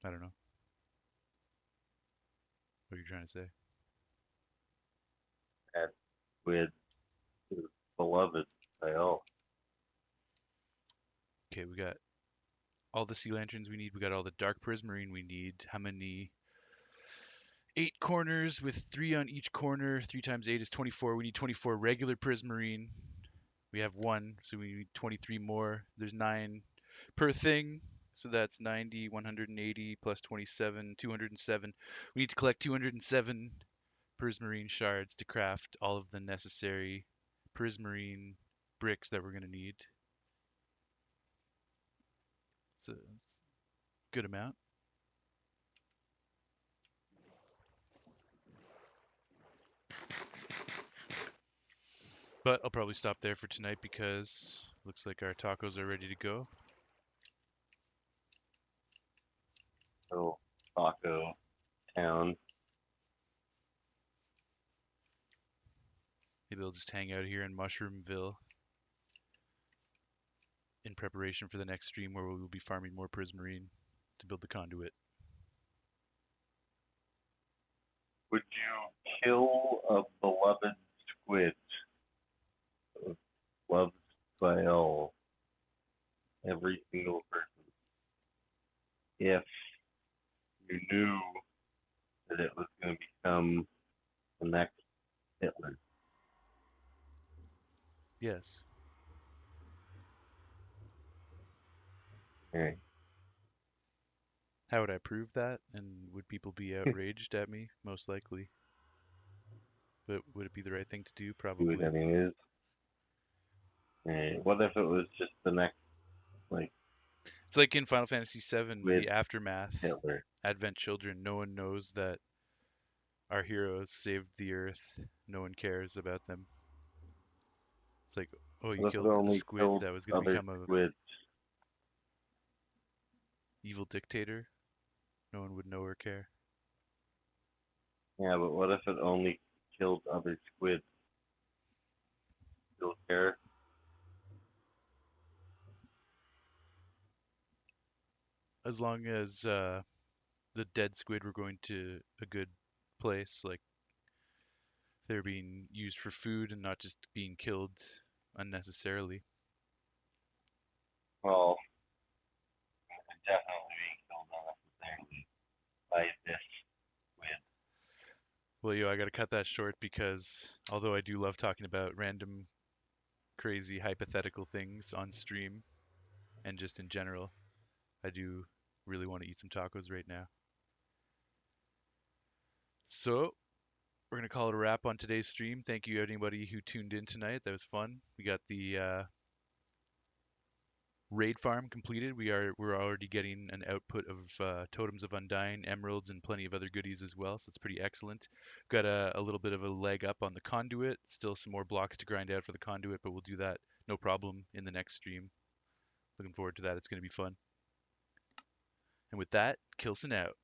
I don't know. What are you trying to say? That squid is beloved by all. Okay, we got all the sea lanterns we need. We got all the dark prismarine we need. How many? 8 corners with 3 on each corner. 3 times 8 is 24. We need 24 regular prismarine. We have 1, so we need 23 more. There's 9 per thing, so that's 90, 180 plus 27, 207. We need to collect 207 prismarine shards to craft all of the necessary prismarine bricks that we're going to need. It's a good amount. But I'll probably stop there for tonight because looks like our tacos are ready to go. Little taco town. Maybe I'll just hang out here in Mushroomville in preparation for the next stream where we will be farming more prismarine to build the conduit. Would you kill a beloved squid? Loved by all. Every single person. If you knew that it was going to become the next Hitler. Yes. Okay. How would I prove that? And would people be outraged at me? Most likely. But would it be the right thing to do? Do it Probably. anyways. Okay. What if it was just the next, like, It's like in Final Fantasy VII, with the Aftermath, Hitler? Advent Children. No one knows that our heroes saved the Earth. No one cares about them. It's like, oh, you What if it killed a only squid killed that was going to other become a squids? evil dictator. No one would know or care. Yeah, but what if it only killed other squids? Still care? As long as the dead squid were going to a good place, like they're being used for food and not just being killed unnecessarily. Well, definitely being killed unnecessarily by this squid. Well, I got to cut that short because although I do love talking about random, crazy, hypothetical things on stream and just in general, I do really want to eat some tacos right now. So, we're going to call it a wrap on today's stream. Thank you, anybody who tuned in tonight. That was fun. We got the raid farm completed. We're already getting an output of totems of undying, emeralds, and plenty of other goodies as well. So it's pretty excellent. Got a little bit of a leg up on the conduit. Still some more blocks to grind out for the conduit, but we'll do that no problem in the next stream. Looking forward to that. It's going to be fun. And with that, Kilson out.